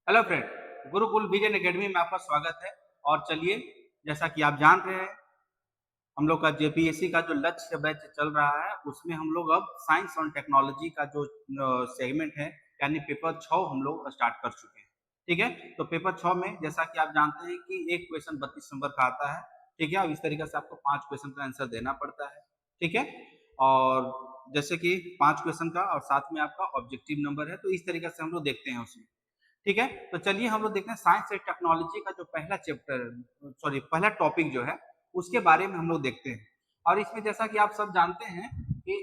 Hello friend, Gurukul vision academy में आपका स्वागत है। और चलिए, जैसा कि आप जान रहे हैं, हम लोग का जेपीएससी का जो लक्ष्य बैच चल रहा है उसमें हम लोग अब साइंस और टेक्नोलॉजी का जो सेगमेंट है यानी पेपर 6 हम लोग स्टार्ट कर चुके हैं। ठीक है, तो पेपर 6 में जैसा कि आप जानते हैं कि एक क्वेश्चन 32 नंबर का आता है। ठीक है, अब इस तरीके से आपको 5 क्वेश्चन का आंसर देना पड़ता है। ठीक है, और जैसे कि 5 क्वेश्चन का और साथ में आपका ऑब्जेक्टिव नंबर है, तो इस तरीके से हम लोग देखते हैं उसमें। ठीक है, तो चलिए हम लोग देखते हैं साइंस एंड टेक्नोलॉजी का जो पहला चैप्टर, सॉरी पहला टॉपिक जो है उसके बारे में हम लोग देखते हैं। और इसमें जैसा कि आप सब जानते हैं कि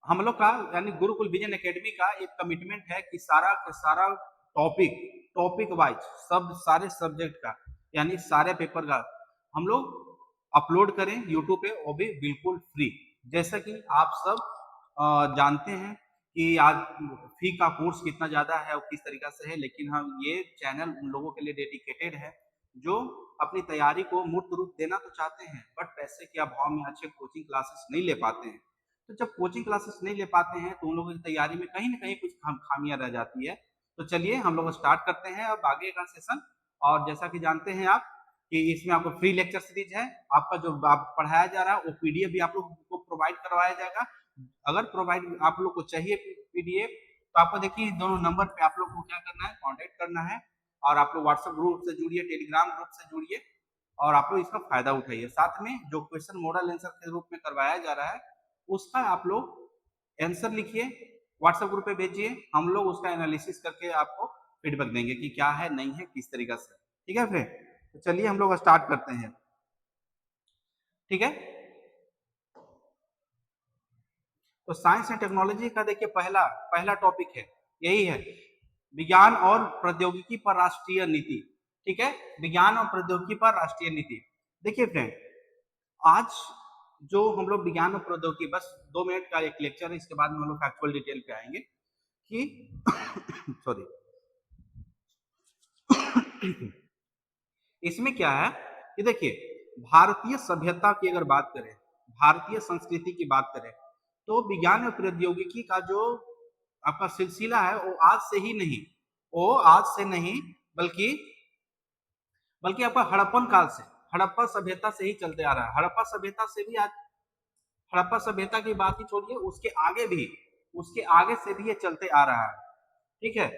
हम लोग का यानी गुरुकुल विजन एकेडमी का एक कमिटमेंट है कि सारा का सारा टॉपिक टॉपिक वाइज सब सारे सब्जेक्ट का यानी सारे पेपर का हम लोग अपलोड करें यूट्यूब पे, वो भी बिल्कुल फ्री। जैसा कि आप सब जानते हैं कि आज फी का कोर्स कितना ज़्यादा है और किस तरीका से है, लेकिन हम ये चैनल उन लोगों के लिए डेडिकेटेड है जो अपनी तैयारी को मूर्त रूप देना तो चाहते हैं बट पैसे के अभाव में अच्छे कोचिंग क्लासेस नहीं ले पाते हैं। तो जब कोचिंग क्लासेस नहीं ले पाते हैं तो उन लोगों की तैयारी में कहीं न कहीं कुछ खामियाँ रह जाती है। तो चलिए हम लोग स्टार्ट करते हैं अब आगे का सेशन। और जैसा कि जानते हैं आप कि इसमें आपको फ्री लेक्चर सीरीज है। आपका जो आप पढ़ाया जा रहा है वो पीडीएफ भी आप लोग को प्रोवाइड करवाया जाएगा। अगर प्रोवाइड आप लोग को चाहिए पीडीएफ तो आपको देखिए दोनों नंबर पे आप लोग को क्या करना है, कांटेक्ट करना है। और आप लोग व्हाट्सएप ग्रुप से जुड़िए, टेलीग्राम ग्रुप से जुड़िए और आप लोग इसका फायदा उठाइए। साथ में जो क्वेश्चन मॉडल आंसर के रूप में करवाया जा रहा है उसका आप लोग आंसर लिखिए, व्हाट्सएप ग्रुप पे भेजिए। हम लोग उसका एनालिसिस करके आपको फीडबैक देंगे कि क्या है नहीं है किस तरीका से। ठीक है फ्रेंड, तो चलिए हम लोग स्टार्ट करते हैं। ठीक है, तो साइंस एंड टेक्नोलॉजी का देखिए पहला पहला टॉपिक है, यही है विज्ञान और प्रौद्योगिकी पर राष्ट्रीय नीति। ठीक है, विज्ञान और प्रौद्योगिकी पर राष्ट्रीय नीति। देखिए फ्रेंड, आज जो हम लोग विज्ञान और प्रौद्योगिकी, बस 2 मिनट का एक लेक्चर है, इसके बाद में हम लोग फैक्चुअल डिटेल पे आएंगे कि सॉरी इसमें क्या है कि देखिए भारतीय सभ्यता की अगर बात करें, भारतीय संस्कृति की बात करें, तो विज्ञान और प्रौद्योगिकी का जो आपका सिलसिला है वो आज से ही नहीं, वो आज से नहीं बल्कि बल्कि आपका हड़प्पन काल से, हड़प्पा सभ्यता से ही चलते आ रहा है। हड़प्पा सभ्यता से भी आज, हड़प्पा सभ्यता की बात ही छोड़िए, उसके आगे भी, उसके आगे से भी ये चलते आ रहा है। ठीक है,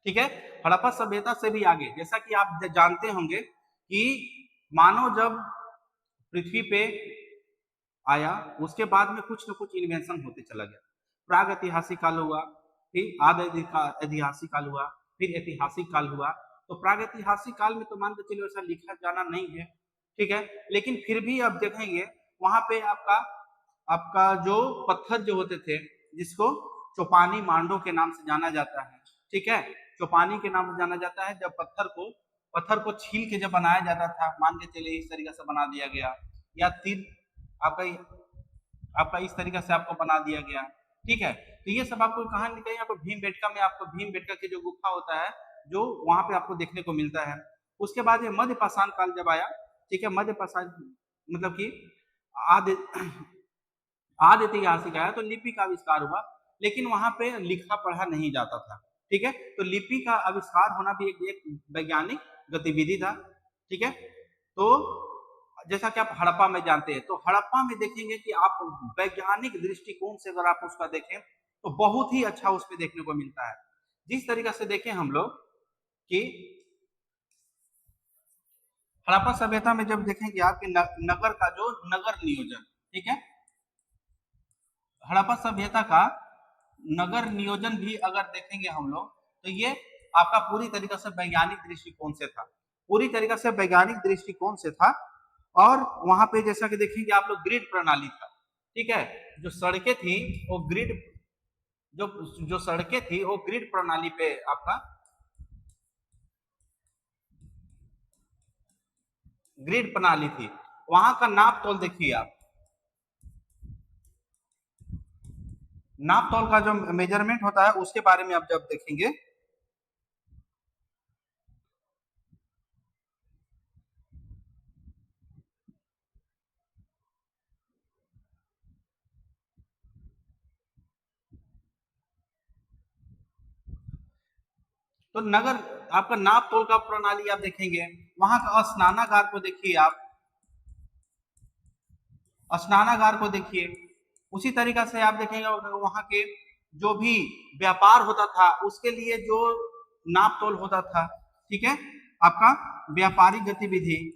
ठीक है, हड़प्पा सभ्यता से भी आगे, जैसा कि आप जानते होंगे कि मानव जब पृथ्वी पे आया उसके बाद में कुछ न कुछ इन्वेंशन होते चला गया। प्राग ऐतिहासिक काल हुआ, फिर आद ऐतिहासिक काल हुआ, फिर ऐतिहासिक काल हुआ। तो प्राग ऐतिहासिक काल में तो मान के चलिए ऐसा लिखा जाना नहीं है। ठीक है, लेकिन फिर भी अब देखेंगे वहां पे आपका आपका जो पत्थर जो होते थे, जिसको चौपानी मांडो के नाम से जाना जाता है। ठीक है, चौपानी के नाम से जाना जाता है। जब पत्थर को छील के जब बनाया जाता था, मान के चलिए इस तरीके से बना दिया गया, या तीर आपका आपका इस तरीके से आपको बना दिया गया। ठीक है, तो ये सब आपको कहाँ कहीं आपको भीमबेटका में, आपको भीमबेटका की जो गुफा होता है जो वहां पे आपको देखने को मिलता है। उसके बाद ये मध्य पाषाण काल जब आया, ठीक है, मध्य पाषाण मतलब कि आदि आदि ऐतिहासिक आया तो लिपि का आविष्कार हुआ, लेकिन वहां पे लिखा पढ़ा नहीं जाता था। ठीक है, तो लिपि का आविष्कार होना भी एक वैज्ञानिक गतिविधि था। ठीक है, तो जैसा कि आप हड़प्पा में जानते हैं, तो हड़प्पा में देखेंगे कि आप वैज्ञानिक दृष्टिकोण से अगर आप उसका देखें तो बहुत ही अच्छा उस पर देखने को मिलता है। जिस तरीके से देखें हम लोग कि हड़प्पा सभ्यता में जब देखेंगे आपके नगर का जो नगर नियोजन, ठीक है, हड़प्पा सभ्यता का नगर नियोजन भी अगर देखेंगे हम लोग तो ये आपका पूरी तरीके से वैज्ञानिक दृष्टिकोण से था, पूरी तरीके से वैज्ञानिक दृष्टिकोण से था। और वहां पे जैसा कि देखेंगे आप लोग ग्रिड प्रणाली था। ठीक है, जो सड़कें थी वो ग्रिड, जो जो सड़कें थी वो ग्रिड प्रणाली पे आपका ग्रिड प्रणाली थी। वहां का नाप तोल देखिए आप, नाप तोल का जो मेजरमेंट होता है उसके बारे में आप जब देखेंगे तो नगर आपका नाप तोल का प्रणाली आप देखेंगे, वहां का स्नानागार को देखिए आप, स्नानागार को देखिए, उसी तरीका से आप देखेंगे वहां के जो भी व्यापार होता था उसके लिए जो नाप तोल होता था, ठीक है, आपका व्यापारिक गतिविधि,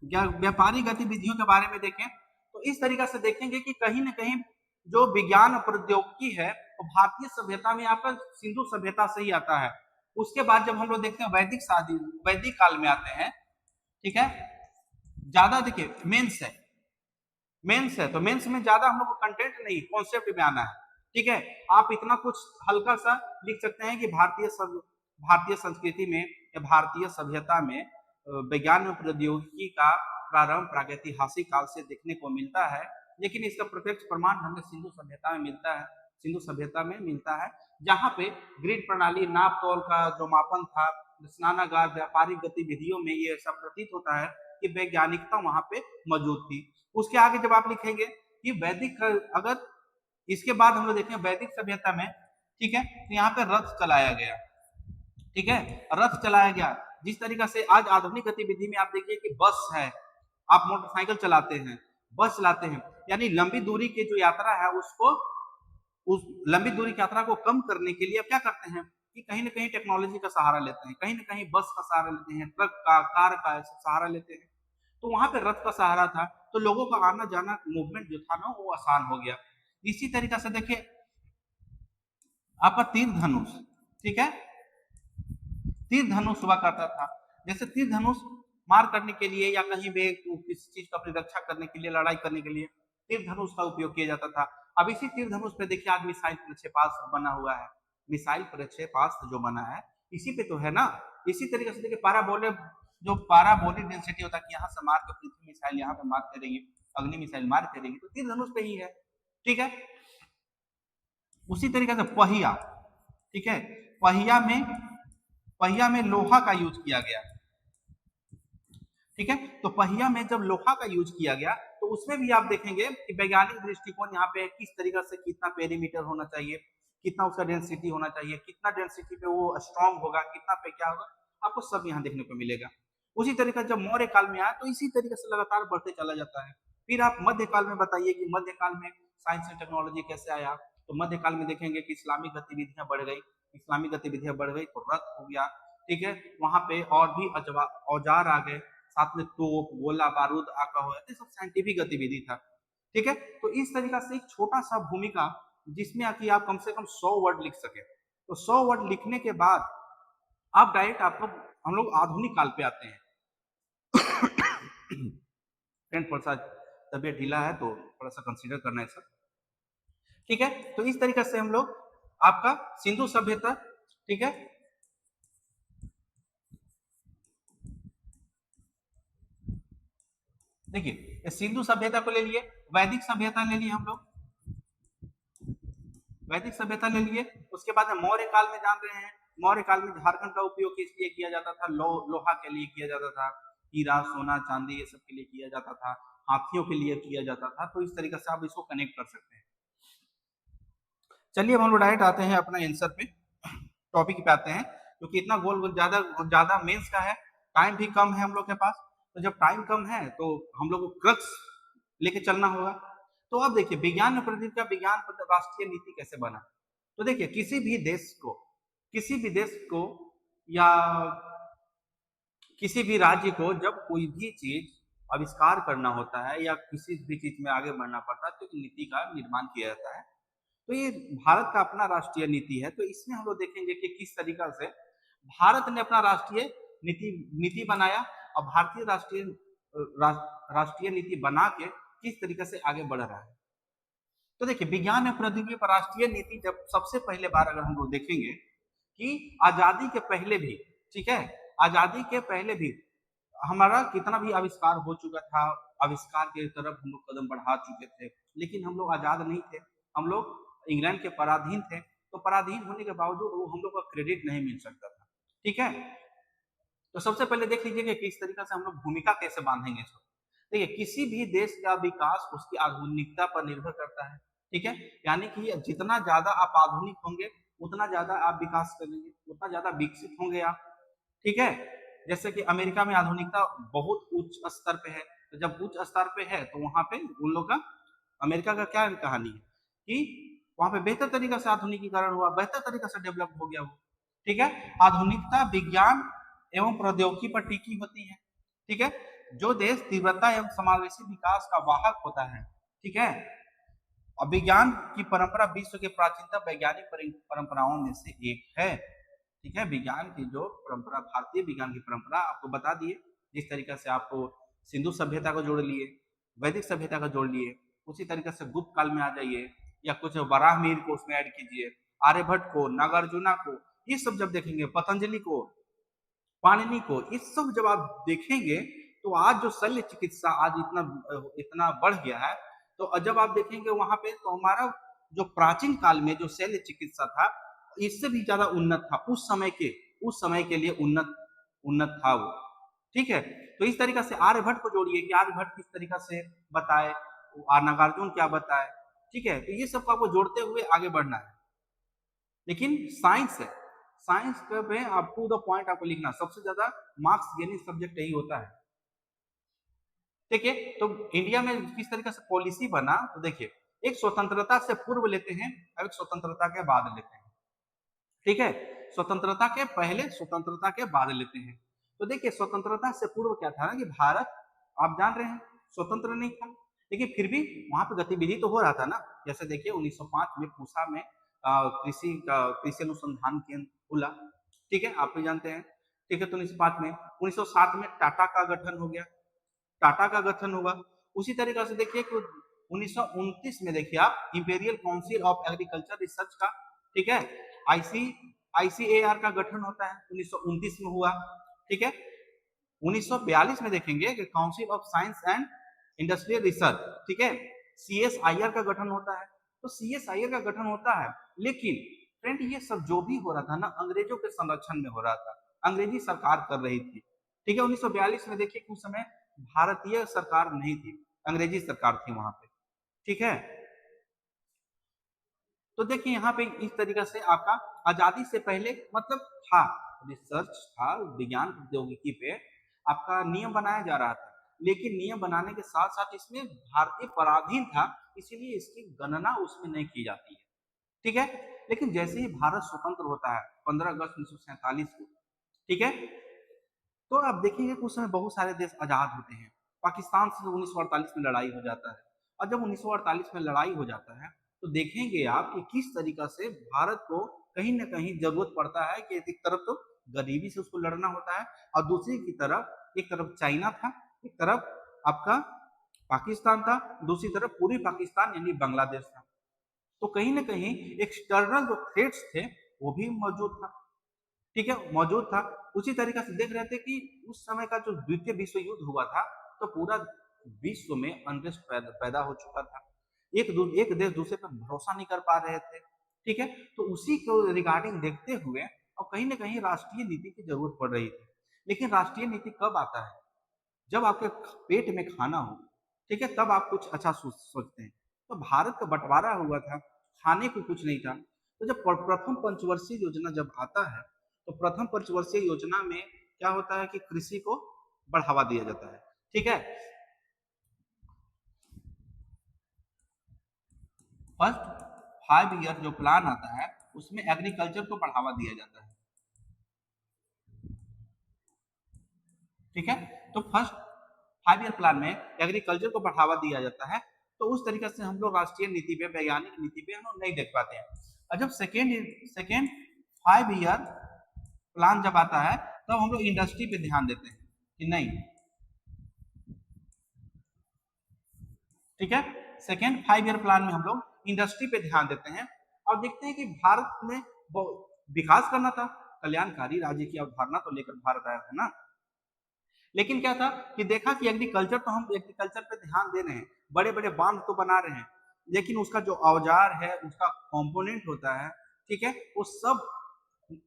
व्यापारिक गतिविधियों के बारे में देखें तो इस तरीका से देखेंगे कि कहीं ना कहीं जो विज्ञान और प्रौद्योगिकी है वो भारतीय सभ्यता में आपका सिंधु सभ्यता से ही आता है। उसके बाद जब हम लोग देखते हैं वैदिक काल में आते हैं, ठीक है, ज्यादा देखिए मेंस है तो मेंस में ज्यादा हम लोग को कंटेंट नहीं कॉन्सेप्ट में आना है, ठीक है। आप इतना कुछ हल्का सा लिख सकते हैं कि भारतीय संस्कृति में या भारतीय सभ्यता में विज्ञान और प्रौद्योगिकी का प्रारंभ प्रागैतिहासिक काल से देखने को मिलता है, लेकिन इसका प्रत्यक्ष प्रमाण हमें सिंधु सभ्यता में मिलता है, सिंधु सभ्यता में मिलता है, जहां पे ग्रिड प्रणाली, नाप तोल का जो मापन था, स्नानागार, व्यापारिक गतिविधियों में ये सब प्रतीत होता है कि वैज्ञानिकता वहां पे मौजूद थी। उसके आगे जब आप लिखेंगे कि वैदिक, अगर इसके बाद हम लोग देखें वैदिक सभ्यता में, ठीक है, तो यहाँ पे रथ चलाया गया, ठीक है, रथ चलाया गया। जिस तरीका से आज आधुनिक गतिविधि में आप देखिए कि बस है, आप मोटरसाइकिल चलाते हैं, बस चलाते हैं, यानी लंबी दूरी की जो यात्रा है उसको, उस लंबी दूरी की यात्रा को कम करने के लिए आप क्या करते हैं कि कहीं ना कहीं टेक्नोलॉजी का सहारा लेते हैं, कहीं ना कहीं बस का सहारा लेते हैं, ट्रक का, कार का सहारा लेते हैं। तो वहां पे रथ का सहारा था, तो लोगों का आना जाना, मूवमेंट जो था ना वो आसान हो गया। इसी तरीका से देखिए आपका तीर धनुष, ठीक है, तीर धनुष हुआ करता था। जैसे तीर धनुष मार करने के लिए या कहीं भी किसी चीज का अपनी रक्षा करने के लिए, लड़ाई करने के लिए तीर धनुष का उपयोग किया जाता था। अब इसी तीर धनुष पे देखिए आज मिसाइल प्रक्षेपास्त्र बना हुआ है, मिसाइल प्रक्षेपास्त्र जो बना है इसी पे तो है ना। इसी तरीके से देखिए पाराबोलिक डेंसिटी होता है कि यहाँ से मार के पृथ्वी मिसाइल यहाँ पे मार करेगी, अग्नि मिसाइल मार करेगी, तो तीर धनुष पे ही है, ठीक है। उसी तरीके से पहिया, ठीक है, पहिया में लोहा का यूज किया गया, ठीक है। तो पहिया में जब लोहा का यूज किया गया तो उसमें भी आप देखेंगे कि वैज्ञानिक दृष्टिकोण यहाँ पे किस तरीके से, कितना पेरीमीटर होना चाहिए, कितना उसका डेंसिटी होना चाहिए, कितना डेंसिटी पे वो स्ट्रॉन्ग होगा, कितना पे क्या होगा, आपको सब यहाँ देखने को मिलेगा। उसी तरीके जब मौर्य काल में आया तो इसी तरीके से लगातार बढ़ते चला जाता है। फिर आप मध्यकाल में बताइए कि मध्यकाल में साइंस एंड टेक्नोलॉजी कैसे आया, तो मध्यकाल में देखेंगे कि इस्लामिक गतिविधियां बढ़ गई, इस्लामिक गतिविधियां बढ़ गई तो रथ हो गया, ठीक है, वहां पे और भी औजार आ गए, साथ में तोप, गोला बारूद आका हुआ, ये सब साइंटिफिक गतिविधि था, ठीक है। तो इस तरीका से एक छोटा सा भूमिका जिसमें आके आप कम से कम 100 वर्ड लिख सके, तो 100 वर्ड लिखने के बाद आप डायरेक्ट आपको हम लोग आधुनिक काल पे आते हैं। फ्रेंड थोड़ा सा तबियत ढीला है तो थोड़ा सा कंसीडर करना है सर, ठीक है। तो इस तरीके से हम लोग आपका सिंधु सभ्यता, ठीक है, देखिए सिंधु सभ्यता को ले लिए, वैदिक सभ्यता ले लिए हम लोग, वैदिक सभ्यता ले लिए। उसके बाद मौर्य काल में जान रहे हैं, मौर्य काल में झारखंड का उपयोग किस लिए किया जाता था, लोहा के लिए किया जाता था, हीरा सोना चांदी ये सब के लिए किया जाता था, हाथियों के लिए किया जाता था। तो इस तरीके से आप इसको कनेक्ट कर सकते हैं। चलिए हम लोग डायरेक्ट आते हैं अपना आंसर पे, टॉपिक पे आते हैं, क्योंकि इतना गोल ज्यादा ज्यादा मेंस का है, टाइम भी कम है हम लोग के पास। तो जब टाइम कम है तो हम लोग को क्रक्स लेके चलना होगा। तो अब देखिए विज्ञान और प्रौद्योगिकी का विज्ञान पर राष्ट्रीय नीति कैसे बना। तो देखिए किसी भी देश को या किसी भी राज्य को जब कोई भी चीज आविष्कार करना होता है या किसी भी चीज में आगे बढ़ना पड़ता है तो नीति का निर्माण किया जाता है। तो ये भारत का अपना राष्ट्रीय नीति है, तो इसमें हम लोग देखेंगे कि किस तरीका से भारत ने अपना राष्ट्रीय नीति बनाया और भारतीय राष्ट्रीय नीति बना के किस तरीके से आगे बढ़ रहा है। तो देखिए विज्ञान और प्रौद्योगिकी पर राष्ट्रीय नीति जब सबसे पहले बार अगर हम लोग देखेंगे कि आजादी के पहले भी, ठीक है, आजादी के पहले भी हमारा कितना भी आविष्कार हो चुका था, आविष्कार की तरफ हम लोग कदम बढ़ा चुके थे, लेकिन हम लोग आजाद नहीं थे, हम लोग इंग्लैंड के पराधीन थे। तो पराधीन होने के बावजूद वो हम लोग का क्रेडिट नहीं मिल सकता था, ठीक है। तो सबसे पहले देख लीजिए कि किस तरीके से हम लोग भूमिका कैसे बांधेंगे इसको। देखिए किसी भी देश का विकास उसकी आधुनिकता पर निर्भर करता है, ठीक है, यानी कि जितना ज्यादा आप आधुनिक होंगे उतना ज्यादा आप विकास करेंगे, उतना ज्यादा विकसित होंगे आप। ठीक है, जैसे कि अमेरिका में आधुनिकता बहुत उच्च स्तर पे है, तो जब उच्च स्तर पे है तो वहां पे उन लोग का, अमेरिका का क्या कहानी है कि वहां पे बेहतर तरीका से आधुनिकीकरण हुआ, बेहतर तरीका से डेवलप हो गया वो। ठीक है, आधुनिकता विज्ञान एवं प्रौद्योगिकी पर टिकी होती है। ठीक है, जो देश तीव्रता एवं समावेशी विकास का वाहक होता है, ठीक है, और विज्ञान की परंपरा विश्व के प्राचीनतम वैज्ञानिक परंपराओं में से एक है। ठीक है, विज्ञान की जो परंपरा, भारतीय विज्ञान की परंपरा आपको बता दिए, जिस तरीके से आपको सिंधु सभ्यता को जोड़ लिए, वैदिक सभ्यता को जोड़ लिए, उसी तरीके से गुप्त काल में आ जाइए, या कुछ वराहमिहिर को उसमें ऐड कीजिए, आर्यभट्ट को, नागार्जुना को, ये सब जब देखेंगे, पतंजलि को, पाणिनि को, इस सब जब आप देखेंगे तो आज जो शल्य चिकित्सा आज इतना इतना बढ़ गया है, तो जब आप देखेंगे वहां पे तो हमारा जो प्राचीन काल में जो शल्य चिकित्सा था इससे भी ज्यादा उन्नत था, उस समय के लिए उन्नत उन्नत था वो। ठीक है, तो इस तरीका से आर्यभट्ट को जोड़िए कि आर्यभट्ट किस तरीका से बताए, नागार्जुन क्या बताए। ठीक है, तो ये सब आपको जोड़ते हुए आगे बढ़ना है। लेकिन साइंस है, साइंस पे आप टू द पॉइंट आपको लिखना, सबसे ज्यादा मार्क्स गेनिंग सब्जेक्ट यही होता है। ठीक है, तो इंडिया में किस तरीके से पॉलिसी बना, तो देखिए, एक स्वतंत्रता से पूर्व लेते हैं और एक स्वतंत्रता के बाद लेते हैं। ठीक है, स्वतंत्रता के पहले, स्वतंत्रता के बाद लेते हैं। तो देखिए, स्वतंत्रता से पूर्व क्या था ना कि भारत, आप जान रहे हैं, स्वतंत्र नहीं था, लेकिन फिर भी वहां पे गतिविधि तो हो रहा था ना। जैसे देखिए 1905 में पूसा में कृषि अनुसंधान केंद्र खुला। ठीक है, आप भी जानते हैं। ठीक है, तो 1905 में, 1907 में टाटा का गठन हो गया, टाटा का गठन हुआ। उसी तरीके से देखिए कि 1929 में देखिए आप imperial council of agriculture research का, ठीक है, आईसी आईसीएआर का गठन होता है, 1929 में हुआ। ठीक है, 1942 में देखेंगे कि council of science and industrial research, ठीक है, सीएसआईआर का गठन होता है। तो सीएसआईआर का गठन होता है, लेकिन फ्रेंड ये सब जो भी हो रहा था ना, अंग्रेजों के संरक्षण में हो रहा था, अंग्रेजी सरकार कर रही थी। ठीक है, 1942 में देखिए उस समय भारतीय सरकार नहीं थी, अंग्रेजी सरकार थी वहां पे। ठीक है, तो देखिए यहाँ पे इस तरीके से आपका आजादी से पहले मतलब था, रिसर्च था, विज्ञान प्रौद्योगिकी पे आपका नियम बनाया जा रहा था, लेकिन नियम बनाने के साथ साथ इसमें भारतीय पराधीन था, इसीलिए इसकी गणना उसमें नहीं की जाती है। ठीक है, लेकिन जैसे ही भारत स्वतंत्र होता है 15 अगस्त 1947 को, ठीक है, तो आप देखेंगे कि उस समय बहुत सारे देश आजाद होते हैं। पाकिस्तान से 1948 में लड़ाई हो जाता है, और जब 1948 में लड़ाई हो जाता है तो देखेंगे आप कि किस तरीका से भारत को कहीं ना कहीं जरूरत पड़ता है कि एक तरफ तो गरीबी से उसको लड़ना होता है, और दूसरी की तरफ, एक तरफ चाइना था, एक तरफ आपका पाकिस्तान था, दूसरी तरफ पूरी पाकिस्तान यानी बांग्लादेश था। तो कहीं ना कहीं एक्सटर्नल जो थ्रेट्स थे वो भी मौजूद था। ठीक है, मौजूद था। उसी तरीके से देख रहे थे कि उस समय का जो द्वितीय विश्व युद्ध हुआ था, तो पूरा विश्व में अनरेस्ट पैदा हो चुका था, एक देश दूसरे पर भरोसा नहीं कर पा रहे थे। ठीक है, तो उसी को रिगार्डिंग देखते हुए और कहीं ना कहीं राष्ट्रीय नीति की जरूरत पड़ रही थी। लेकिन राष्ट्रीय नीति कब आता है, जब आपके पेट में खाना हो। ठीक है, तब आप कुछ अच्छा सोचते हैं। तो भारत का बंटवारा हुआ था, खाने को कुछ नहीं था। तो जब प्रथम पंचवर्षीय योजना जब आता है, तो प्रथम पंचवर्षीय योजना में क्या होता है कि कृषि को बढ़ावा दिया जाता है। ठीक है, फर्स्ट 5 ईयर जो प्लान आता है उसमें एग्रीकल्चर को बढ़ावा दिया जाता है। ठीक है, तो फर्स्ट 5 ईयर प्लान में एग्रीकल्चर को बढ़ावा दिया जाता है। तो उस तरीके से हम लोग राष्ट्रीय नीति पे, वैज्ञानिक नीति पे हम लोग नहीं देख पाते हैं। और जब सेकेंड 5 ईयर प्लान जब आता है तब हम लोग इंडस्ट्री पे ध्यान देते हैं कि नहीं। ठीक है, सेकेंड 5 ईयर प्लान में हम लोग इंडस्ट्री पे ध्यान देते हैं और देखते हैं कि भारत में विकास करना था, कल्याणकारी राज्य की अवधारणा तो लेकर भारत आया है ना। लेकिन क्या था कि देखा कि एग्रीकल्चर, तो हम एग्रीकल्चर पे ध्यान दे रहे हैं, बड़े बड़े बांध तो बना रहे हैं, लेकिन उसका जो औजार है, उसका कंपोनेंट होता है, ठीक है, वो सब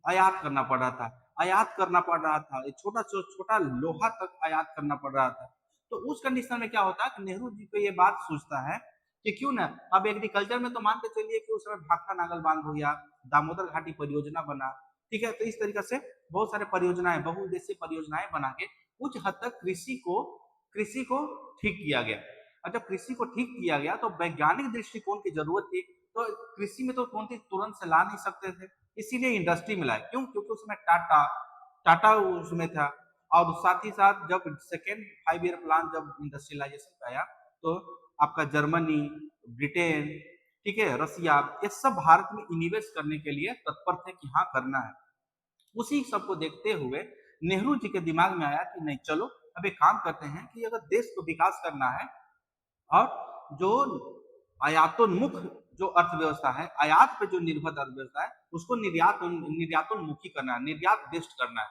आयात करना पड़ रहा था, आयात करना पड़ रहा था, छोटा छोटा लोहा तक आयात करना पड़ रहा था। तो उस कंडीशन में क्या होता है कि नेहरू जी को ये बात सोचता है कि क्यों ना, अब एग्रीकल्चर में तो मान के चलिए कि उस समय भाखड़ा नागल बांध हो गया, दामोदर घाटी परियोजना बना, ठीक है। तो इस तरीके से बहुत सारे परियोजनाएं, बहुउद्देशीय परियोजनाएं बना के कुछ हद तक कृषि को ठीक किया गया। और जब कृषि को ठीक किया गया तो वैज्ञानिक दृष्टिकोण की जरूरत थी, तो कृषि में तो तुरंत से ला नहीं सकते थे, इसीलिए इंडस्ट्री में लाए। क्यों? क्योंकि उसमें टाटा टाटा उसमें था। और साथ ही साथ जब सेकेंड 5 ईयर प्लान जब इंडस्ट्रियलाइजेशन का आया, तो आपका जर्मनी, ब्रिटेन, ठीक है, रसिया, ये सब भारत में इन्वेस्ट करने के लिए तत्पर थे कि हाँ करना है। उसी सबको देखते हुए नेहरू जी के दिमाग में आया कि नहीं चलो अब एक काम करते हैं कि अगर देश को विकास करना है और जो आयातोन्मुख जो अर्थव्यवस्था है, आयात पे जो निर्भर अर्थव्यवस्था है, उसको निर्यातोन्मुखी करना है, निर्यात बेस्ड करना है,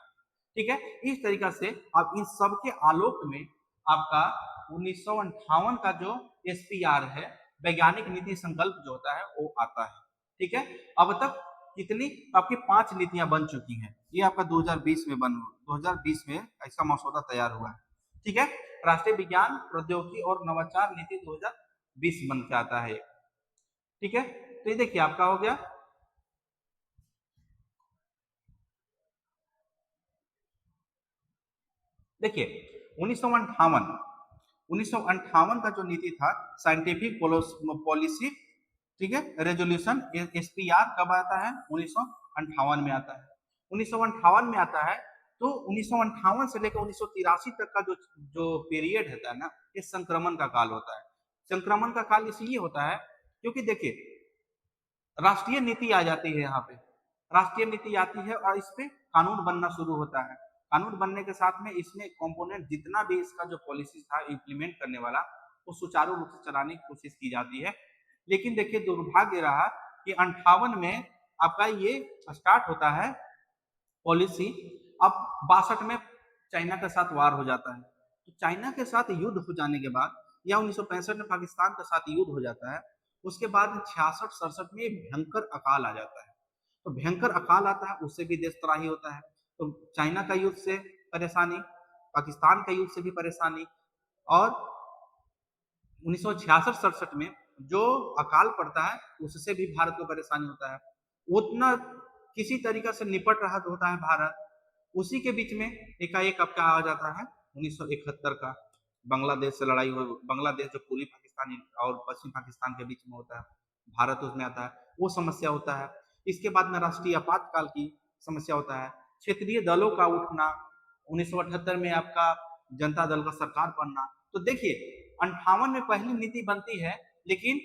ठीक है। इस तरीका से अब इन सब के आलोक में आपका 1958 का जो एसपीआर है, वैज्ञानिक नीति संकल्प जो होता है वो आता है, ठीक है। अब तक कितनी आपकी 5 नीतियां बन चुकी हैं। ये आपका 2020 में ऐसा मसौदा तैयार हुआ है, ठीक है। राष्ट्रीय विज्ञान प्रौद्योगिकी और नवाचार नीति 2020 बन के आता है, ठीक है। तो ये देखिए आपका हो गया। देखिए 1958 का जो नीति था साइंटिफिक पॉलिसी, ठीक है, रेजोल्यूशन, एसपीआर कब आता है? 1958 में आता है। 1958 में आता है, तो 1958 से लेकर 1983 तक का जो जो पीरियड होता है ना, ये संक्रमण का काल होता है। संक्रमण का काल इसलिए होता है क्योंकि देखिए राष्ट्रीय नीति आ जाती है यहाँ पे, राष्ट्रीय नीति आती है और इस पे कानून बनना शुरू होता है। कानून बनने के साथ में इसमें कंपोनेंट जितना भी इसका जो पॉलिसी था इम्प्लीमेंट करने वाला, वो सुचारू रूप से चलाने की कोशिश की जाती है। लेकिन देखिए दुर्भाग्य रहा कि 58 में आपका ये स्टार्ट होता है पॉलिसी। अब 62 में चाइना के साथ वार हो जाता है, तो चाइना के साथ युद्ध हो जाने के बाद या 1965 में पाकिस्तान के साथ युद्ध हो जाता है, उसके बाद 66-67 में भयंकर अकाल आ जाता है। तो भयंकर अकाल आता है, उससे भी देश तबाही होता है। तो चाइना का युद्ध से परेशानी, पाकिस्तान का युद्ध से भी परेशानी, और 1966-67 में जो अकाल पड़ता है उससे भी भारत को परेशानी होता है। उतना किसी तरीका से निपट रहा होता है भारत। उसी के बीच में एकाएक अब क्या आ जाता है 1971 का बांग्लादेश से लड़ाई हो, बांग्लादेश जो पूर्वी पाकिस्तान और पश्चिम पाकिस्तान के बीच में होता है, भारत उसमें आता है, वो समस्या होता है। इसके बाद में राष्ट्रीय आपातकाल की समस्या होता है, क्षेत्रीय दलों का उठना, 1978 में आपका जनता दल का सरकार बनना। तो देखिए 58 में पहली नीति बनती है, लेकिन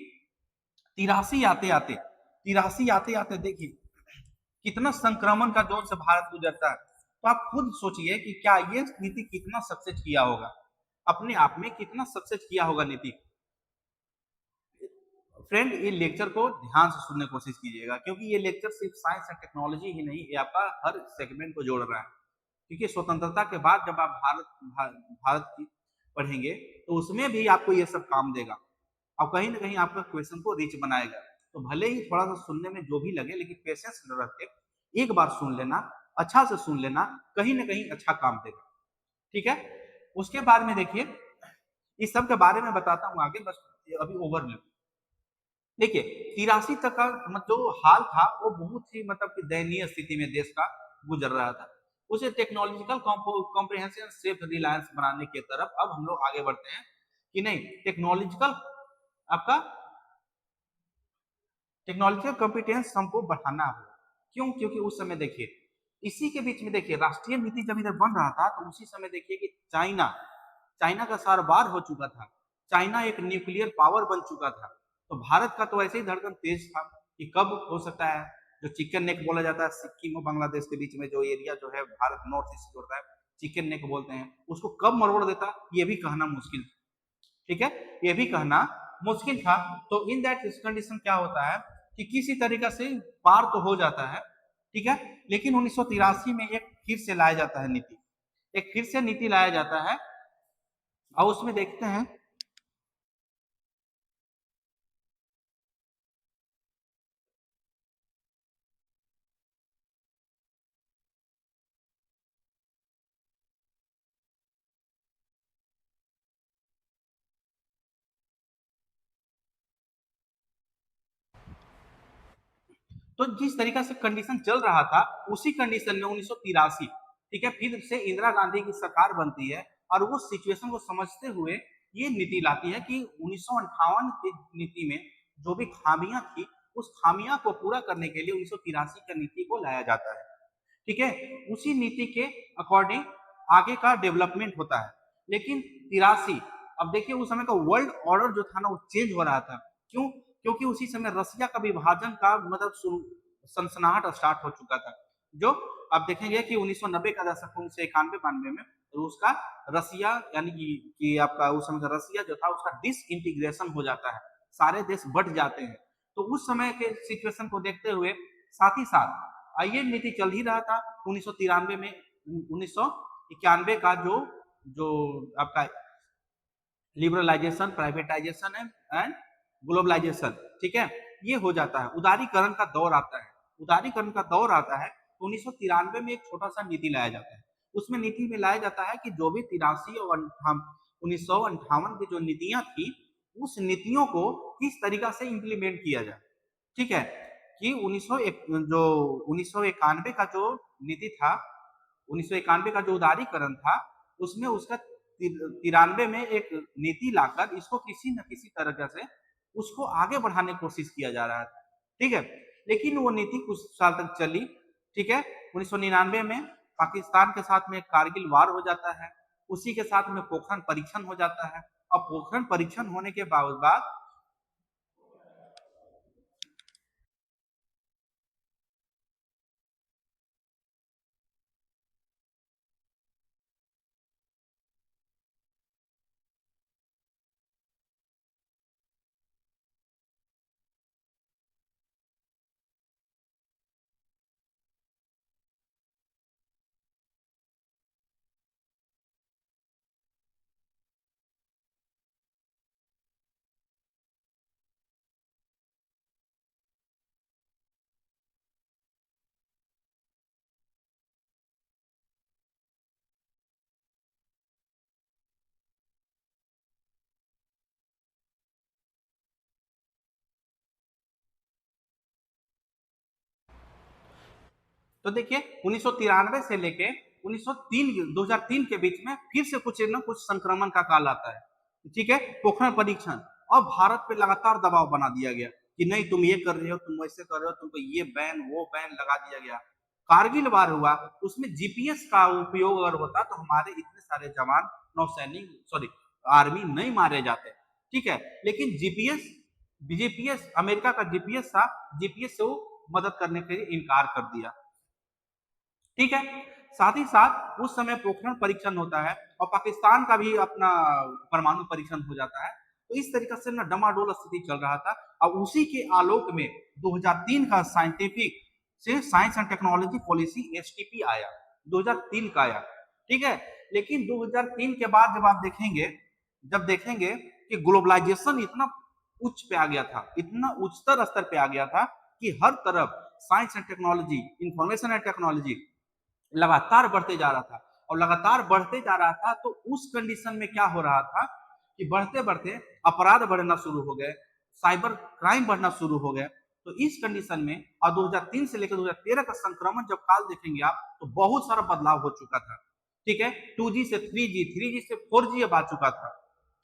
तिरासी आते आते देखिए कितना संक्रमण का दौर से भारत गुजरता है। तो आप खुद सोचिए कि क्या ये नीति कितना सक्सेस किया होगा, अपने आप में कितना सक्सेस किया होगा नीति। फ्रेंड ये लेक्चर को ध्यान से सुनने की कोशिश कीजिएगा, क्योंकि ये लेक्चर सिर्फ साइंस एंड टेक्नोलॉजी ही नहीं, ये आपका हर सेगमेंट को जोड़ रहा है। क्योंकि स्वतंत्रता के बाद जब आप भारत की पढ़ेंगे तो उसमें भी आपको ये सब काम देगा और कहीं ना कहीं आपका क्वेश्चन को रिच बनाएगा। तो भले ही थोड़ा सा सुनने में जो भी लगे, लेकिन पेशेंस रख के एक बार सुन लेना, अच्छा से सुन लेना, कहीं ना कहीं अच्छा काम देगा, ठीक है। उसके बाद में देखिए इस सब के बारे में बताता हूँ आगे, बस अभी ओवरव्यू देखिए। 83 तक का मतलब जो हाल था वो बहुत ही मतलब कि दयनीय स्थिति में देश का गुजर रहा था। उसे टेक्नोलॉजिकल कॉम्प्रिहेंशन सेल्फ रिलायंस बनाने की तरफ अब हम लोग आगे बढ़ते हैं कि नहीं, टेक्नोलॉजिकल आपका टेक्नोलॉजिकल कॉम्पिटेंस हमको बढ़ाना होगा। क्यों? क्योंकि उस समय देखिए इसी के बीच में देखिए राष्ट्रीय नीति जब इधर बन रहा था, तो उसी समय देखिए कि चाइना चाइना का सार्वभौम हो चुका था, चाइना एक न्यूक्लियर पावर बन चुका था। तो भारत का तो ऐसे ही धड़कन तेज था कि कब हो सकता है जो चिकन नेक बोला जाता है, सिक्किम और बांग्लादेश के बीच में जो एरिया जो है भारत नॉर्थ ईस्ट जोड़ता है, चिकन नेक बोलते हैं, उसको कब मरोड़ देता ये भी कहना मुश्किल, ठीक है, ये भी कहना मुश्किल था। तो इन दैट कंडीशन क्या होता है कि किसी तरीका से पार तो हो जाता है, ठीक है। लेकिन 1983 में एक फिर से लाया जाता है नीति, एक फिर से नीति लाया जाता है और उसमें देखते हैं तो जिस तरीका से कंडीशन चल रहा था उसी कंडीशन में 1983, ठीक है, फिर से इंदिरा गांधी की सरकार बनती है और वो सिचुएशन को समझते हुए ये नीति लाती है कि 1958 की नीति में जो भी खामियां थी उस खामियां को पूरा करने के लिए 1983 की नीति को लाया जाता है, ठीक है। उसी नीति के अकॉर्डिंग आगे का डेवलपमेंट होता है। लेकिन 83, अब देखिए उस समय का वर्ल्ड ऑर्डर जो था ना वो चेंज हो रहा था। क्यों? क्योंकि उसी समय रसिया का विभाजन का मतलब सनसनाहट स्टार्ट हो चुका था। जो आप देखेंगे कि 1990 का दशक, 1991-92 में रूस का रसिया यानी कि आपका उस समय का रसिया जो था उसका डिसइंटीग्रेशन हो जाता है, सारे देश बट जाते हैं। तो उस समय के सिचुएशन को देखते हुए साथ ही साथ ये नीति चल ही रहा था। 1993 में 1991 का जो जो आपका लिबरलाइजेशन, प्राइवेटाइजेशन एंड ग्लोबलाइजेशन, ठीक है, ये हो जाता है। उदारीकरण का दौर आता है। उदारीकरण का दौर आता है तो 1993 में एक छोटा सा नीति लाया जाता है। उसमें नीति में लाया जाता है कि जो भी 83 और 1958 की जो नीतियां थी उस नीतियों को किस तरीका से इंप्लीमेंट किया जाए, ठीक है, कि 1991 का जो नीति था, 1991 का जो उदारीकरण था उसमें उसका 93 में एक नीति लाकर इसको किसी न किसी तरह से उसको आगे बढ़ाने की कोशिश किया जा रहा था, ठीक है। लेकिन वो नीति कुछ साल तक चली, ठीक है। 1999 में पाकिस्तान के साथ में कारगिल वार हो जाता है, उसी के साथ में पोखरण परीक्षण हो जाता है। और पोखरण परीक्षण होने के बाद तो देखिए 1993 से लेके 2003 के बीच में फिर से कुछ न कुछ संक्रमण का काल आता है, ठीक है। पोखरण परीक्षण और भारत पे लगातार दबाव बना दिया गया कि नहीं तुम ये कर रहे हो, तुम वैसे कर रहे हो, तुमको ये बैन वो बैन लगा दिया गया। कारगिल वार हुआ, उसमें जीपीएस का उपयोग अगर होता तो हमारे इतने सारे जवान नौसैनिक सॉरी आर्मी नहीं मारे जाते, ठीक है। लेकिन जीपीएस अमेरिका का जीपीएस था, जीपीएस से वो मदद करने के लिए इनकार कर दिया, ठीक है। साथ ही साथ उस समय पोखरण परीक्षण होता है और पाकिस्तान का भी अपना परमाणु परीक्षण हो जाता है। तो इस तरीके से ना डमाडोल स्थिति चल रहा था। और उसी के आलोक में 2003 का साइंटिफिक से science and technology policy STP आया, 2003 का आया, ठीक है। लेकिन 2003 के बाद जब देखेंगे कि ग्लोबलाइजेशन इतना उच्च पे आ गया था, इतना उच्चतर स्तर पे आ गया था कि हर तरफ science and technology, information and technology लगातार बढ़ते जा रहा था। और लगातार बढ़ते जा रहा था तो उस कंडीशन में क्या हो रहा था कि बढ़ते बढ़ते अपराध बढ़ना शुरू हो गए, साइबर क्राइम बढ़ना शुरू हो गए। तो इस कंडीशन में और 2003 से लेकर 2013 का संक्रमण जब काल देखेंगे आप तो बहुत सारा बदलाव हो चुका था, ठीक है। 2G से 3G, 3G से 4G अब आ चुका था,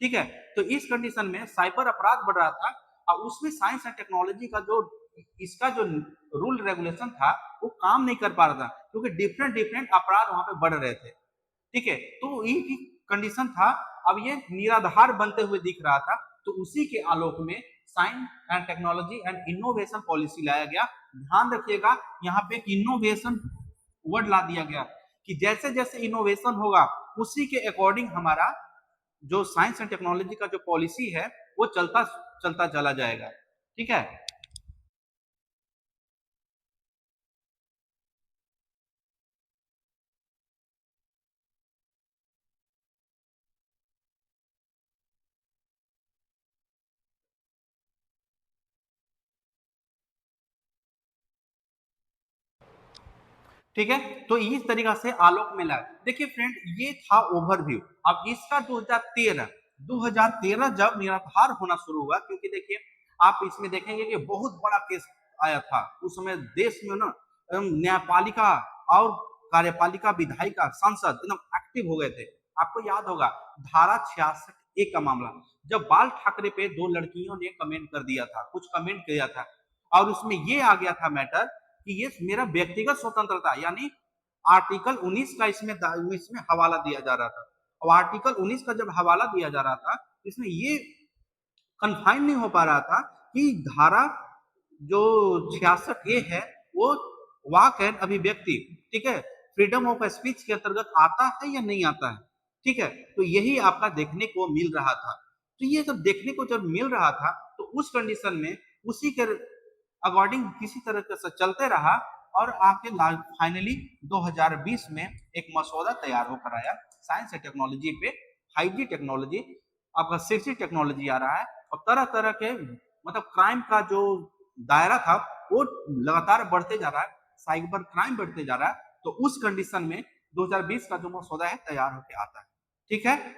ठीक है। तो इस कंडीशन में साइबर अपराध बढ़ रहा था और उसमें साइंस एंड टेक्नोलॉजी का जो इसका जो रूल रेगुलेशन था वो काम नहीं कर पा रहा था क्योंकि डिफरेंट डिफरेंट अपराध वहां पे बढ़ रहे थे, ठीक है। तो ये कंडीशन था। अब ये निराधार बनते हुए दिख रहा था। तो उसी के आलोक में science and technology and innovation policy लाया गया। ध्यान रखिएगा यहाँ पे इनोवेशन वर्ड ला दिया गया कि जैसे जैसे इनोवेशन होगा उसी के अकॉर्डिंग हमारा जो साइंस एंड टेक्नोलॉजी का जो पॉलिसी है वो चलता चलता चला जाएगा, ठीक है। ठीक है। तो इस तरीका से आलोक मिला। देखिए फ्रेंड ये था ओवरव्यू। अब इसका 2013 जब निराधार होना शुरू हुआ क्योंकि देखिए आप इसमें देखेंगे कि बहुत बड़ा केस आया था उस समय देश में ना न्यायपालिका और कार्यपालिका, विधायिका, संसद एकदम एक्टिव हो गए थे। आपको याद होगा धारा 66 एक का मामला, जब बाल ठाकरे पे दो लड़कियों ने कमेंट कर दिया था, कुछ कमेंट किया था और उसमें ये आ गया था मैटर कि ये मेरा व्यक्तिगत स्वतंत्रता, यानी आर्टिकल 19 का इसमें हवाला दिया जा रहा था। और आर्टिकल 19 का जब हवाला दिया जा रहा था इसमें ये कन्फाइन नहीं हो पा रहा था कि धारा जो 66 ए है वो वाक एंड अभिव्यक्ति, ठीक है, फ्रीडम ऑफ स्पीच के अंतर्गत आता है या नहीं आता है, ठीक है। तो यही आपका देखने को मिल रहा था। तो ये जब देखने को जब मिल रहा था तो उस कंडीशन में उसी के अकॉर्डिंग किसी तरह से चलते रहा और आके फाइनली 2020 में एक मसौदा तैयार होकर आया साइंस एंड टेक्नोलॉजी पे। 5G टेक्नोलॉजी, आपका 6G टेक्नोलॉजी आ रहा है और तरह तरह के मतलब क्राइम का जो दायरा था वो लगातार बढ़ते जा रहा है, साइबर क्राइम बढ़ते जा रहा है। तो उस कंडीशन में 2020 का जो मसौदा है तैयार होकर आता है, ठीक है।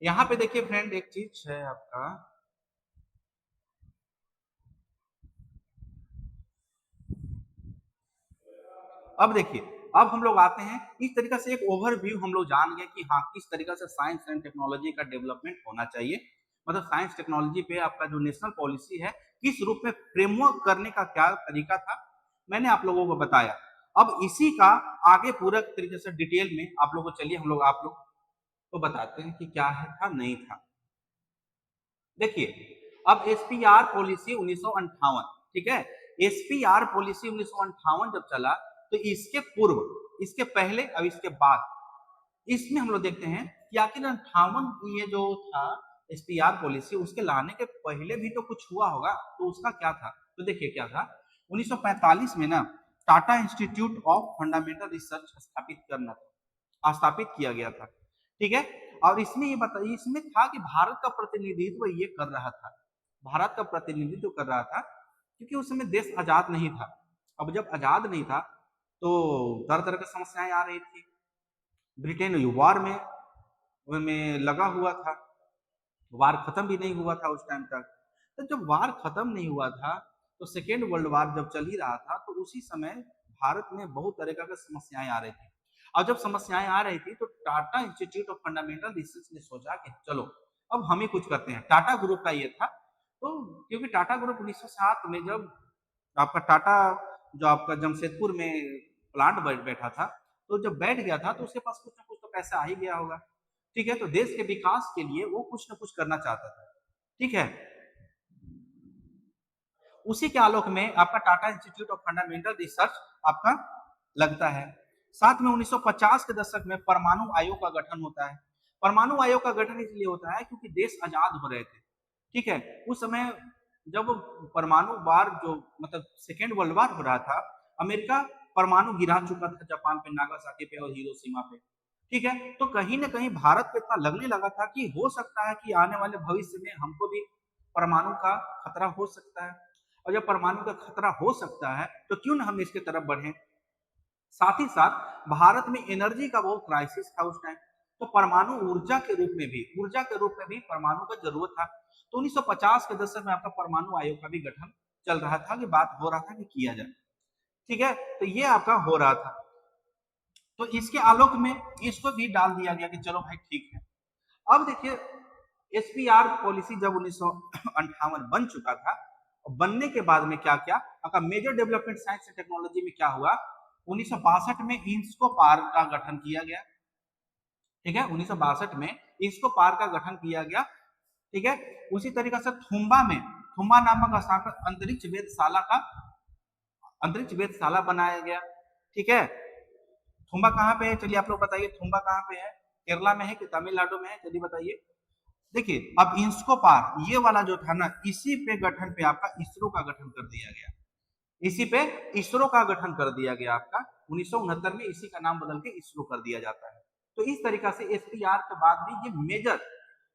यहाँ पे देखिए फ्रेंड एक चीज है आपका, अब देखिए अब हम लोग आते हैं इस तरीके से एक ओवरव्यू हम लोग जान गए कि हाँ किस तरीके से साइंस एंड टेक्नोलॉजी का डेवलपमेंट होना चाहिए, मतलब साइंस टेक्नोलॉजी पे आपका जो नेशनल पॉलिसी है किस रूप में फ्रेमवर्क करने का क्या तरीका था मैंने आप लोगों को बताया। अब इसी का आगे पूरा तरीके से डिटेल में आप लोगों को चलिए हम लोग आप लोग को बताते हैं कि क्या है था नहीं था। देखिए अब एसपीआर पॉलिसी 1958, ठीक है, एसपीआर पॉलिसी 1958 जब चला तो इसके पूर्व, इसके पहले और इसके बाद इसमें हम लोग देखते हैं कि आखिर 58 ये जो था एसपीआर पॉलिसी उसके लाने के पहले भी तो कुछ हुआ होगा, तो उसका क्या था, तो देखिए क्या था 1945 में ना Tata institute of fundamental research स्थापित किया गया था, ठीक है। और इसमें ये बताइए इसमें था कि भारत का प्रतिनिधित्व ये कर रहा था, भारत का प्रतिनिधित्व कर रहा था क्योंकि उस समय देश आजाद नहीं था। अब जब आजाद नहीं था तो तरह तरह की समस्याएं आ रही थी, ब्रिटेन वार में लगा हुआ था, वार खत्म भी नहीं हुआ था उस टाइम तक। तो जब वार खत्म नहीं हुआ था तो सेकेंड वर्ल्ड वार जब चल ही रहा था तो उसी समय भारत में बहुत तरह की समस्याएं आ रही थी। और जब समस्याएं आ रही थी तो Tata institute of fundamental research ने सोचा कि चलो अब हम ही कुछ करते हैं। टाटा ग्रुप का ये था, तो क्योंकि टाटा ग्रुप 1907 में जब आपका टाटा जो आपका जमशेदपुर में प्लांट बैठा था, तो जब बैठ गया था तो उसके पास कुछ ना कुछ तो पैसा आ ही गया होगा, ठीक है। तो देश के विकास के लिए वो कुछ ना कुछ करना चाहता था, ठीक है। उसी के आलोक में आपका Tata institute of fundamental research आपका लगता है। साथ में 1950 के दशक में परमाणु आयोग का गठन होता है। परमाणु आयोग का गठन इसलिए होता है क्योंकि देश आजाद हो रहे थे, ठीक है। उस समय जब परमाणु वार जो मतलब सेकेंड वर्ल्ड वार हो रहा था, अमेरिका परमाणु गिरा चुका था जापान पे, नागासाकी पे और हिरोशिमा पे, ठीक है। तो कहीं ना कहीं भारत पे इतना लगने लगा था कि हो सकता है कि आने वाले भविष्य में हमको भी परमाणु का खतरा हो सकता है, और जब परमाणु का खतरा हो सकता है तो क्यों ना हम इसके तरफ बढ़े। साथ ही साथ भारत में एनर्जी का बहुत क्राइसिस था उस टाइम, तो परमाणु ऊर्जा के रूप में भी परमाणु का जरूरत था। तो 1950 के दशक में आपका परमाणु आयोग का भी गठन चल रहा था, कि बात हो रहा था कि किया जाए, ठीक है। तो ये आपका हो रहा था, तो इसके आलोक में इसको भी डाल दिया गया कि चलो भाई ठीक है। अब देखिए एसपीआर पॉलिसी जब 1958 बन चुका था, बनने के बाद में क्या क्या आपका major development science and technology में क्या हुआ, 1962 में इंस्को पार्क का गठन किया गया, ठीक है। 1962 में इंस्को पार्क का गठन किया गया, ठीक है। उसी तरीके से थुम्बा नामक स्थान पर अंतरिक्ष वेधशाला बनाया गया, ठीक है। थुम्बा कहाँ पे है, चलिए आप लोग बताइए, थुम्बा कहाँ पे है, केरला में है कि तमिलनाडु में है, चलिए बताइए। देखिए अब इंस्को पार्क ये वाला जो था ना, इसी पे गठन पे आपका इसरो का गठन कर दिया गया, इसी पे इसरो का गठन कर दिया गया आपका 1969 में, इसी का नाम बदल के इसरो कर दिया जाता है। तो इस तरीका से एसपीआर के बाद में ये मेजर,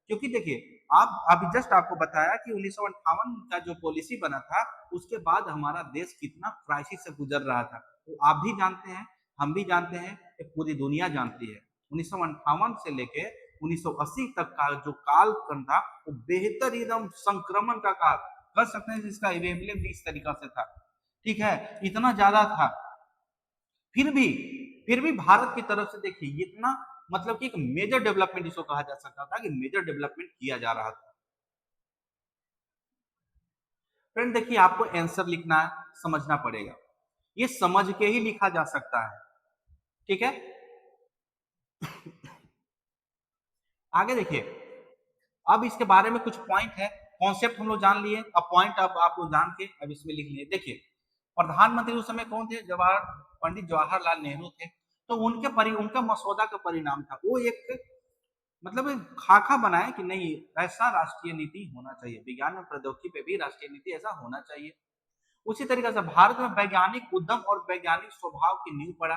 क्योंकि देखिए आप अभी जस्ट आपको बताया कि 1958 का जो पॉलिसी बना था उसके बाद हमारा देश कितना क्राइसिस से गुजर रहा था, तो आप भी जानते हैं, हम भी जानते हैं, पूरी दुनिया जानती है। 1958 से लेके 1980 तक का जो कालखंड था वो बेहतर एकदम संक्रमण का काल, कर सकते हैं जिसका अवेलेबल इस तरीका से था, ठीक है, इतना ज्यादा था। फिर भी भारत की तरफ से देखिए इतना मतलब कि एक मेजर डेवलपमेंट इसको कहा जा सकता था कि मेजर डेवलपमेंट किया जा रहा था। फ्रेंड देखिए आपको आंसर लिखना है, समझना पड़ेगा, ये समझ के ही लिखा जा सकता है, ठीक है। आगे देखिए, अब इसके बारे में कुछ पॉइंट है, कॉन्सेप्ट हम लोग जान लिए, अब पॉइंट अब आप लोग जान के अब इसमें लिख लिए। देखिए प्रधानमंत्री उस समय कौन थे, पंडित जवाहरलाल नेहरू थे। तो उनका मसौदा का परिणाम था वो एक मतलब खाका बनाए कि नहीं ऐसा राष्ट्रीय नीति होना चाहिए, विज्ञान और प्रौद्योगिकी पे भी राष्ट्रीय नीति ऐसा होना चाहिए। उसी तरीके से भारत में वैज्ञानिक उद्यम और वैज्ञानिक स्वभाव की नींव पड़ा,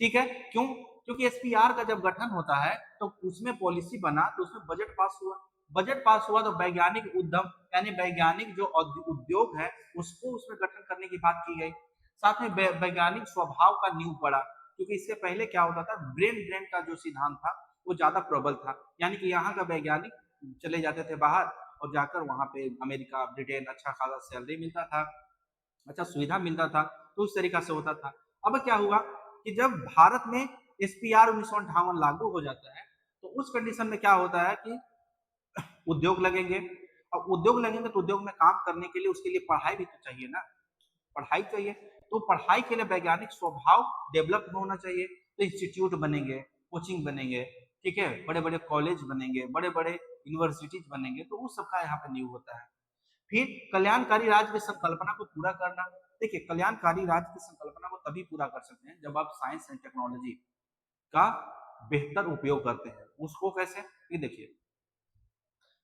ठीक है। क्यों? क्योंकि एसपीआर का जब गठन होता है तो उसमें पॉलिसी बना, तो उसमें बजट पास हुआ, बजट पास हुआ तो वैज्ञानिक उद्यम यानी वैज्ञानिक जो उद्योग है उसको उसमें गठन करने की बात की गई। साथ में वैज्ञानिक स्वभाव का नींव पड़ा, क्योंकि इससे पहले क्या होता था, ब्रेन ड्रेन का जो सिद्धांत था वो ज्यादा प्रबल था, यानी कि यहाँ का वैज्ञानिक चले जाते थे बाहर और जाकर वहां पे अमेरिका ब्रिटेन अच्छा खासा सैलरी मिलता था, अच्छा सुविधा मिलता था, तो उस तरीका से होता था। अब क्या हुआ कि जब भारत में एसपीआर 1958 लागू हो जाता है तो उस कंडीशन में क्या होता है कि उद्योग लगेंगे, अब उद्योग लगेंगे तो उद्योग में काम करने के लिए उसके लिए पढ़ाई भी तो चाहिए ना, पढ़ाई चाहिए, तो पढ़ाई के लिए वैज्ञानिक स्वभाव डेवलप होना चाहिए, तो इंस्टीट्यूट बनेंगे, कोचिंग बनेंगे, ठीक है, बड़े बड़े कॉलेज बनेंगे, बड़े बड़े यूनिवर्सिटीज बनेंगे, तो उस सबका यहाँ पे न्यू होता है। फिर कल्याणकारी राज्य की संकल्पना को पूरा करना, देखिए कल्याणकारी राज्य की संकल्पना को तभी पूरा कर सकते हैं जब आप साइंस एंड टेक्नोलॉजी का बेहतर उपयोग करते हैं। उसको कैसे, ये देखिए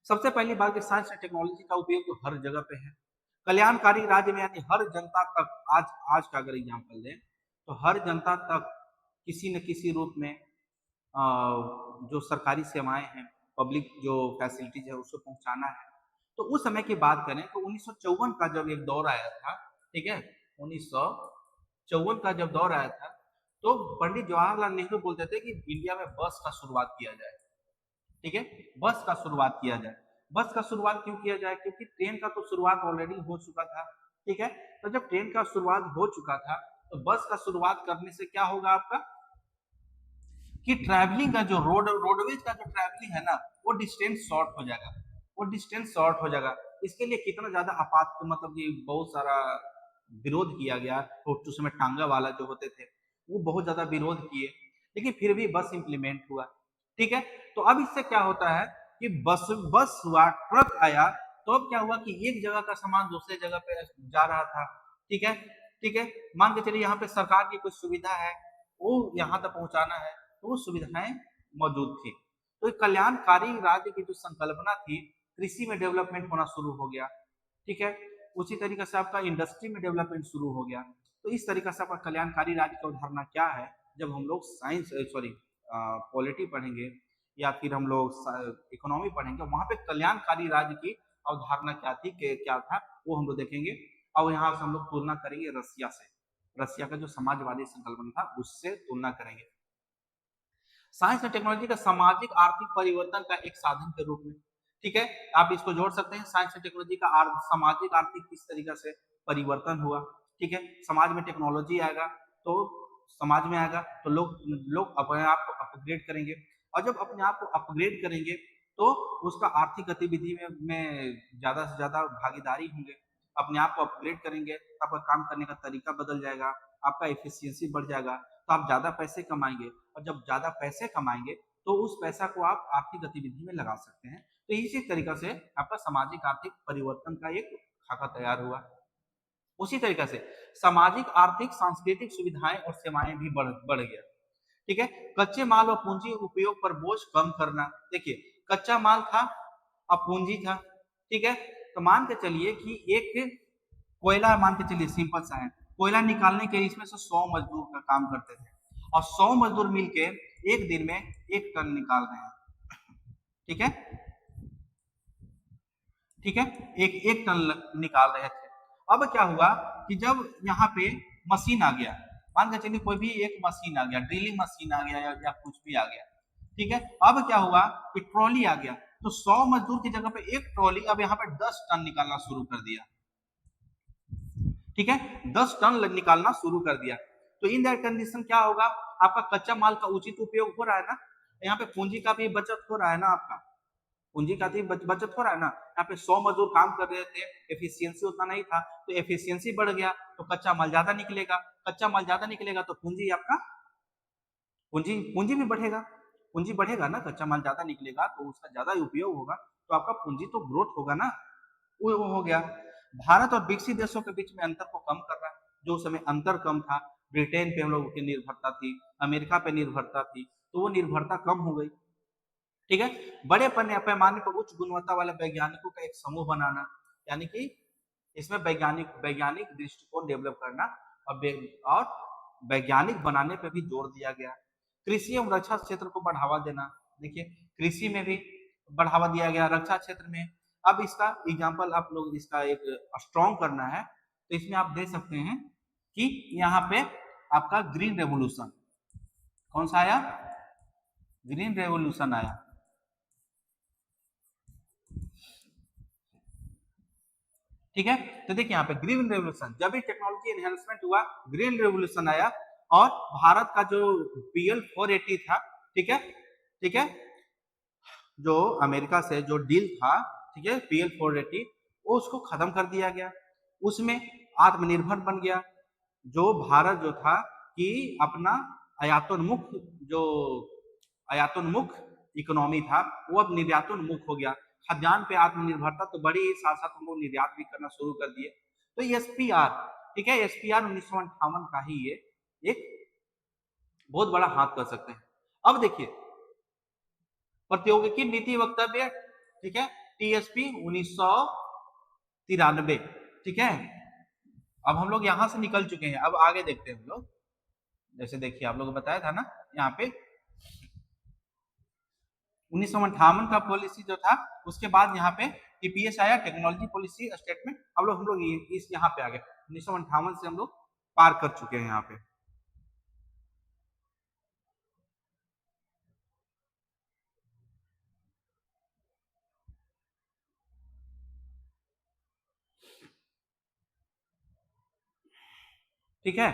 सबसे पहली बात कि साइंस एंड टेक्नोलॉजी का उपयोग तो हर जगह पे है, कल्याणकारी राज्य में यानी हर जनता तक, आज का अगर एग्जाम्पल दें तो हर जनता तक किसी न किसी रूप में जो सरकारी सेवाएं हैं, पब्लिक जो फैसिलिटीज है उसको पहुंचाना है। तो उस समय की बात करें तो 1954 का जब एक दौर आया था, ठीक है, 1954 का जब दौर आया था तो पंडित जवाहरलाल नेहरू बोलते थे कि इंडिया में बस का शुरुआत किया जाए, ठीक है, बस का शुरुआत किया जाए। बस का शुरुआत क्यों किया जाए, क्योंकि ट्रेन का तो शुरुआत ऑलरेडी हो चुका था, ठीक है। तो जब ट्रेन का शुरुआत हो चुका था तो बस का शुरुआत करने से क्या होगा आपका कि ट्रैवलिंग का जो रोडवेज का जो ट्रैवलिंग है ना वो डिस्टेंस शॉर्ट हो जाएगा, वो डिस्टेंस शॉर्ट हो जाएगा। इसके लिए कितना ज्यादा आपात मतलब कि बहुत सारा विरोध किया गया, तो उस समय टांगा वाला जो होते थे वो बहुत ज्यादा विरोध किए, लेकिन फिर भी बस इंप्लीमेंट हुआ, ठीक है। तो अब इससे क्या होता है कि बस हुआ, ट्रक आया, तो अब क्या हुआ कि एक जगह का सामान दूसरे जगह पे जा रहा था, ठीक है, ठीक है। मान के चलिए यहाँ पे सरकार की कुछ सुविधा है वो यहाँ तक पहुंचाना है, तो वो सुविधाएं मौजूद थी। तो कल्याणकारी राज्य की जो संकल्पना थी, कृषि में डेवलपमेंट होना शुरू हो गया, ठीक है, उसी तरीके से आपका इंडस्ट्री में डेवलपमेंट शुरू हो गया। तो इस तरीके से आपका कल्याणकारी राज्य की अवधारणा क्या है, जब हम लोग साइंस पॉलिटी पढ़ेंगे या फिर हम लोग इकोनॉमी पढ़ेंगे, वहां पे कल्याणकारी राज्य की अवधारणा क्या थी, क्या था, वो हम लोग देखेंगे। और यहाँ से हम लोग तुलना करेंगे रसिया से, रसिया का जो समाजवादी संकल्पना था उससे तुलना करेंगे। साइंस और टेक्नोलॉजी का सामाजिक आर्थिक परिवर्तन का एक साधन के रूप में, ठीक है, आप इसको जोड़ सकते हैं। साइंस और टेक्नोलॉजी का सामाजिक आर्थिक किस तरीके से परिवर्तन हुआ, ठीक है, समाज में टेक्नोलॉजी आएगा तो समाज में आएगा तो लोग अपने आप को अपग्रेड करेंगे, और जब अपने आप को अपग्रेड करेंगे तो उसका आर्थिक गतिविधि में ज्यादा से ज्यादा भागीदारी होंगे, अपने आप को अपग्रेड करेंगे, आपका काम करने का तरीका बदल जाएगा, आपका एफिशिएंसी बढ़ जाएगा, तो आप ज्यादा पैसे कमाएंगे, और जब ज्यादा पैसे कमाएंगे तो उस पैसा को आप आर्थिक गतिविधि में लगा सकते हैं। तो इसी तरीके से आपका सामाजिक आर्थिक परिवर्तन का एक खाका तैयार हुआ। उसी तरीके से सामाजिक आर्थिक सांस्कृतिक सुविधाएं और सेवाएं भी बढ़ गया, ठीक है। कच्चे माल और पूंजी उपयोग पर बोझ कम करना, देखिए कच्चा माल था और पूंजी था, ठीक है। तो मान के चलिए कि एक कोयला, मान के चलिए सिंपल सा है, कोयला निकालने के इसमें से 100 मजदूर का काम करते थे, और 100 मजदूर मिलके एक दिन में 1 टन निकाल रहे हैं, ठीक है, ठीक है, एक टन निकाल रहे थे। अब क्या हुआ कि जब यहाँ पे मशीन आ गया, मान के चलिए कोई भी एक मशीन आ गया, ड्रिलिंग मशीन आ गया या कुछ भी आ गया, ठीक है, अब क्या हुआ कि ट्रॉली आ गया, तो 100 मजदूर की जगह पे एक ट्रॉली अब यहाँ पे 10 टन निकालना शुरू कर दिया। ठीक है, 10 टन निकालना शुरू कर दिया। तो इन दैट कंडीशन क्या होगा, आपका कच्चा माल का उचित उपयोग हो रहा है ना, यहाँ पे पूंजी का भी बचत हो रहा है ना, आपका पूंजी का भी बचत हो रहा है ना। यहाँ पे 100 मजदूर काम कर रहे थे, एफिशिएंसी उतना नहीं था, तो एफिशिएंसी बढ़ गया तो कच्चा माल ज्यादा निकलेगा, कच्चा माल ज्यादा निकलेगा तो पूंजी आपका पूंजी भी बढ़ेगा, पूंजी बढ़ेगा ना, कच्चा माल ज्यादा निकलेगा तो उसका ज्यादा उपयोग होगा, तो आपका पूंजी तो ग्रोथ होगा ना, वो हो गया। भारत और विकसित देशों के बीच में अंतर को कम कर रहा है, जो उस समय अंतर कम था, ब्रिटेन पे हम लोगों की निर्भरता थी, अमेरिका पे निर्भरता थी, तो वो निर्भरता कम हो गई। ठीक है, बड़े पैमाने पर उच्च गुणवत्ता वाले वैज्ञानिकों का एक समूह बनाना, यानी कि इसमें वैज्ञानिक दृष्टिकोण डेवलप करना और वैज्ञानिक बनाने पर भी जोर दिया गया। कृषि एवं रक्षा क्षेत्र को बढ़ावा देना, देखिए कृषि में भी बढ़ावा दिया गया, रक्षा क्षेत्र में। अब इसका एग्जाम्पल आप लोग इसका एक स्ट्रॉन्ग करना है, तो इसमें आप देख सकते हैं कि यहाँ पे आपका ग्रीन रेवोल्यूशन कौन सा आया, ग्रीन रेवोल्यूशन आया। ठीक है, तो देखिए यहाँ पे ग्रीन रेवोल्यूशन, जब भी टेक्नोलॉजी एनहेंसमेंट हुआ, ग्रीन रेवोल्यूशन आया, और भारत का जो PL 480 था, ठीक है, ठीक है, जो अमेरिका से जो डील था, ठीक है, PL 480, वो उसको खत्म कर दिया गया, उसमें आत्मनिर्भर बन गया। जो भारत जो था कि अपना आयातोन्मुख इकोनॉमी था, वो अब निर्यातोन्मुख हो गया, खाद्यान्न पे आत्मनिर्भरता तो बड़ी ही, साथ साथ हम लोग निर्यात भी करना शुरू कर दिए। तो SPR, ठीक है, SPR 1958 का ही ये एक बहुत बड़ा हाथ कर सकते हैं। अब देखिए प्रौद्योगिकी नीति वक्तव्य, ठीक है, TSP 1993, ठीक है। अब हम लोग यहां से निकल चुके हैं, अब आगे देखते हैं हम लोग। जैसे देखिए आप लोगों को बताया था ना, यहाँ पे 1958 का पॉलिसी जो था, उसके बाद यहाँ पे TPS आया, टेक्नोलॉजी पॉलिसी स्टेटमेंट। हम लोग इस यहाँ पे आ गए, 1958 से हम लोग पार कर चुके हैं यहाँ पे। ठीक है,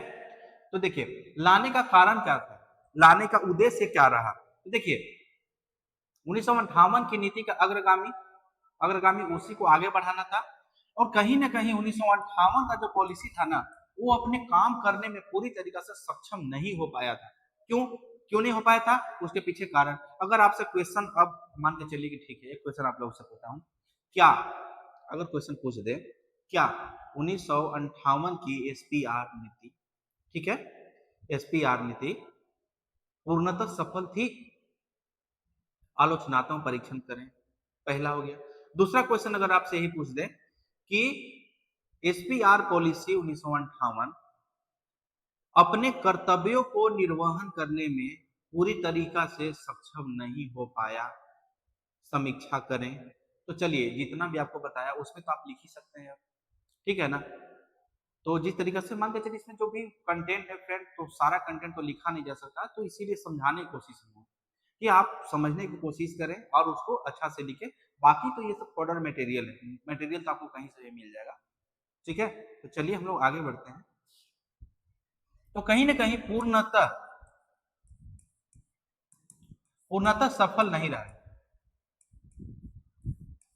तो देखिए लाने का कारण क्या था, लाने का उद्देश्य क्या रहा। तो देखिए 1958 की नीति का अग्रगामी उसी को आगे बढ़ाना था, और कहीं ना कहीं 1958 का जो पॉलिसी था ना, वो अपने काम करने में पूरी तरीके से सक्षम नहीं हो पाया था। क्यों नहीं हो पाया था, उसके पीछे कारण। अगर आपसे क्वेश्चन अब मान के चलिए कि ठीक है, एक क्वेश्चन आप लोगों से पूछता हूँ, क्या अगर क्वेश्चन पूछ दे, क्या 1958 की SPR नीति, ठीक है, SPR नीति पूर्णतः सफल थी? आलोचनात्मक परीक्षण करें, पहला हो गया। दूसरा क्वेश्चन अगर आपसे यही पूछ दे कि SPR पॉलिसी 1958 अपने कर्तव्यों को निर्वहन करने में पूरी तरीका से सक्षम नहीं हो पाया, समीक्षा करें। तो चलिए जितना भी आपको बताया उसमें तो आप लिख ही सकते हैं, ठीक है ना। तो जिस तरीके से मान के चलिए इसमें जो भी कंटेंट है फ्रेंड, तो सारा कंटेंट तो लिखा नहीं जा सकता, तो इसीलिए समझाने की कोशिश है कि आप समझने की कोशिश करें और उसको अच्छा से लिखें। बाकी तो ये सब कोडर मटेरियल है, मटेरियल तो आपको कहीं से भी मिल जाएगा, ठीक है। तो चलिए हम लोग आगे बढ़ते हैं। तो कहीं ना कहीं पूर्णतः सफल नहीं रहा,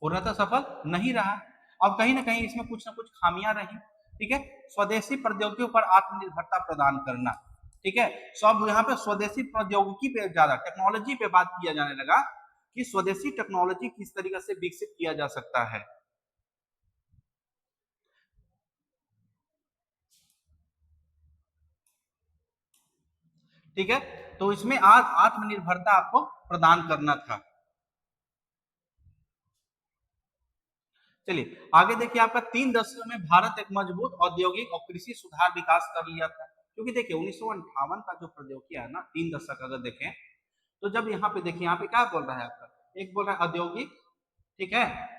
पूर्णतः सफल नहीं रहा। अब कहीं ना कहीं इसमें कुछ ना कुछ खामियां रही, ठीक है। स्वदेशी प्रौद्योगिकियों पर आत्मनिर्भरता प्रदान करना, ठीक है। सब यहाँ पे स्वदेशी प्रौद्योगिकी पे ज्यादा टेक्नोलॉजी पे बात किया जाने लगा कि स्वदेशी टेक्नोलॉजी किस तरीके से विकसित किया जा सकता है, ठीक है। तो इसमें आत्मनिर्भरता आपको प्रदान करना था। चलिए आगे देखिए, आपका 3 दशकों में भारत एक मजबूत औद्योगिक और कृषि सुधार विकास कर लिया था। क्योंकि देखिए 1958 का जो प्रौद्योगिकी है ना, 3 दशक अगर देखें, तो जब यहाँ पे देखिए, यहाँ पे क्या बोल रहा है आपका, एक बोल रहा है औद्योगिक, ठीक है,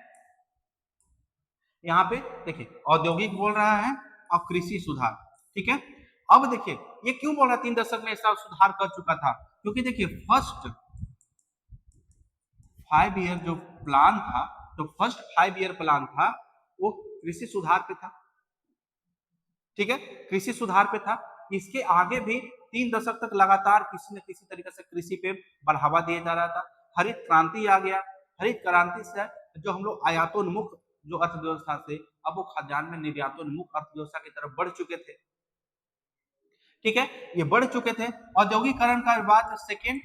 यहाँ पे देखिए औद्योगिक बोल रहा है और कृषि सुधार, ठीक है। अब देखिए ये क्यों बोल रहा है 3 दशक में ऐसा सुधार कर चुका था, क्योंकि देखिए फर्स्ट 5 ईयर जो प्लान था, जो फर्स्ट 5 ईयर प्लान था, वो कृषि सुधार पे था। ठीक है, कृषि सुधार पे था। इसके आगे भी 3 दशक तक लगातार किसी न किसी तरीके से कृषि पे बढ़ावा दिया जा रहा था। हरित क्रांति आ गया। हरित क्रांति से जो हम लोग आयातोन्मुख जो अर्थव्यवस्था से, अब वो खाद्यान्न में निर्यातोन्मुख अर्थव्यवस्था की तरफ बढ़ चुके थे। ठीक है, ये बढ़ चुके थे। औद्योगिकरण का बाद सेकेंड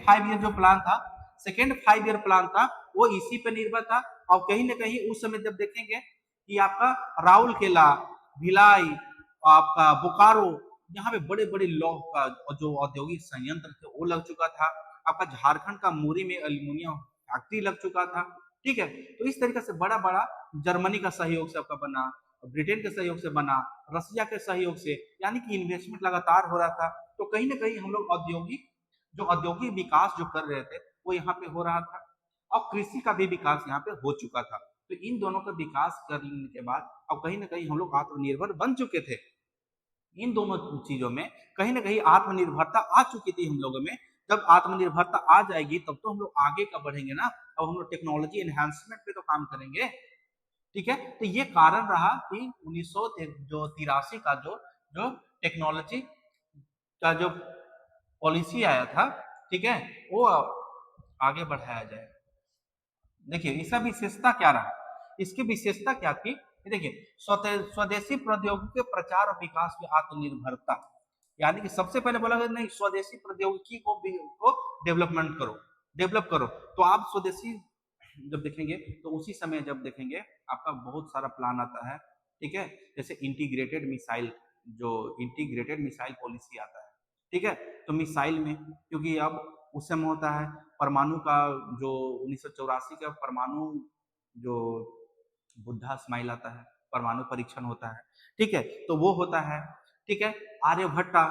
5 ईयर जो प्लान था, सेकेंड 5 ईयर प्लान था, वो इसी पे निर्भर था। और कहीं ना कहीं उस समय जब देखेंगे कि आपका राउरकेला, भिलाई, आपका बोकारो, यहाँ पे बड़े बड़े लौह का जो औद्योगिक संयंत्र थे वो लग चुका था। आपका झारखंड का मुरी में एल्यूमिनियम फैक्ट्री लग चुका था। ठीक है, तो इस तरीके से बड़ा बड़ा जर्मनी का सहयोग से आपका बना, ब्रिटेन के सहयोग से बना, रसिया के सहयोग से, यानी कि इन्वेस्टमेंट लगातार हो रहा था। तो कहीं ना कहीं हम लोग औद्योगिक विकास जो कर रहे थे वो यहाँ पे हो रहा था, और कृषि का भी विकास यहाँ पे हो चुका था। तो इन दोनों का विकास करने के बाद अब कहीं ना कहीं हम लोग आत्मनिर्भर बन चुके थे। इन दोनों चीजों में कहीं ना कहीं आत्मनिर्भरता आ चुकी थी हम लोगों में। जब आत्मनिर्भरता आ जाएगी तब तो हम लोग आगे का बढ़ेंगे ना। अब हम लोग टेक्नोलॉजी एनहांसमेंट पे तो काम करेंगे। ठीक है, तो ये कारण रहा कि 1983 का जो टेक्नोलॉजी का जो पॉलिसी आया था, ठीक है, वो आगे बढ़ाया जाए। देखिए इसका विशेषता क्या रहा, इसकी विशेषता क्या थी, देखिए स्वदेशी प्रौद्योगिकी के प्रचार और विकास में आत्मनिर्भरता, यानी कि सबसे पहले बोला गया नहीं, स्वदेशी प्रौद्योगिकी को डेवलप करो। तो आप स्वदेशी जब देखेंगे तो उसी समय जब देखेंगे आपका बहुत सारा प्लान आता है। ठीक है, जैसे इंटीग्रेटेड मिसाइल पॉलिसी आता है। ठीक है, तो मिसाइल में क्योंकि अब उस समय होता है परमाणु का जो 1984 का परमाणु जो बुद्धा स्माइल आता है, परमाणु परीक्षण होता है। ठीक है, तो वो होता है। ठीक है, आर्यभट्टा,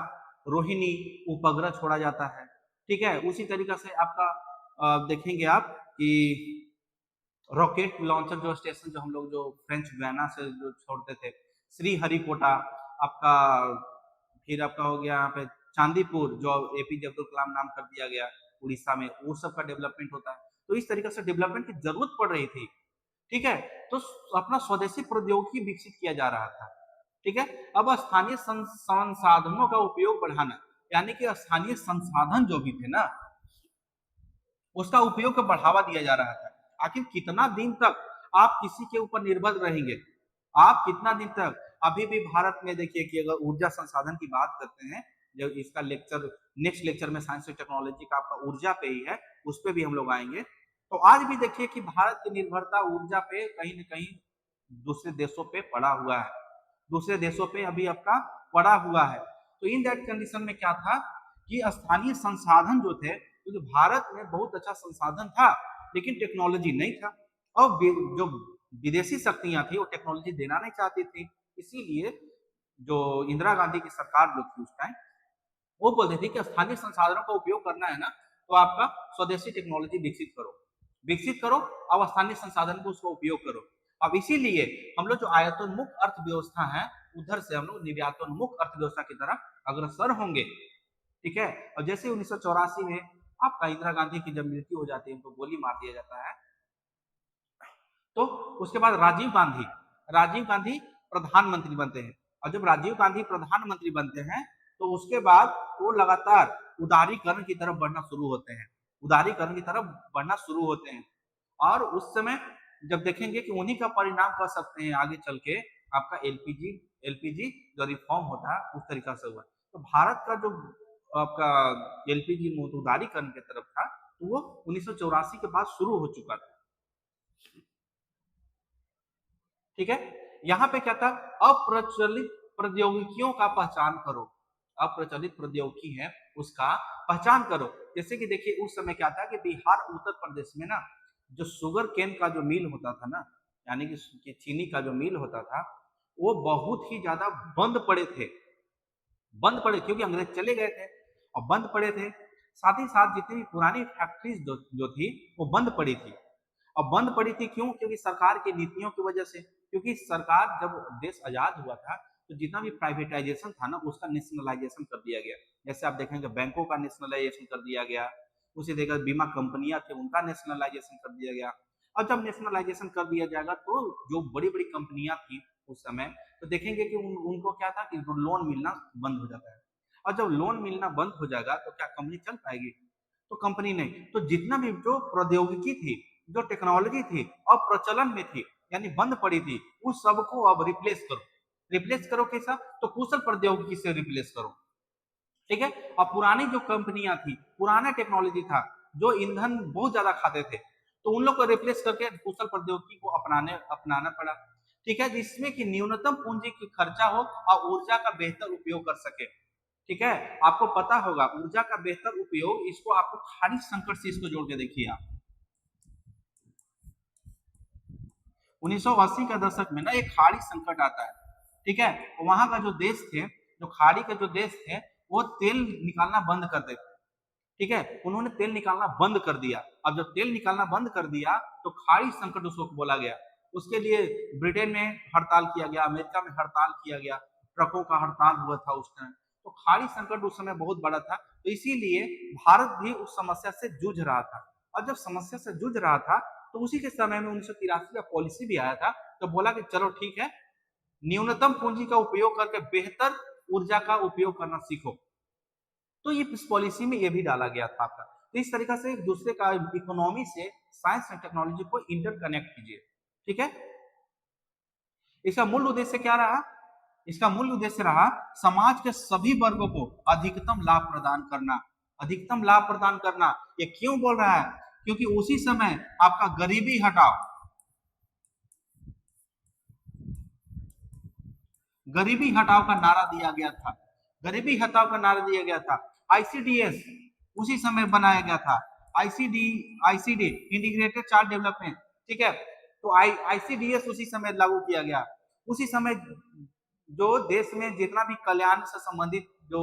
रोहिणी उपग्रह छोड़ा जाता है। ठीक है, उसी तरीके से आपका देखेंगे आप कि रॉकेट लॉन्चर जो स्टेशन जो हम लोग जो फ्रेंच गुयाना से जो छोड़ते थे, श्रीहरिकोटा आपका, फिर आपका हो गया यहाँ पे चांदीपुर जो एपीजे अब्दुल कलाम नाम कर दिया गया उड़ीसा में, वो सब का डेवलपमेंट होता है। तो इस तरीके से डेवलपमेंट की जरूरत पड़ रही थी। ठीक है, तो अपना स्वदेशी प्रौद्योगिकी विकसित किया जा रहा था। ठीक है, अब स्थानीय संसाधनों का उपयोग बढ़ाना, यानी कि स्थानीय संसाधन जो भी थे ना उसका उपयोग को बढ़ावा दिया जा रहा था। आखिर कितना दिन तक आप किसी के ऊपर निर्भर रहेंगे, आप कितना दिन तक। अभी भी भारत में देखिए कि अगर ऊर्जा संसाधन की बात करते हैं, जो इसका लेक्चर नेक्स्ट लेक्चर में साइंस एंड टेक्नोलॉजी का आपका ऊर्जा पे ही है, उस पे भी हम लोग आएंगे। तो आज भी देखिए कि भारत की निर्भरता ऊर्जा पे कहीं न कहीं दूसरे देशों पे पड़ा हुआ है, दूसरे देशों पे अभी आपका पड़ा हुआ है। तो इन दैट कंडीशन में क्या था कि स्थानीय संसाधन जो थे, क्योंकि भारत में बहुत अच्छा संसाधन था लेकिन टेक्नोलॉजी नहीं था, और जो विदेशी शक्तियां थी वो टेक्नोलॉजी देना नहीं चाहती थी। इसीलिए जो इंदिरा गांधी की सरकार जो थी उस टाइम वो बोलते थे कि स्थानीय संसाधनों का उपयोग करना है ना तो आपका स्वदेशी टेक्नोलॉजी विकसित करो और स्थानीय संसाधन को उसका उपयोग करो। अब इसीलिए हम लोग जो आयतोन्मुख अर्थव्यवस्था है उधर से हम लोग निर्यातोन्मुख अर्थव्यवस्था की तरफ अग्रसर होंगे। ठीक है, और जैसे 1984 में आपका इंदिरा गांधी की जब मृत्यु हो जाती है, उनको गोली मार दिया जाता है, तो उसके बाद राजीव गांधी प्रधानमंत्री बनते हैं। और जब राजीव गांधी प्रधानमंत्री बनते हैं तो उसके बाद वो लगातार उदारीकरण की तरफ बढ़ना शुरू होते हैं। और उस समय जब देखेंगे कि उन्हीं का परिणाम कह सकते हैं आगे चल के आपका एलपीजी जो रिफॉर्म होता है उस तरीका से हुआ। तो भारत का जो आपका एलपीजी उदारीकरण की तरफ था तो वो 1984 के बाद शुरू हो चुका था। ठीक है, यहाँ पे क्या था, अप्रचलित प्रौद्योगिकियों का पहचान करो, अप्रचलित प्रौद्योगिकी है उसका पहचान करो। जैसे कि देखिए उस समय क्या था कि बिहार उत्तर प्रदेश में ना जो शुगर केन का जो मिल होता था ना, यानी कि चीनी का जो मिल होता था वो बहुत ही ज्यादा बंद पड़े क्योंकि अंग्रेज चले गए थे और बंद पड़े थे। साथ ही साथ जितनी भी पुरानी फैक्ट्रीज जो थी वो बंद पड़ी थी। अब बंद पड़ी थी क्यों, क्योंकि सरकार की नीतियों की वजह से। क्योंकि सरकार जब देश आजाद हुआ था तो जितना भी प्राइवेटाइजेशन था ना उसका नेशनलाइजेशन कर दिया गया। जैसे आप देखेंगे बैंकों का नेशनलाइजेशन कर दिया गया, उसी तरीके से बीमा कंपनियां थे उनका नेशनलाइजेशन कर दिया गया। और जब नेशनलाइजेशन कर दिया जाएगा तो जो बड़ी बड़ी कंपनियां थी उस समय, तो देखेंगे कि उनको क्या था कि लोन मिलना बंद हो जाता है। और जब लोन मिलना बंद हो जाएगा तो क्या कंपनी चल पाएगी? तो कंपनी नहीं। तो जितना भी जो प्रौद्योगिकी थी, जो टेक्नोलॉजी थी, अप्रचलन में थी, यानी बंद पड़ी थी, उस सबको अब रिप्लेस करो। रिप्लेस करो कैसा? तो कुशल प्रौद्योगिकी से रिप्लेस करो। ठीक है। और पुरानी जो कंपनियां थी, पुराना टेक्नोलॉजी था, जो ईंधन बहुत ज्यादा खाते थे, तो उन लोग को रिप्लेस करके कुशल प्रौद्योगिकी को अपनाना पड़ा। ठीक है, जिसमें कि न्यूनतम पूंजी की खर्चा हो और ऊर्जा का बेहतर उपयोग कर सके। ठीक है, आपको पता होगा ऊर्जा का बेहतर उपयोग, इसको आपको खाड़ी संकट से इसको जोड़ के देखिए आप। 1980 का दशक में ना एक खाड़ी संकट आता है। ठीक है, वहां का जो देश थे, जो खाड़ी के जो देश थे, वो तेल निकालना बंद कर देते। ठीक है, उन्होंने तेल निकालना बंद कर दिया। अब जब तेल निकालना बंद कर दिया तो खाड़ी संकट उसको बोला गया। उसके लिए ब्रिटेन में हड़ताल किया गया, अमेरिका में हड़ताल किया गया, ट्रकों का हड़ताल हुआ था उस टाइम। तो खाड़ी संकट उस समय बहुत बड़ा था, तो इसीलिए भारत भी उस समस्या से जूझ रहा था। और जब समस्या से जूझ रहा था तो उसी के समय में 1983 का पॉलिसी भी आया था, तो बोला कि चलो ठीक है, न्यूनतम पूंजी का उपयोग करके बेहतर ऊर्जा का उपयोग करना सीखो। तो ये इस पॉलिसी में ये भी डाला गया था आपका। तो इस तरीका से एक दूसरे का इकोनॉमी से साइंस एंड टेक्नोलॉजी को इंटरकनेक्ट कीजिए। ठीक है, इसका मूल उद्देश्य क्या रहा? इसका मूल उद्देश्य रहा समाज के सभी वर्गों को अधिकतम लाभ प्रदान करना। अधिकतम लाभ प्रदान करना, ये क्यों बोल रहा है? क्योंकि उसी समय आपका गरीबी हटाओ, गरीबी हटाओ का नारा दिया गया था। गरीबी हटाओ का नारा दिया गया था। आईसीडीएस उसी समय बनाया गया था। ICD integrated child development. ठीक है, तो आईसीडीएस उसी समय लागू किया गया। उसी समय जो देश में जितना भी कल्याण से संबंधित जो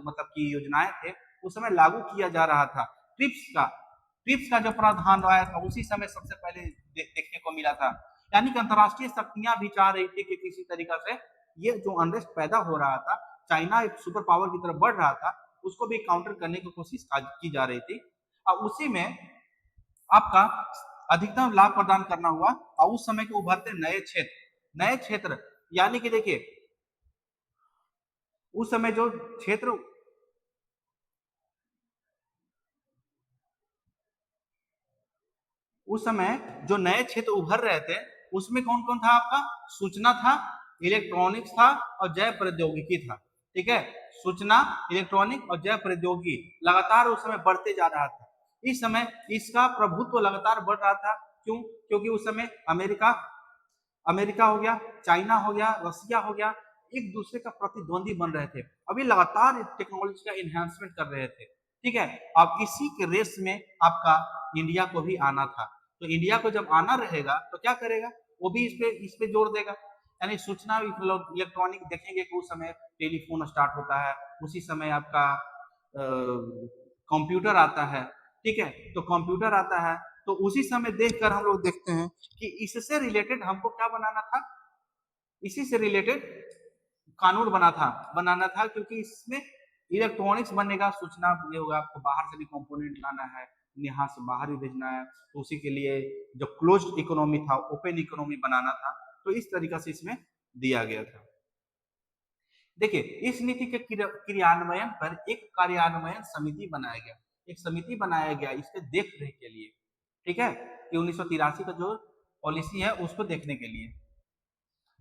मतलब की योजनाएं थे उस समय लागू किया जा रहा था। ट्रिप्स का जो प्रावधान आया था उसी समय सबसे पहले देखने को मिला था। यानी कि अंतरराष्ट्रीय शक्तियां भी चाह रही थी कि किसी तरीका से ये जो अनरेस्ट पैदा हो रहा था, चाइना एक सुपर पावर की तरफ बढ़ रहा था, उसको भी काउंटर करने की कोशिश की जा रही थी। और उसी में आपका अधिकतम लाभ प्रदान करना हुआ। और उस समय के उभरते नए क्षेत्र, यानी कि देखिए उस समय जो क्षेत्र, उस समय जो नए क्षेत्र उभर रहे थे उसमें कौन कौन था आपका? सूचना था, इलेक्ट्रॉनिक्स था और जैव प्रौद्योगिकी था। ठीक है, सूचना, इलेक्ट्रॉनिक और जैव प्रौद्योगिकी लगातार उस समय बढ़ते जा रहा था। इस समय इसका प्रभुत्व लगातार बढ़ रहा था। क्यों? क्योंकि उस समय अमेरिका हो गया, चाइना हो गया, रसिया हो गया, एक दूसरे का प्रतिद्वंदी बन रहे थे। अभी लगातार टेक्नोलॉजी का एनहांसमेंट कर रहे थे। ठीक है, अब इसी के रेस में आपका इंडिया को भी आना था। तो इंडिया को जब आना रहेगा तो क्या करेगा? वो भी इस पे जोर देगा। यानी सूचना इलेक्ट्रॉनिक देखेंगे कि उस समय टेलीफोन स्टार्ट होता है, उसी समय आपका कंप्यूटर आता है। ठीक है, तो कंप्यूटर आता है तो उसी समय देखकर हम लोग देखते हैं कि इससे रिलेटेड हमको क्या बनाना था? इसी से रिलेटेड कानून बनाना था, क्योंकि इसमें इलेक्ट्रॉनिक्स बनेगा, सूचना ये होगा, आपको बाहर से भी कंपोनेंट लाना है, यहाँ से बाहर भी भेजना है, तो उसी के लिए जो क्लोज्ड इकोनॉमी था ओपन इकोनॉमी बनाना था। तो इस तरीका से इसमें दिया गया था। देखिए, इस नीति के क्रियान्वयन पर एक कार्यान्वयन समिति बनाया गया। एक समिति बनाया गया इसके देख रेख के लिए। ठीक है, कि 1983 का जो पॉलिसी है उसको देखने के लिए।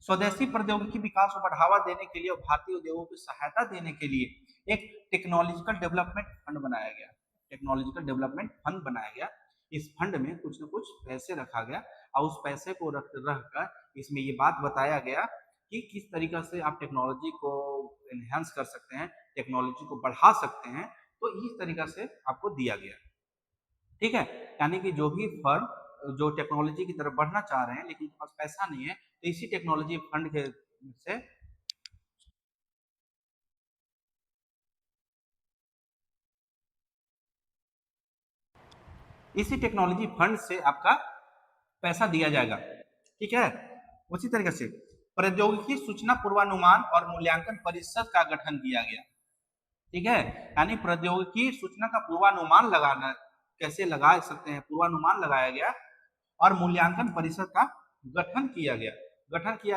स्वदेशी प्रौद्योगिकी विकास को बढ़ावा देने के लिए और भारतीय उद्योगों की सहायता देने के लिए एक टेक्नोलॉजिकल डेवलपमेंट फंड बनाया गया। टेक्नोलॉजिकल डेवलपमेंट फंड बनाया गया। इस फंड में कुछ न कुछ पैसे रखा गया और उस पैसे को रखकर इसमें ये बात बताया गया कि किस तरीका से आप टेक्नोलॉजी को एनहेंस कर सकते हैं, टेक्नोलॉजी को बढ़ा सकते हैं। तो इस तरीका से आपको दिया गया। ठीक है, यानी कि जो भी फर्म जो टेक्नोलॉजी की तरफ बढ़ना चाह रहे हैं लेकिन उनके पास पैसा नहीं है, तो इसी टेक्नोलॉजी फंड के से इसी टेक्नोलॉजी फंड से आपका पैसा दिया जाएगा। ठीक है, उसी तरीके से प्रौद्योगिकी सूचना पूर्वानुमान और मूल्यांकन परिषद का गठन किया गया। ठीक है, यानी प्रौद्योगिकी सूचना का पूर्वानुमान लगाना, कैसे लगा सकते हैं, पूर्वानुमान लगाया गया और मूल्यांकन परिषद का गठन किया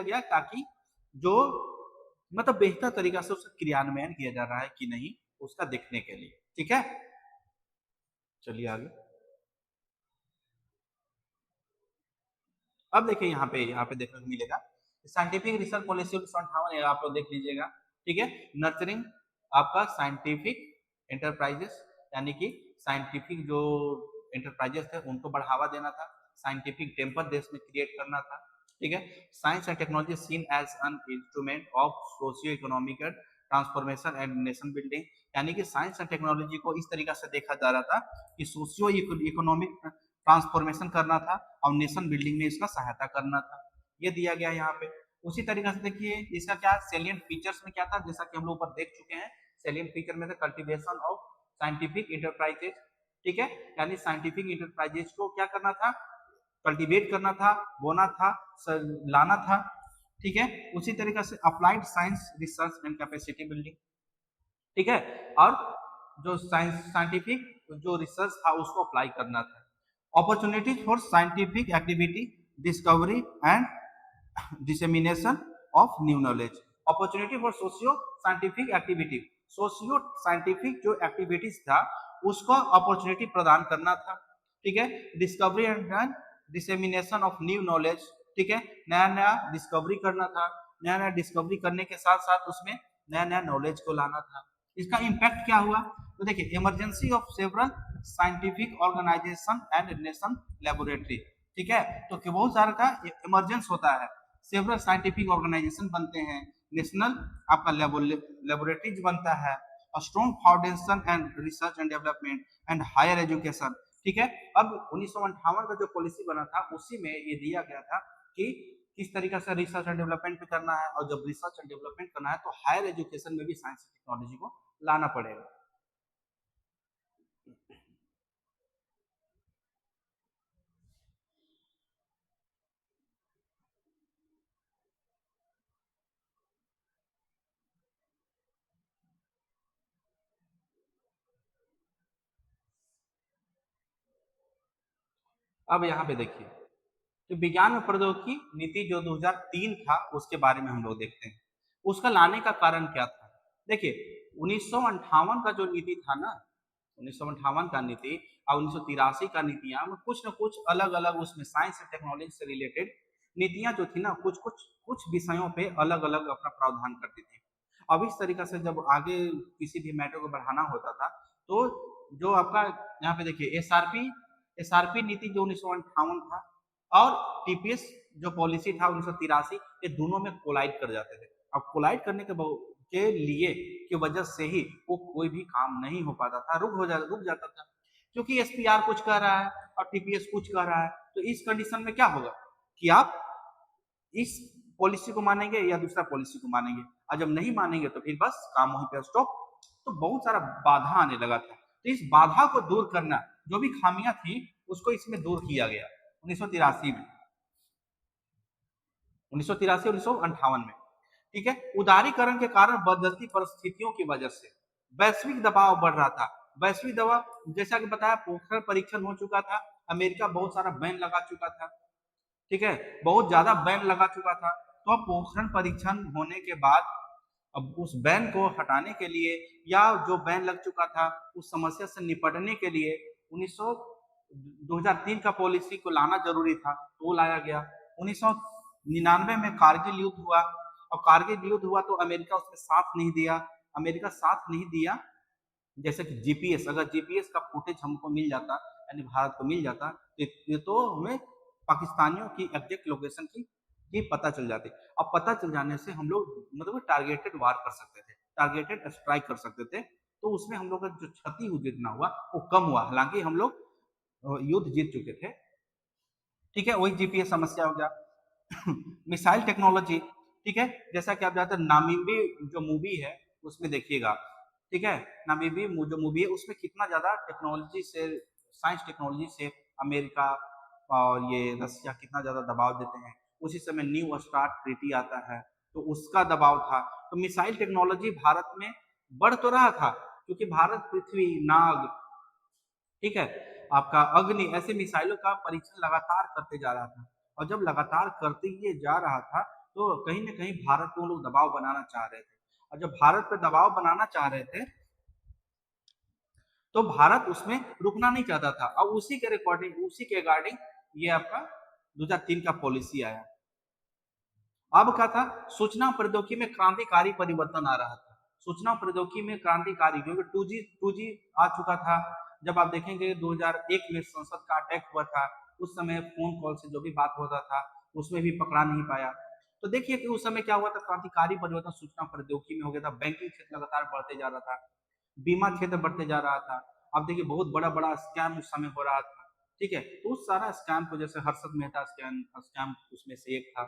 गया ताकि जो मतलब बेहतर तरीका से उसका क्रियान्वयन किया जा रहा है कि नहीं उसका देखने के लिए। ठीक है, चलिए आगे। अब देखिए यहाँ पे देखने को मिलेगा साइंटिफिक रिसर्च पॉलिसी 1958 आप लोग देख लीजिएगा। ठीक है, नर्चरिंग आपका साइंटिफिक एंटरप्राइजेस, यानी कि साइंटिफिक जो एंटरप्राइजेस थे उनको बढ़ावा देना था, साइंटिफिक टेम्पर देश में क्रिएट करना था। ठीक है, science and technology seen as an instrument of socio economic transformation and nation building, यानी कि साइंस एंड टेक्नोलॉजी को इस तरीका से देखा जा रहा था कि सोशियो इकोनॉमिक ट्रांसफॉर्मेशन करना था और नेशन बिल्डिंग में इसका सहायता करना था। ये दिया गया यहाँ पे। उसी तरीके से देखिए इसका क्या सेलिएंट फीचर्स में क्या था, जैसा कि हम लोग ऊपर देख चुके हैं। सेलिएंट फीचर में था कल्टीवेशन ऑफ साइंटिफिक इंटरप्राइजेज। ठीक है, यानी साइंटिफिक इंटरप्राइजेज को क्या करना था, कल्टीवेट करना था, बोना था, लाना था। ठीक है, उसी तरीके से applied science research and capacity building. ठीक है, और जो साइंटिफिक जो रिसर्च था उसको अप्लाई करना था। Opportunities for scientific activity, discovery and dissemination of new knowledge. Opportunity for socio scientific activity, socio scientific जो एक्टिविटीज था उसको अपॉर्चुनिटी प्रदान करना था। ठीक है, discovery and dissemination of new knowledge. ठीक है, नया नया डिस्कवरी करना था, नया नया डिस्कवरी करने के साथ साथ उसमें नया नया नॉलेज को लाना था। इसका इम्पैक्ट क्या हुआ, तो देखिए emergency of several scientific organization and nation laboratory. ठीक है, तो बहुत सारा का इमरजेंस होता है, सेवरल साइंटिफिक ऑर्गेनाइजेशन बनते हैं, नेशनल आपका लेबोरेटरीज बनता है, strong foundation and research and development and higher education. ठीक है, अब 1958 का जो पॉलिसी बना था उसी में ये दिया गया था कि किस तरीके से रिसर्च एंड डेवलपमेंट भी करना है, और जब रिसर्च एंड डेवलपमेंट करना है तो हायर एजुकेशन में भी साइंस एंड टेक्नोलॉजी को लाना पड़ेगा। अब यहाँ पे देखिए तो विज्ञान और प्रौद्योगिकी नीति जो 2003 था उसके बारे में हम लोग देखते हैं। उसका लाने का कारण क्या था, देखिए 1958 का जो नीति था ना, 1958 का नीति और 1983 का नीतियां में कुछ न कुछ अलग अलग उसमें साइंस एंड टेक्नोलॉजी से रिलेटेड नीतियां जो थी ना कुछ कुछ कुछ विषयों पे अलग अलग अपना प्रावधान करती थी। अब इस तरीके से जब आगे किसी भी मैटर को बढ़ाना होता था तो जो आपका यहाँ पे देखिए एसआरपी नीति जो 1958 था और टीपीएस जो पॉलिसी था 1983, ये दोनों में कोलाइड कर जाते थे। अब कोलाइड करने के लिए की वजह से ही वो कोई भी काम नहीं हो पाता था, रुक जाता था, क्योंकि एसपीआर कुछ कह रहा है और टीपीएस कुछ कह रहा है। तो इस कंडीशन में क्या होगा कि आप इस पॉलिसी को मानेंगे या दूसरा पॉलिसी को मानेंगे, और जब नहीं मानेंगे तो फिर बस काम वहीं पे स्टॉप। तो बहुत सारा बाधा आने लगा था, तो इस बाधा को दूर करना, जो भी खामियां थी उसको इसमें दूर किया गया 1983 में, 1983 1958 में। ठीक है, उदारीकरण के कारण बदलती परिस्थितियों की वजह से वैश्विक दबाव बढ़ रहा था। वैश्विक दबाव जैसा कि बताया, पोखरण परीक्षण हो चुका था, अमेरिका बहुत सारा बैन लगा चुका था। ठीक है, बहुत ज्यादा बैन लगा चुका था। तो अब पोखरण परीक्षण होने के बाद अब उस बैन को हटाने के लिए या जो बैन लग चुका था उस समस्या से निपटने के लिए 2003 का पॉलिसी को लाना जरूरी था, तो वो लाया गया। 1999 में कारगिल युद्ध हुआ, और कारगिल युद्ध हुआ तो अमेरिका उसमें साथ नहीं दिया। अमेरिका साथ नहीं दिया, जैसे कि जीपीएस, अगर जीपीएस का फुटेज हमको मिल जाता यानी भारत को मिल जाता तो हमें पाकिस्तानियों की एग्जैक्ट लोकेशन की पता चल जाती। अब पता चल जाने से हम लोग मतलब टारगेटेड वार कर सकते थे, टारगेटेड स्ट्राइक कर सकते थे, तो उसमें हम लोग का जो क्षति जितना हुआ वो कम हुआ, हालांकि हम लोग युद्ध जीत चुके थे। ठीक है, वही जीपीएस समस्या हो गया। मिसाइल टेक्नोलॉजी, ठीक है, जैसा कि आप जानते हैं नामीबी जो मूवी है उसमें देखिएगा। ठीक है, नामीबी जो मूवी है उसमें कितना ज्यादा टेक्नोलॉजी से, साइंस टेक्नोलॉजी से अमेरिका और ये रसिया कितना ज्यादा दबाव देते हैं। उसी समय न्यू स्टार्ट ट्रीटी आता है तो उसका दबाव था। तो मिसाइल टेक्नोलॉजी भारत में बढ़ तो रहा था, क्योंकि भारत पृथ्वी, नाग, ठीक है, आपका अग्नि, ऐसे मिसाइलों का परीक्षण लगातार करते जा रहा था। और जब लगातार करते ही जा रहा था, तो कहीं न कहीं भारत को वो लोग दबाव बनाना चाह रहे थे। और जब भारत पे दबाव बनाना चाह रहे थे, तो भारत उसमें रुकना नहीं चाहता था। अब उसी के रिकॉर्डिंग, उसी के रिगार्डिंग ये आपका 2003 का पॉलिसी आया। अब क्या था, सूचना प्रौद्योगिकी में क्रांतिकारी परिवर्तन आ रहा था। सूचना प्रौद्योगिकी में क्रांतिकारी, क्योंकि 2G आ चुका था। जब आप देखेंगे 2001 में संसद का अटैक हुआ था, उस समय फोन कॉल से जो भी बात होता था उसमें भी पकड़ा नहीं पाया। तो देखिए कि उस समय क्या हुआ था, क्रांतिकारी परिवर्तन सूचना प्रौद्योगिकी में हो गया था। बैंकिंग क्षेत्र लगातार बढ़ते जा रहा था, बीमा क्षेत्र बढ़ते जा रहा था। अब देखिए बहुत बड़ा बड़ा स्कैम उस समय हो रहा था, ठीक है। तो उस सारा स्कैम को, जैसे हर्षद मेहता स्कैम स्कैम उसमें से एक था,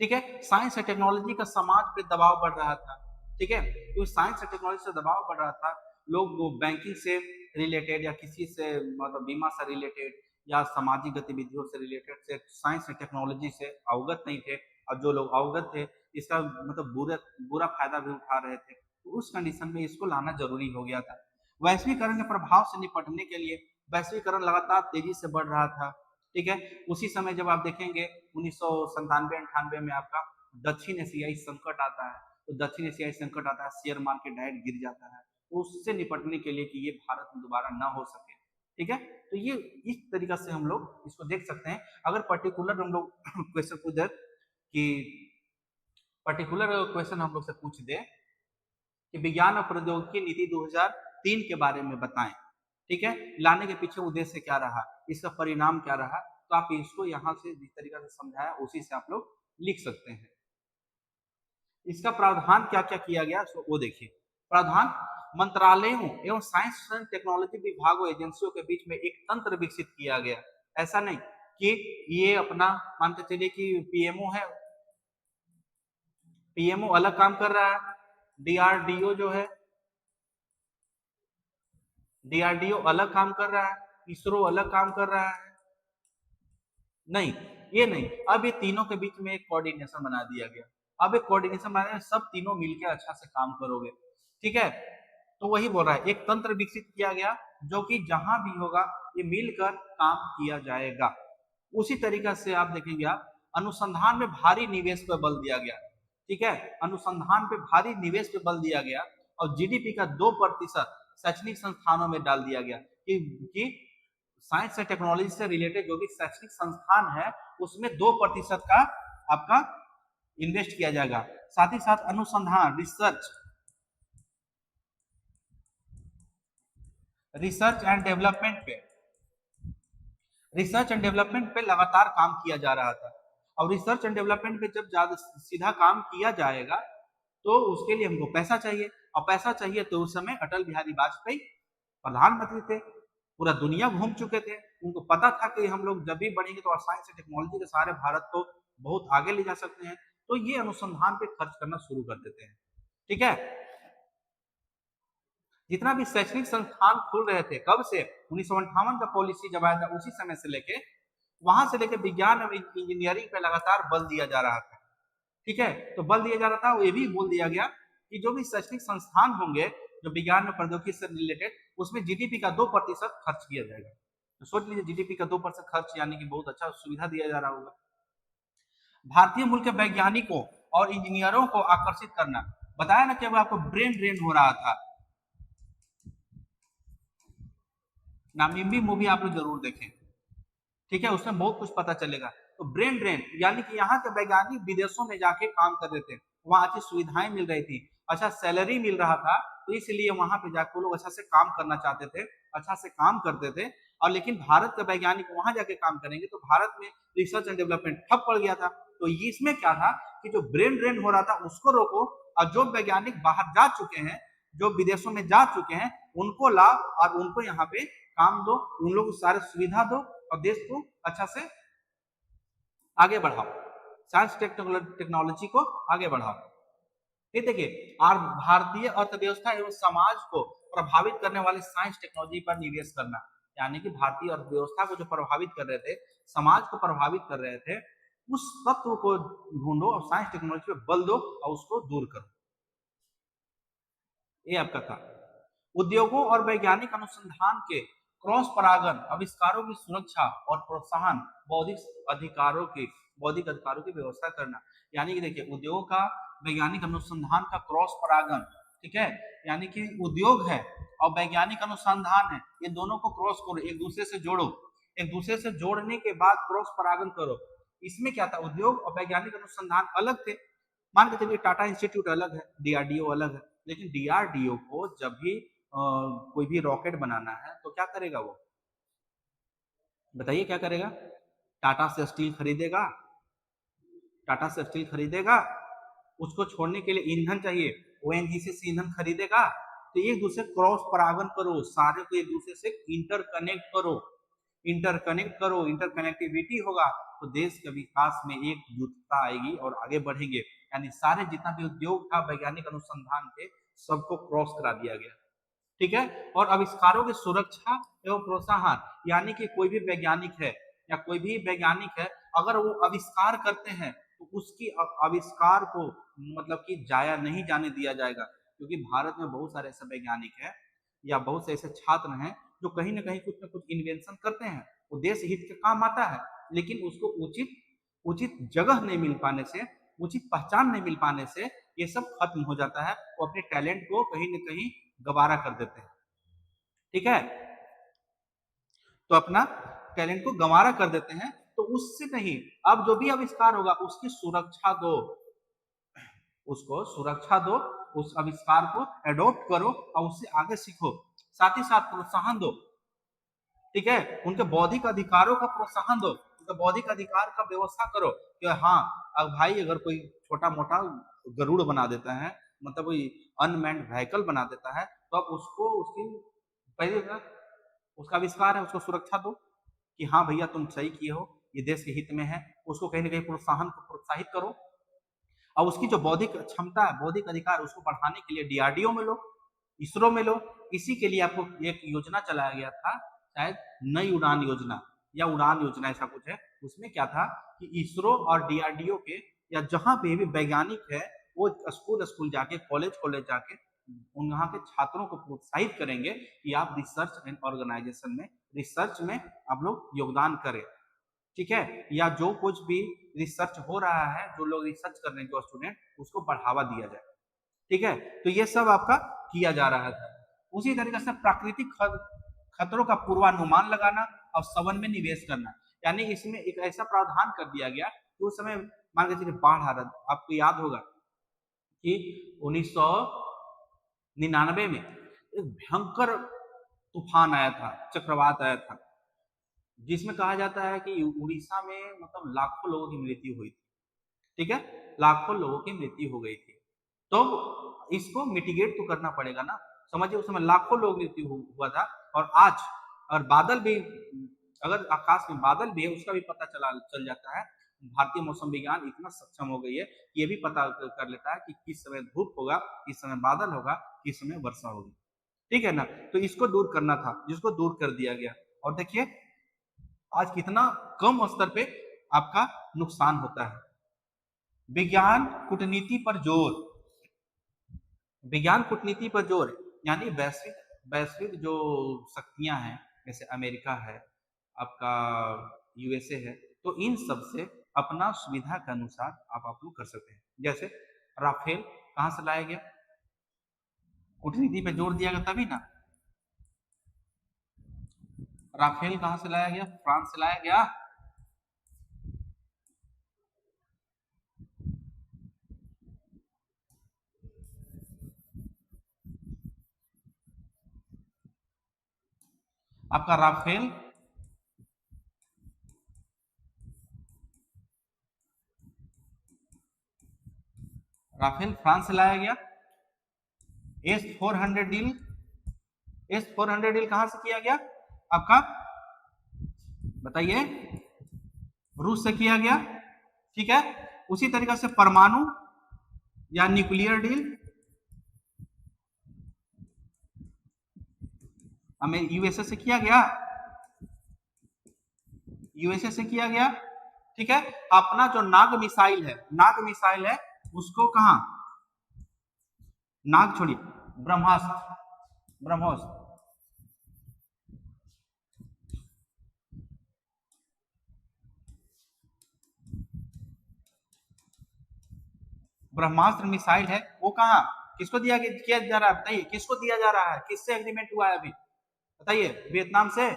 ठीक है। साइंस और टेक्नोलॉजी का समाज पे दबाव बढ़ रहा था, ठीक है। तो साइंस और टेक्नोलॉजी से दबाव बढ़ रहा था। लोग वो बैंकिंग से रिलेटेड या किसी से मतलब बीमा से रिलेटेड या सामाजिक गतिविधियों से रिलेटेड से साइंस और टेक्नोलॉजी से अवगत नहीं थे। और जो लोग अवगत थे, इसका मतलब बुरा बुरा फायदा भी उठा रहे थे। तो उस कंडीशन में इसको लाना जरूरी हो गया था। वैश्वीकरण के प्रभाव से निपटने के लिए, वैश्वीकरण लगातार तेजी से बढ़ रहा था, ठीक है। उसी समय जब आप देखेंगे 1997-98 में आपका दक्षिण एशियाई संकट आता है। तो दक्षिण एशियाई संकट आता है, शेयर मार्केट डायरेक्ट गिर जाता है। तो उससे निपटने के लिए कि ये भारत में दोबारा ना हो सके, ठीक है। तो ये इस तरीका से हम लोग इसको देख सकते हैं। अगर पर्टिकुलर हम लोग क्वेश्चन पूछ दे कि पर्टिकुलर क्वेश्चन हम लोग से पूछ दे कि विज्ञान और प्रौद्योगिकी नीति 2003 के बारे में बताएं, ठीक है। लाने के पीछे उद्देश्य क्या रहा, इसका परिणाम क्या रहा, तो आप इसको यहाँ से जिस तरीका से समझाया उसी से आप लोग लिख सकते हैं। इसका प्रावधान क्या क्या किया गया वो देखिए। प्रावधान, मंत्रालयों एवं साइंस एंड टेक्नोलॉजी विभागों एजेंसियों के बीच में एक तंत्र विकसित किया गया। ऐसा नहीं कि ये अपना मानते चलिए कि पीएमओ है, पीएमओ अलग काम कर रहा है, डीआरडीओ जो है, डीआरडीओ अलग काम कर रहा है, इसरो अलग काम कर रहा है। नहीं, ये नहीं। अब ये तीनों के बीच में एक कोऑर्डिनेशन बना दिया गया। अब एक कोऑर्डिनेशन बना दिया, सब तीनों मिलकर अच्छा से काम करोगे, ठीक है। तो वही बोल रहा है, एक तंत्र विकसित किया गया जो कि जहां भी होगा ये मिलकर काम किया जाएगा। उसी तरीका से आप देखेंगे, आप अनुसंधान में भारी निवेश पर बल दिया गया, ठीक है। अनुसंधान पे भारी निवेश पे बल दिया गया और जीडीपी का 2% शैक्षणिक संस्थानों में डाल दिया गया कि साइंस एंड टेक्नोलॉजी से रिलेटेड जो भी शैक्षणिक संस्थान है उसमें 2% का आपका इन्वेस्ट किया जाएगा। साथ ही साथ अनुसंधान, रिसर्च एंड डेवलपमेंट पे, रिसर्च एंड डेवलपमेंट पे लगातार काम किया जा रहा था। और रिसर्च एंड डेवलपमेंट पे जब ज्यादा सीधा काम किया जाएगा तो उसके लिए हमको पैसा चाहिए। और पैसा चाहिए तो उस समय अटल बिहारी वाजपेयी प्रधानमंत्री थे, पूरा दुनिया घूम चुके थे, उनको पता था कि हम लोग जब भी बढ़ेंगे तो साइंस और टेक्नोलॉजी के सहारे भारत को बहुत आगे ले जा सकते हैं। तो ये अनुसंधान पे खर्च करना शुरू कर देते हैं, ठीक है। जितना भी शैक्षणिक संस्थान खुल रहे थे, कब से 1958 का पॉलिसी जब आया था उसी समय से लेके वहां से लेके विज्ञान और इंजीनियरिंग पे लगातार बल दिया जा रहा था, ठीक है। तो बल दिया जा रहा था, ये भी बोल दिया गया कि जो भी शैक्षणिक संस्थान होंगे जो विज्ञान और प्रौद्योगिकी से रिलेटेड, उसमें जीडीपी का 2% खर्च किया जाएगा। तो सोच लीजिए जीडीपी का 2% खर्च, यानी कि बहुत अच्छा सुविधा दिया जा रहा होगा। भारतीय मूल के वैज्ञानिकों और इंजीनियरों को आकर्षित करना, बताया ना कि अब आपको ब्रेन ड्रेन हो रहा था। नामिम्बी मूवी आप लोग जरूर देखें, ठीक है, उसमें बहुत कुछ पता चलेगा। तो ब्रेन ड्रेन यानी कि यहाँ के वैज्ञानिक विदेशों में जाके काम कर रहे थे, वहां अच्छी सुविधाएं मिल रही थी, अच्छा सैलरी मिल रहा था, तो इसलिए वहां पे जाकर लोग अच्छा से काम करना चाहते थे, अच्छा से काम करते थे। और लेकिन भारत के वैज्ञानिक वहां जाके काम करेंगे तो भारत में रिसर्च एंड डेवलपमेंट ठप पड़ गया था। तो इसमें क्या था कि जो ब्रेन ड्रेन हो रहा था उसको रोको, और जो वैज्ञानिक बाहर जा चुके हैं, जो विदेशों में जा चुके हैं, उनको ला और उनको यहाँ पे काम दो, उन लोग सारे सुविधा दो और देश को अच्छा से आगे बढ़ाओ, साइंस टेक्नोलॉजी को आगे बढ़ाओ। ये देखिए, और भारतीय अर्थव्यवस्था एवं समाज को प्रभावित करने वाले साइंस टेक्नोलॉजी पर निवेश करना, यानी कि भारतीय अर्थव्यवस्था को जो प्रभावित कर रहे थे, समाज को प्रभावित कर रहे थे, उस तत्व को ढूंढो और साइंस टेक्नोलॉजी पे बल दो और उसको दूर करो। ये आपका था। उद्योगों और वैज्ञानिक अनुसंधान के क्रॉस परागण, आविष्कारों की सुरक्षा और प्रोत्साहन, बौद्धिक अधिकारों की व्यवस्था करना। यानी कि देखिए, उद्योगों का वैज्ञानिक अनुसंधान का क्रॉस परागण, ठीक है, यानी कि उद्योग है और वैज्ञानिक अनुसंधान है, ये दोनों को क्रॉस करो, एक दूसरे से जोड़ो, एक दूसरे से जोड़ने के बाद क्रॉस परागण करो। इसमें क्या था, उद्योग और वैज्ञानिक अनुसंधान अलग थे। मान के चलिए टाटा इंस्टीट्यूट अलग है, डीआरडीओ अलग है, लेकिन डीआरडीओ को जब भी कोई भी रॉकेट बनाना है तो क्या करेगा, वो बताइए क्या करेगा, टाटा से स्टील खरीदेगा, टाटा से स्टील खरीदेगा, उसको छोड़ने के लिए ईंधन चाहिए, ओएनजीसी से ईंधन खरीदेगा। तो एक दूसरे क्रॉस परागण करो, सारे को एक दूसरे से इंटरकनेक्ट करो, इंटरकनेक्टिविटी होगा तो देश के विकास में एकजुटता आएगी और आगे बढ़ेंगे। यानी सारे जितना भी उद्योग था, वैज्ञानिक अनुसंधान थे, सबको क्रॉस करा दिया गया, ठीक है। और आविष्कारों की सुरक्षा एवं प्रोत्साहन, यानी कि कोई भी वैज्ञानिक है या कोई भी वैज्ञानिक है, अगर वो आविष्कार करते हैं तो उसकी आविष्कार को मतलब कि जाया नहीं जाने दिया जाएगा, क्योंकि भारत में बहुत सारे ऐसे वैज्ञानिक हैं या बहुत से ऐसे छात्र हैं जो कहीं ना कहीं कुछ ना कुछ इन्वेंशन करते हैं, वो देश हित के काम आता है, लेकिन उसको उचित उचित जगह नहीं मिल पाने से, उचित पहचान नहीं मिल पाने से ये सब खत्म हो जाता है, वो अपने टैलेंट को कहीं ना कहीं गवारा कर देते हैं, ठीक है, तो अपना टैलेंट को गंवारा कर देते हैं। तो उससे नहीं, अब जो भी आविष्कार होगा उसकी सुरक्षा दो, उसको सुरक्षा दो, उस आविष्कार को एडॉप्ट करो और उससे आगे सीखो, साथ ही साथ प्रोत्साहन दो, ठीक है, उनके बौद्धिक अधिकारों का प्रोत्साहन दो, उनके बौद्धिक अधिकार का व्यवस्था करो कि हाँ, अब भाई अगर कोई छोटा मोटा गरुड़ बना देता है, मतलब कोई अनमैन्ड व्हीकल बना देता है, तो अब उसको उसकी पहले उसका आविष्कार है, उसको सुरक्षा दो कि हाँ भैया तुम सही किए हो, ये देश के हित में है, उसको कहीं ना कहीं प्रोत्साहित करो। और उसकी जो बौद्धिक क्षमता है, बौद्धिक अधिकार, उसको बढ़ाने के लिए डीआरडीओ में लो, इसरो में लो। इसी के लिए आपको एक योजना चलाया गया था, शायद नई उड़ान योजना या उड़ान योजना ऐसा कुछ है। उसमें क्या था कि इसरो और डीआरडीओ के या जहां पे भी वैज्ञानिक है, वो स्कूल स्कूल जाके, कॉलेज कॉलेज जाके वहां के छात्रों को प्रोत्साहित करेंगे कि आप रिसर्च एंड ऑर्गेनाइजेशन में, रिसर्च में आप लोग योगदान करें, ठीक है, या जो कुछ भी रिसर्च हो रहा है, जो लोग रिसर्च कर रहे हैं, जो स्टूडेंट, उसको बढ़ावा दिया जाए, ठीक है। तो ये सब आपका किया जा रहा था। उसी तरीके से प्राकृतिक खतरों का पूर्वानुमान लगाना और सवन में निवेश करना, यानी इसमें एक ऐसा प्रावधान कर दिया गया कि उस समय मान के चलिए बाढ़ आ रहा, आपको याद होगा कि 1999 में एक भयंकर तूफान आया था, चक्रवात आया था, जिसमें कहा जाता है कि उड़ीसा में मतलब लाखों लोगों की मृत्यु हुई थी, ठीक है, लाखों लोगों की मृत्यु हो गई थी। तो इसको मिटिगेट तो करना पड़ेगा ना, समझिए उस समय लाखों लोग मृत्यु हुआ था, और आज और बादल भी, अगर आकाश में बादल भी है उसका भी पता चल जाता है। भारतीय मौसम विज्ञान इतना सक्षम हो गई है, ये भी पता कर लेता है कि किस समय धूप होगा, किस समय बादल होगा, किस समय वर्षा होगी, ठीक है ना। तो इसको दूर करना था, जिसको दूर कर दिया गया। और देखिए आज कितना कम स्तर पे आपका नुकसान होता है। विज्ञान कूटनीति पर जोर, विज्ञान कूटनीति पर जोर, यानी वैश्विक वैश्विक जो शक्तियां हैं, जैसे अमेरिका है, आपका यूएसए है, तो इन सब से अपना सुविधा के अनुसार आप लोग कर सकते हैं। जैसे राफेल कहां से लाया गया, कूटनीति पे जोर दिया गया तभी ना। राफेल कहां से लाया गया, फ्रांस से लाया गया। आपका राफेल राफेल फ्रांस से लाया गया। S-400 डील, S-400 डील कहां से किया गया आपका, बताइए, रूस से किया गया, ठीक है। उसी तरीके से परमाणु या न्यूक्लियर डील हमें यूएसए से किया गया, यूएसए से किया गया, ठीक है। अपना जो नाग मिसाइल है, नाग मिसाइल है, उसको कहां, नाग छोड़िए, ब्रह्मास्त्र, ब्रह्मोस्त्र, ब्रह्मास्त्र मिसाइल है वो कहाँ, किसको किया जा रहा है बताइए, किसको दिया जा रहा है, किससे एग्रीमेंट हुआ है अभी बताइए, वियतनाम से,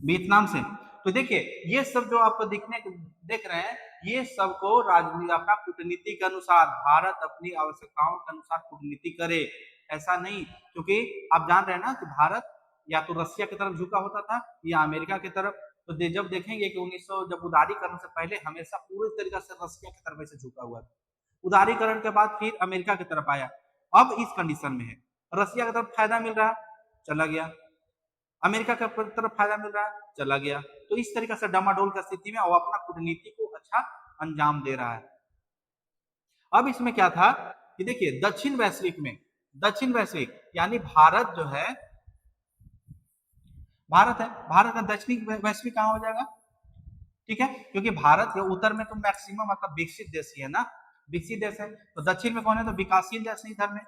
वियतनाम से। तो देखिए ये सब जो आपको देख रहे हैं, ये सबको राजनीति अपना कूटनीति के अनुसार, भारत अपनी आवश्यकताओं के अनुसार कूटनीति करे, ऐसा नहीं, क्योंकि आप जान रहे हैं ना कि भारत या तो रसिया की तरफ झुका होता था या अमेरिका की तरफ। तो जब देखेंगे कि 1900 जब उदारीकरण से पहले हमेशा पूरी तरीके से रसिया की तरफ से झुका हुआ था, उदारीकरण के बाद फिर अमेरिका की तरफ आया, अब इस कंडीशन में है, रसिया की तरफ फायदा मिल रहा है चला गया, अमेरिका की तरफ फायदा मिल रहा है चला गया। तो इस तरीके से डामाडोल की स्थिति में वो अपना कूटनीति को अच्छा अंजाम दे रहा है। अब इसमें क्या था कि देखिए दक्षिण वैश्विक में, दक्षिण वैश्विक यानी भारत जो है, भारत है, भारत का दक्षिणी वैश्विक कहां हो जाएगा, ठीक है, क्योंकि भारत के उत्तर में तो मैक्सिमम आपका विकसित देश ही है ना, विकसित देश है, तो दक्षिण में कौन है, तो विकासशील देश नहीं इधर में,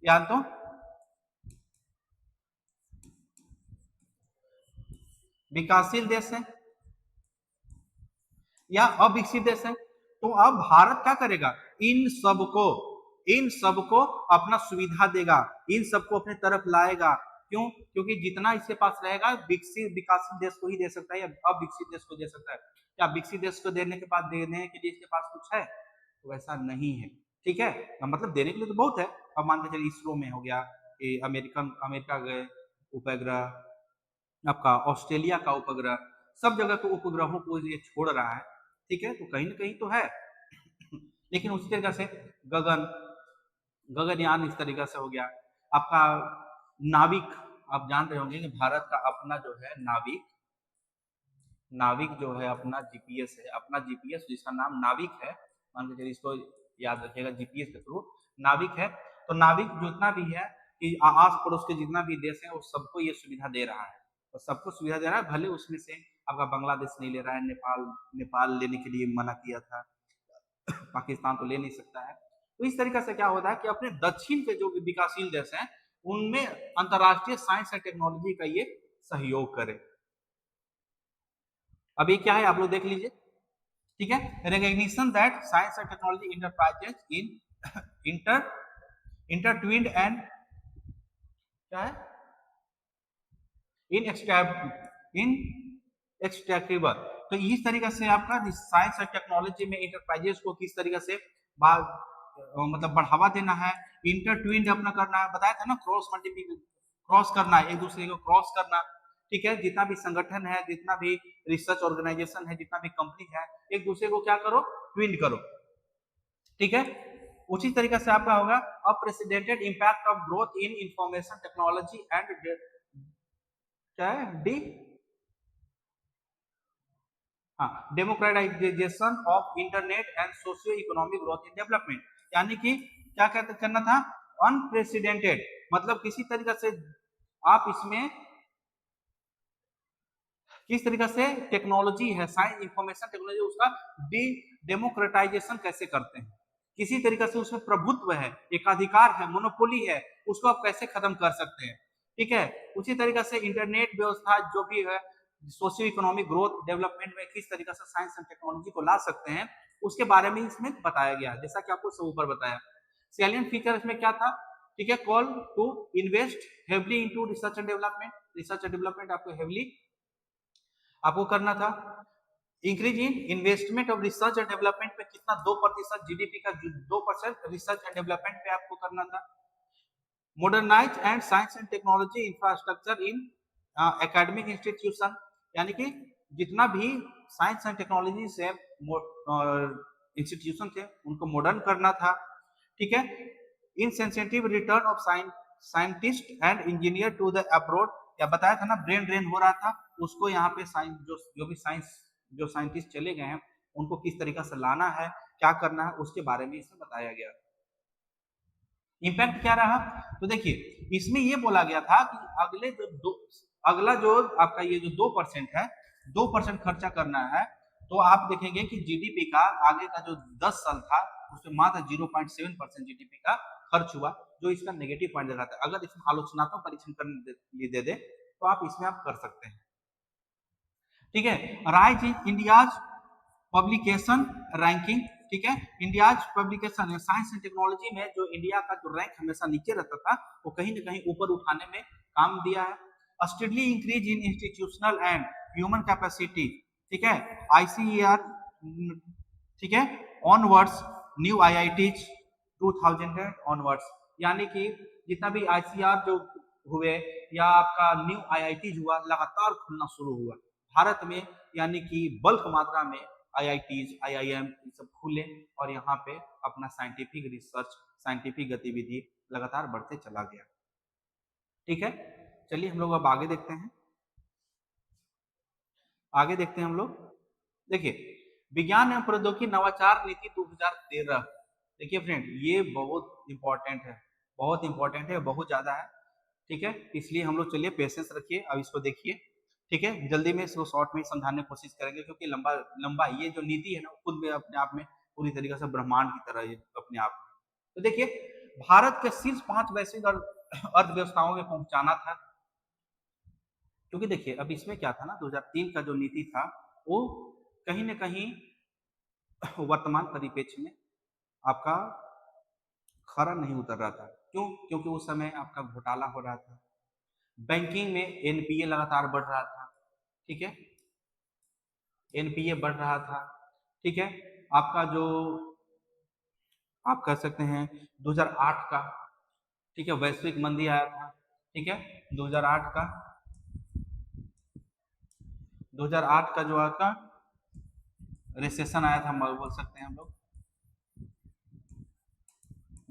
या तो विकासशील देश है या अविकसित देश है। तो अब भारत क्या करेगा, इन सबको अपना सुविधा देगा, इन सबको अपने तरफ लाएगा, क्यों, क्योंकि जितना इसके पास रहेगा विकासशील देश को ही दे सकता है या अविकसित देश को दे सकता है, क्या विकसित देश को देने के बाद देने के लिए इसके पास कुछ है, तो वैसा नहीं है, ठीक है, मतलब देने के लिए तो बहुत है। अब मान के चलिए इसरो में हो गया, अमेरिका गए उपग्रह, आपका ऑस्ट्रेलिया का उपग्रह, सब जगह के उपग्रहों को ये छोड़ रहा है, ठीक है, तो कहीं ना कहीं तो है। लेकिन उसी तरीके से गगनयान इस तरीके से हो गया, आपका नाविक, आप जान रहे होंगे कि भारत का अपना जो है नाविक जो है अपना जीपीएस है, अपना जीपीएस जिसका नाम नाविक है, मान के चलिए इसको याद रखिएगा, जीपीएस के थ्रू नाविक है। तो नाविक जितना भी है कि आस पड़ोस के जितना भी देश है वो सबको ये सुविधा दे रहा है, और सबको सुविधा दे रहा है, भले उसमें से आपका बांग्लादेश नहीं ले रहा है, नेपाल लेने के लिए मना किया था, पाकिस्तान तो ले नहीं सकता है। तो इस तरीके से क्या होता है कि अपने दक्षिण के जो विकासशील देश हैं उनमें अंतरराष्ट्रीय साइंस एंड टेक्नोलॉजी का ये सहयोग करे। अब ये क्या है आप लोग देख लीजिए, ठीक है, recognition that science and technology enterprises in intertwined and क्या है इन एक्सट्रैक्टेबल। तो इस तरीके से आपका साइंस और टेक्नोलॉजी में इंटरप्राइजेस को किस तरीके से मतलब बढ़ावा देना है, इंटरट्विन्ड अपना करना है, बताया था ना, क्रॉस करना है, एक दूसरे को क्रॉस करना, ठीक है, जितना भी संगठन है, जितना भी रिसर्च ऑर्गेनाइजेशन है, जितना भी कंपनी है, एक दूसरे को क्या करो, ट्विन करो, ठीक है। उसी तरीके से आपका होगा unprecedented impact of growth in information technology and क्या है democratisation of internet and socio economic growth in development, यानी कि क्या करना था, अनप्रेसिडेंटेड, मतलब किसी तरीके से आप इसमें किस तरीके से टेक्नोलॉजी है, साइंस इंफॉर्मेशन टेक्नोलॉजी, उसका डेमोक्रेटाइजेशन कैसे करते हैं, किसी तरीके से उसमें प्रभुत्व है, एकाधिकार है, मोनोपोली है, उसको आप कैसे खत्म कर सकते हैं, ठीक है। उसी तरीके से इंटरनेट व्यवस्था जो भी है, सोशियो इकोनॉमिक ग्रोथ डेवलपमेंट में किस तरीके से साइंस एंड टेक्नोलॉजी को ला सकते हैं, उसके बारे में इसमें बताया गया, जैसा कि आपको सब ऊपर बताया। सैलिएंट फीचर इसमें क्या था, ठीक है, call to invest heavily into research and development, research and development आपको हेवली आपको करना था। Increase in investment of research and development पे कितना, 2% जीडीपी का 2% रिसर्च एंड डेवलपमेंट पे आपको करना था। Modernize and science and technology infrastructure in academic institution, यानी कि जितना भी साइंस एंड टेक्नोलॉजी से इंस्टीट्यूशन थे उनको मॉडर्न करना था, ठीक है। Insensitive return of scientist and engineer to the abroad, क्या बताया था ना, ब्रेन ड्रेन हो रहा था, उसको यहाँ पे जो साइंटिस्ट चले गए हैं उनको किस तरीके से लाना है, क्या करना है, उसके बारे में इसमें बताया गया। इंपैक्ट क्या रहा, तो देखिए इसमें ये बोला गया था कि अगला जो आपका ये जो 2% है, 2% खर्चा करना है, तो आप देखेंगे कि जीडीपी का आगे का जो 10 साल था उसमें मात्र 0.7% जीडीपी का खर्च हुआ, जो इसका नेगेटिव पॉइंट दिखाता है। अगर इसमें आलोचनात्मक परीक्षण करने लिए दे दे तो आप इसमें आप कर सकते हैं। ठीक है, rise in India's publication ranking. ठीक है, India's publication science and technology में जो इंडिया का जो रैंक हमेशा नीचे रहता था वो कहीं ना कहीं ऊपर उठाने में काम दिया है। Steadily increase in institutional and human capacity. ठीक है, आईसीईआर। ठीक है, ऑनवर्ड्स न्यू आईआईटीज 2000 ऑनवर्ड्स, यानी कि जितना भी आईसीआर जो हुए या आपका न्यू आईआईटीज हुआ लगातार खुलना शुरू हुआ भारत में, यानी कि बल्क मात्रा में आईआईटीज आईआईएम सब खुले और यहाँ पे अपना साइंटिफिक रिसर्च साइंटिफिक गतिविधि लगातार बढ़ते चला गया। ठीक है, चलिए हम लोग अब आगे देखते हैं। आगे देखते हैं हम लोग। देखिए, विज्ञान एवं प्रौद्योगिकी नवाचार नीति 2013। देखिए फ्रेंड, ये बहुत इंपॉर्टेंट है, बहुत इंपॉर्टेंट है, बहुत ज्यादा है। ठीक है, इसलिए हम लोग चलिए पेशेंस रखिए, अब इसको देखिए। ठीक है, जल्दी में इसको शॉर्ट में समझाने की कोशिश करेंगे, क्योंकि लंबा लंबा ये जो नीति है ना खुद में अपने आप में पूरी तरीके से ब्रह्मांड की तरह है अपने आप में। तो देखिए, भारत के शीर्ष 5 वैश्विक अर्थव्यवस्थाओं में पहुंचाना था, क्योंकि देखिए अब इसमें क्या था ना, 2003 का जो नीति था वो कहीं ना कहीं वर्तमान परिप्रेक्ष्य में आपका खरा नहीं उतर रहा था। क्यों? क्योंकि उस समय आपका घोटाला हो रहा था, बैंकिंग में एनपीए लगातार बढ़ रहा था। ठीक है, एनपीए बढ़ रहा था। ठीक है, आपका जो आप कह सकते हैं 2008 का, ठीक है, वैश्विक मंदी आया था। ठीक है, 2008 का 2008 का जो आपका रिसेशन आया था, बोल सकते हैं हम लोग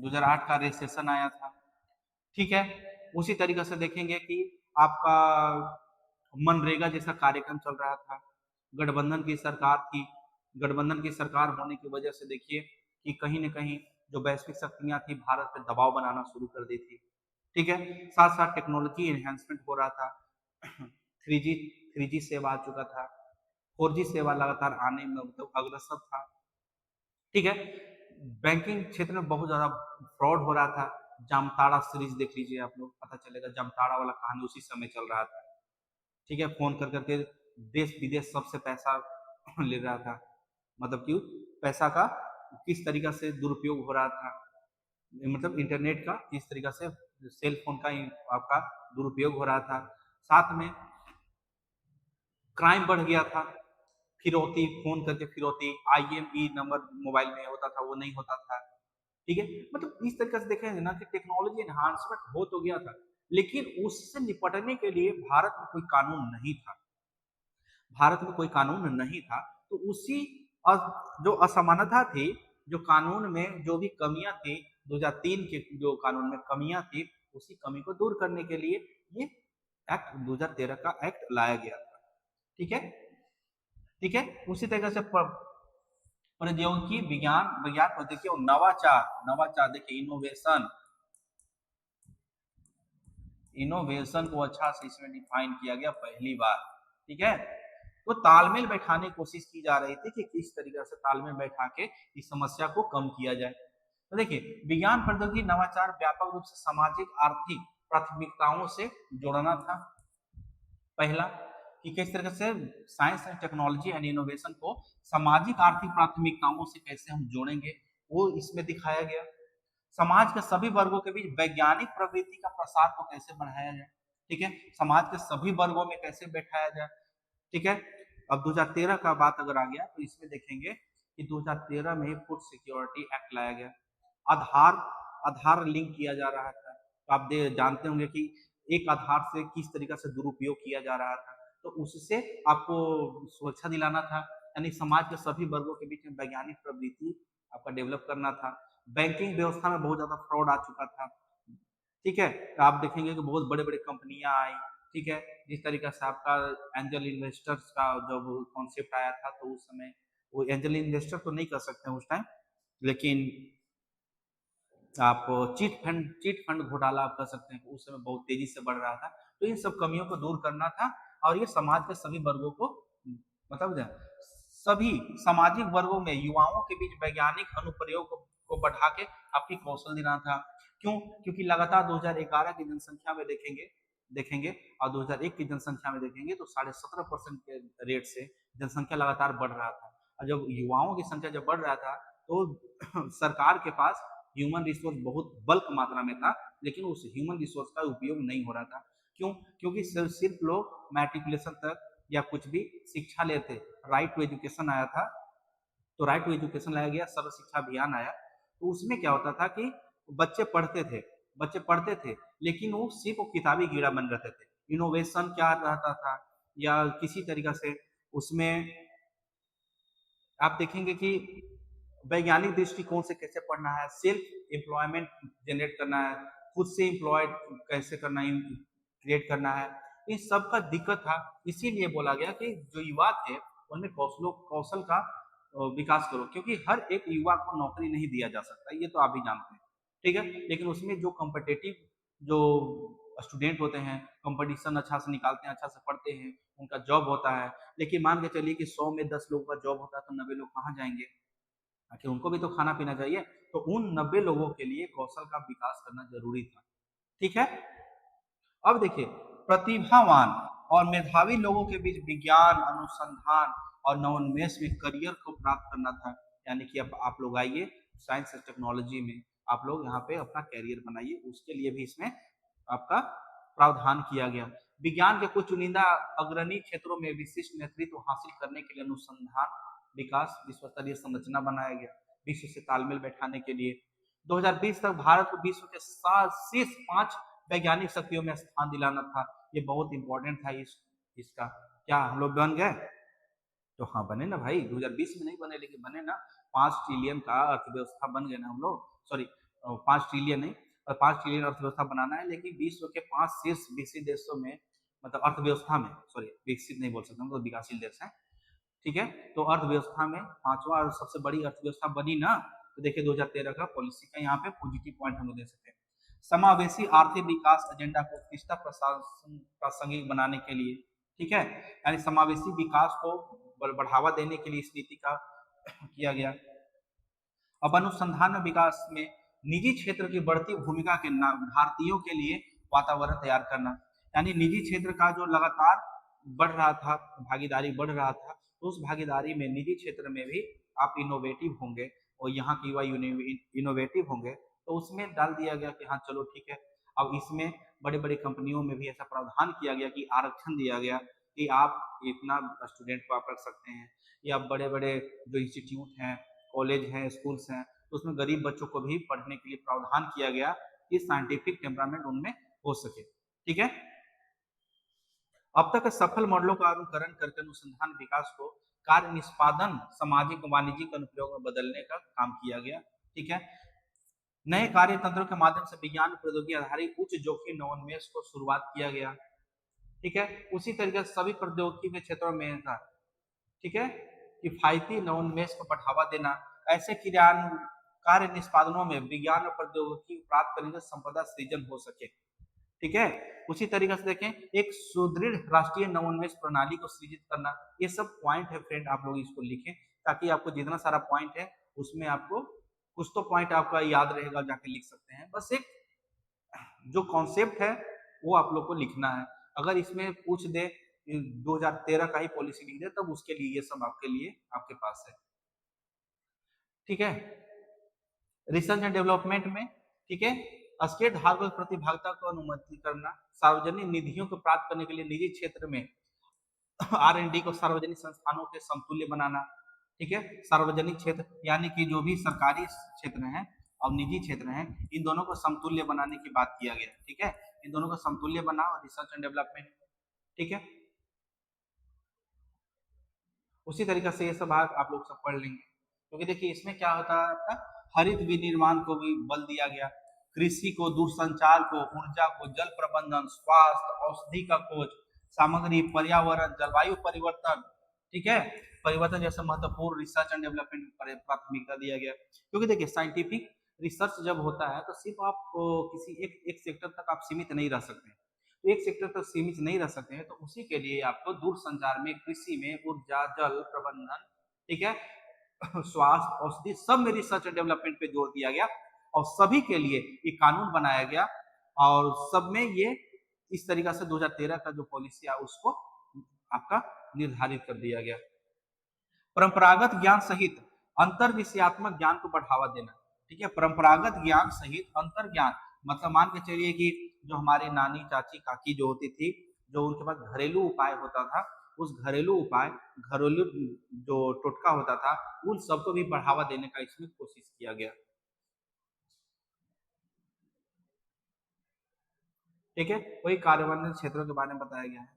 2008 का रिसेशन आया था। ठीक है, उसी तरीके से देखेंगे कि आपका मनरेगा जैसा कार्यक्रम चल रहा था, गठबंधन की सरकार थी, गठबंधन की सरकार होने की वजह से देखिए कि कहीं न कहीं जो वैश्विक शक्तियां थी भारत पर दबाव बनाना शुरू कर दी थी। ठीक है, साथ साथ टेक्नोलॉजी एनहेंसमेंट हो रहा था। 3G सेवा आ चुका था, 4G सेवा लगातार आने में मतलब अग्रसर था। ठीक है, बैंकिंग क्षेत्र में बहुत ज्यादा फ्रॉड हो रहा था। जामताड़ा सीरीज देख लीजिए आप लोग, पता चलेगा जामताड़ा वाला कहानी उसी समय चल रहा था। ठीक है, फोन कर करके देश विदेश सबसे पैसा ले रहा था, मतलब कि पैसा का किस तरीका से दुरुपयोग हो रहा था, मतलब इंटरनेट का किस तरीका से, सेल फोन का आपका दुरुपयोग हो रहा था। साथ में क्राइम बढ़ गया था, फिरौती, फोन करके फिरौती, आईएमई नंबर मोबाइल में होता था वो नहीं होता था। ठीक है, मतलब इस तरीके से देखेंगे ना कि टेक्नोलॉजी एनहांसमेंट हो तो गया था, लेकिन उससे निपटने के लिए भारत में कोई कानून नहीं था। भारत में कोई कानून नहीं था, तो उसी जो असमानता थी, जो कानून में जो भी कमियां थी, 2003 के जो कानून में कमियां थी, उसी कमी को दूर करने के लिए ये एक्ट 2013 का एक्ट लाया गया था। ठीक है, ठीक है, उसी तरह से प्रौद्योगिकी विज्ञान विज्ञान प्रौद्योगिकी और नवाचार, नवाचार देखिए इनोवेशन, इनोवेशन को अच्छा से इसमें डिफाइन किया गया पहली बार। ठीक है, तो तालमेल बैठाने की कोशिश की जा रही थी कि किस तरीके से तालमेल बैठा के इस समस्या को कम किया जाए। तो देखिए, विज्ञान प्रौद्योगिकी नवाचार व्यापक रूप से सामाजिक आर्थिक प्राथमिकताओं से जोड़ना था। पहला कि किस तरह से science and technology and innovation को सामाजिक आर्थिक प्राथमिकताओं से कैसे हम जोड़ेंगे, वो इसमें दिखाया गया। समाज के सभी वर्गों के बीच वैज्ञानिक प्रवृत्ति का प्रसार को कैसे बढ़ाया जाए। ठीक है, समाज के सभी वर्गों में कैसे बैठाया जाए। ठीक है, अब 2013 का बात अगर आ गया तो इसमें देखेंगे कि 2013 में फूड सिक्योरिटी एक्ट लाया गया। आधार आधार लिंक किया जा रहा था, तो आप जानते होंगे कि एक आधार से किस तरीके से दुरुपयोग किया जा रहा था, तो उससे आपको सुरक्षा दिलाना था, यानी समाज के सभी वर्गों के बीच में वैज्ञानिक प्रवृत्ति आपका डेवलप करना था। बैंकिंग व्यवस्था में बहुत ज्यादा फ्रॉड आ चुका था। ठीक है, तो आप देखेंगे कि बहुत बड़े बड़े कंपनियां आई। ठीक है, जिस तरीके से आपका एंजल इन्वेस्टर्स का जब कॉन्सेप्ट आया था, तो उस समय वो एंजल इन्वेस्टर तो नहीं कर सकते उस टाइम, लेकिन आप चिट फंड घोटाला आप कर सकते हैं, उस समय बहुत तेजी से बढ़ रहा था। तो इन सब कमियों को दूर करना था और ये समाज के सभी वर्गों को मतलब सभी सामाजिक वर्गों में युवाओं के बीच वैज्ञानिक अनुप्रयोग को बढ़ा के आपकी कौशल देना था। क्यों? क्योंकि लगातार 2011 की जनसंख्या में देखेंगे देखेंगे और 2001 की जनसंख्या में देखेंगे तो 17.5% के रेट से जनसंख्या लगातार बढ़ रहा था। और जब युवाओं की संख्या जब बढ़ रहा था तो सरकार के पास ह्यूमन रिसोर्स बहुत बल्क मात्रा में था, लेकिन उस ह्यूमन रिसोर्स का उपयोग नहीं हो रहा था। क्यों? क्योंकि सिर्फ लोग मैट्रिकुलेशन तक या कुछ भी शिक्षा लेते। राइट टू एजुकेशन आया था, तो राइट टू एजुकेशन लाया गया, सर्व शिक्षा अभियान आया। तो उसमें क्या होता था कि बच्चे पढ़ते थे बच्चे पढ़ते थे लेकिन वो सिर्फ किताबी कीड़ा बन रहते थे। इनोवेशन क्या रहता था या किसी तरीका से उसमें आप देखेंगे कि वैज्ञानिक दृष्टिकोण से कैसे पढ़ना है, सेल्फ एम्प्लॉयमेंट जनरेट करना है, खुद से एम्प्लॉयड कैसे करना है, क्रिएट करना है, इन सब का दिक्कत था। इसीलिए बोला गया कि जो युवा थे उनमें कौशल का विकास करो, क्योंकि हर एक युवा को नौकरी नहीं दिया जा सकता, ये तो आप भी जानते हैं। ठीक है, लेकिन उसमें जो कॉम्पिटिटिव जो स्टूडेंट होते हैं, कंपटीशन अच्छा से निकालते हैं, अच्छा से पढ़ते हैं, उनका जॉब होता है। लेकिन मान के चलिए कि 100 में 10 लोगों का जॉब होता है तो 90 लोग कहाँ जाएंगे? आखिर उनको भी तो खाना पीना चाहिए। तो उन 90 लोगों के लिए कौशल का विकास करना जरूरी था। ठीक है, अब देखिए, प्रतिभावान और मेधावी लोगों के बीच विज्ञान अनुसंधान और नवोन्मेष में करियर को प्राप्त करना था। यानी कि अब आप लोग आइए साइंस एंड टेक्नोलॉजी में, आप लोग यहाँ पे अपना कैरियर बनाइए, उसके लिए भी इसमें आपका प्रावधान किया गया। विज्ञान के कुछ चुनिंदा अग्रणी क्षेत्रों में विशिष्ट नेतृत्व हासिल करने के लिए अनुसंधान विकास विश्व स्तरीय संरचना बनाया गया, विश्व से तालमेल बैठाने के लिए। 2020 तक भारत को विश्व के शीर्ष 5 वैज्ञानिक शक्तियों में स्थान दिलाना था। ये बहुत इंपॉर्टेंट था इसका। क्या हम लोग बन गए? तो हाँ बने ना भाई, 2020 में नहीं बने लेकिन बने ना। 5 ट्रिलियन का अर्थव्यवस्था बन गए ना हम लोग। सॉरी, 5 ट्रिलियन नहीं, 5 ट्रिलियन अर्थव्यवस्था बनाना है, लेकिन विश्व के 5 शीर्ष विकसित देशों में, मतलब अर्थव्यवस्था में, सॉरी विकसित नहीं बोल सकता, मतलब विकासशील देश है। ठीक है, तो अर्थव्यवस्था में पांचवा और सबसे बड़ी अर्थव्यवस्था बनी ना। तो देखिए 2013 का पॉलिसी का यहाँ पे पॉजिटिव पॉइंट हम लोग दे सकते हैं। समावेशी आर्थिक विकास एजेंडा को उत्कृष्टता प्रासंगिक बनाने के लिए, ठीक है, यानी समावेशी विकास को बढ़ावा देने के लिए इस नीति का किया गया। अब अनुसंधान और विकास में निजी क्षेत्र की बढ़ती भूमिका के भारतीयों के लिए वातावरण तैयार करना, यानी निजी क्षेत्र का जो लगातार बढ़ रहा था, भागीदारी बढ़ रहा था, तो उस भागीदारी में निजी क्षेत्र में भी आप इनोवेटिव होंगे और यहाँ के युवा इनोवेटिव होंगे, तो उसमें डाल दिया गया कि हाँ चलो ठीक है। अब इसमें बड़े बड़े कंपनियों में भी ऐसा प्रावधान किया गया कि आरक्षण दिया गया कि आप इतना स्टूडेंट को आप रख सकते हैं, या बड़े बड़े जो इंस्टीट्यूट हैं, कॉलेज हैं, स्कूल्स हैं, तो उसमें गरीब बच्चों को भी पढ़ने के लिए प्रावधान किया गया कि साइंटिफिक टेम्परामेंट उनमें हो सके। ठीक है, अब तक सफल मॉडलों का अनुकरण करके अनुसंधान विकास को कार्य निष्पादन सामाजिक वाणिज्यिक अनुप्रयोग में बदलने का काम किया गया। ठीक है, नए कार्य तंत्रों के माध्यम से विज्ञान प्रौद्योगिकी आधारित उच्च जोखिम नवोन्मेष को शुरुआत किया गया। ठीक है, उसी तरीके से सभी प्रौद्योगिकी के क्षेत्रों में था। ठीक है, किफायती नवोन्मेष को बढ़ावा देना, ऐसे कार्य निष्पादनों में विज्ञान और प्रौद्योगिकी प्राप्त करने से संपदा सृजन हो सके। ठीक है, उसी तरीके से देखें, एक सुदृढ़ राष्ट्रीय नवोन्मेष प्रणाली को सृजित करना। ये सब पॉइंट है फ्रेंड, आप लोग इसको लिखें ताकि आपको जितना सारा पॉइंट है उसमें आपको कुछ तो पॉइंट आपका याद रहेगा, जाके लिख सकते हैं। बस एक जो कॉन्सेप्ट है वो आप लोग को लिखना है। अगर इसमें पूछ दे 2013 का ही पॉलिसी लिख दे तब उसके लिए ये सब आपके लिए आपके पास है। ठीक है, रिसर्च एंड डेवलपमेंट में, ठीक है, स्टेट धारकों की प्रतिभागिता को अनुमति करना, सार्वजनिक निधियों को प्राप्त करने के लिए निजी क्षेत्र में R&D को सार्वजनिक संस्थानों के समतुल्य बनाना। ठीक है, सार्वजनिक क्षेत्र यानी कि जो भी सरकारी क्षेत्र है और निजी क्षेत्र है, इन दोनों को समतुल्य बनाने की बात किया गया। ठीक है, इन दोनों को समतुल्य बनाओ, रिसर्च एंड डेवलपमेंट। ठीक है, उसी तरीके से ये सब आप लोग सब पढ़ लेंगे, क्योंकि देखिए इसमें क्या होता है, आपका हरित विनिर्माण को भी बल दिया गया, कृषि को, दूरसंचार को, ऊर्जा को, जल प्रबंधन, स्वास्थ्य, औषधि का खोज, सामग्री, पर्यावरण, जलवायु परिवर्तन, ठीक है, परिवर्तन जैसे महत्वपूर्ण रिसर्च एंड डेवलपमेंट प्राथमिकता दिया गया। क्योंकि देखिए साइंटिफिक रिसर्च जब होता है तो सिर्फ आप किसी एक सेक्टर तक आप सीमित नहीं रह सकते, तो एक सेक्टर तक सीमित नहीं रह सकते हैं, तो उसी के लिए आपको दूरसंचार में, कृषि में, ऊर्जा, जल प्रबंधन, ठीक है। स्वास्थ्य, औषधि, सब में रिसर्च एंड डेवलपमेंट पे जोर दिया गया और सभी के लिए ये कानून बनाया गया और सब में ये इस तरीका से 2013 का जो पॉलिसी है उसको आपका निर्धारित कर दिया गया। परंपरागत ज्ञान सहित अंतर विषयात्मक ज्ञान को बढ़ावा देना, ठीक है। परंपरागत ज्ञान सहित अंतर ज्ञान मतलब मान के चलिए कि जो हमारे नानी चाची काकी जो होती थी, जो उनके पास घरेलू उपाय होता था, उस घरेलू उपाय, घरेलू जो टोटका होता था, उन सबको भी बढ़ावा देने का इसमें कोशिश किया गया, ठीक है। वही कार्यान्वयन क्षेत्रों के बारे में बताया गया है।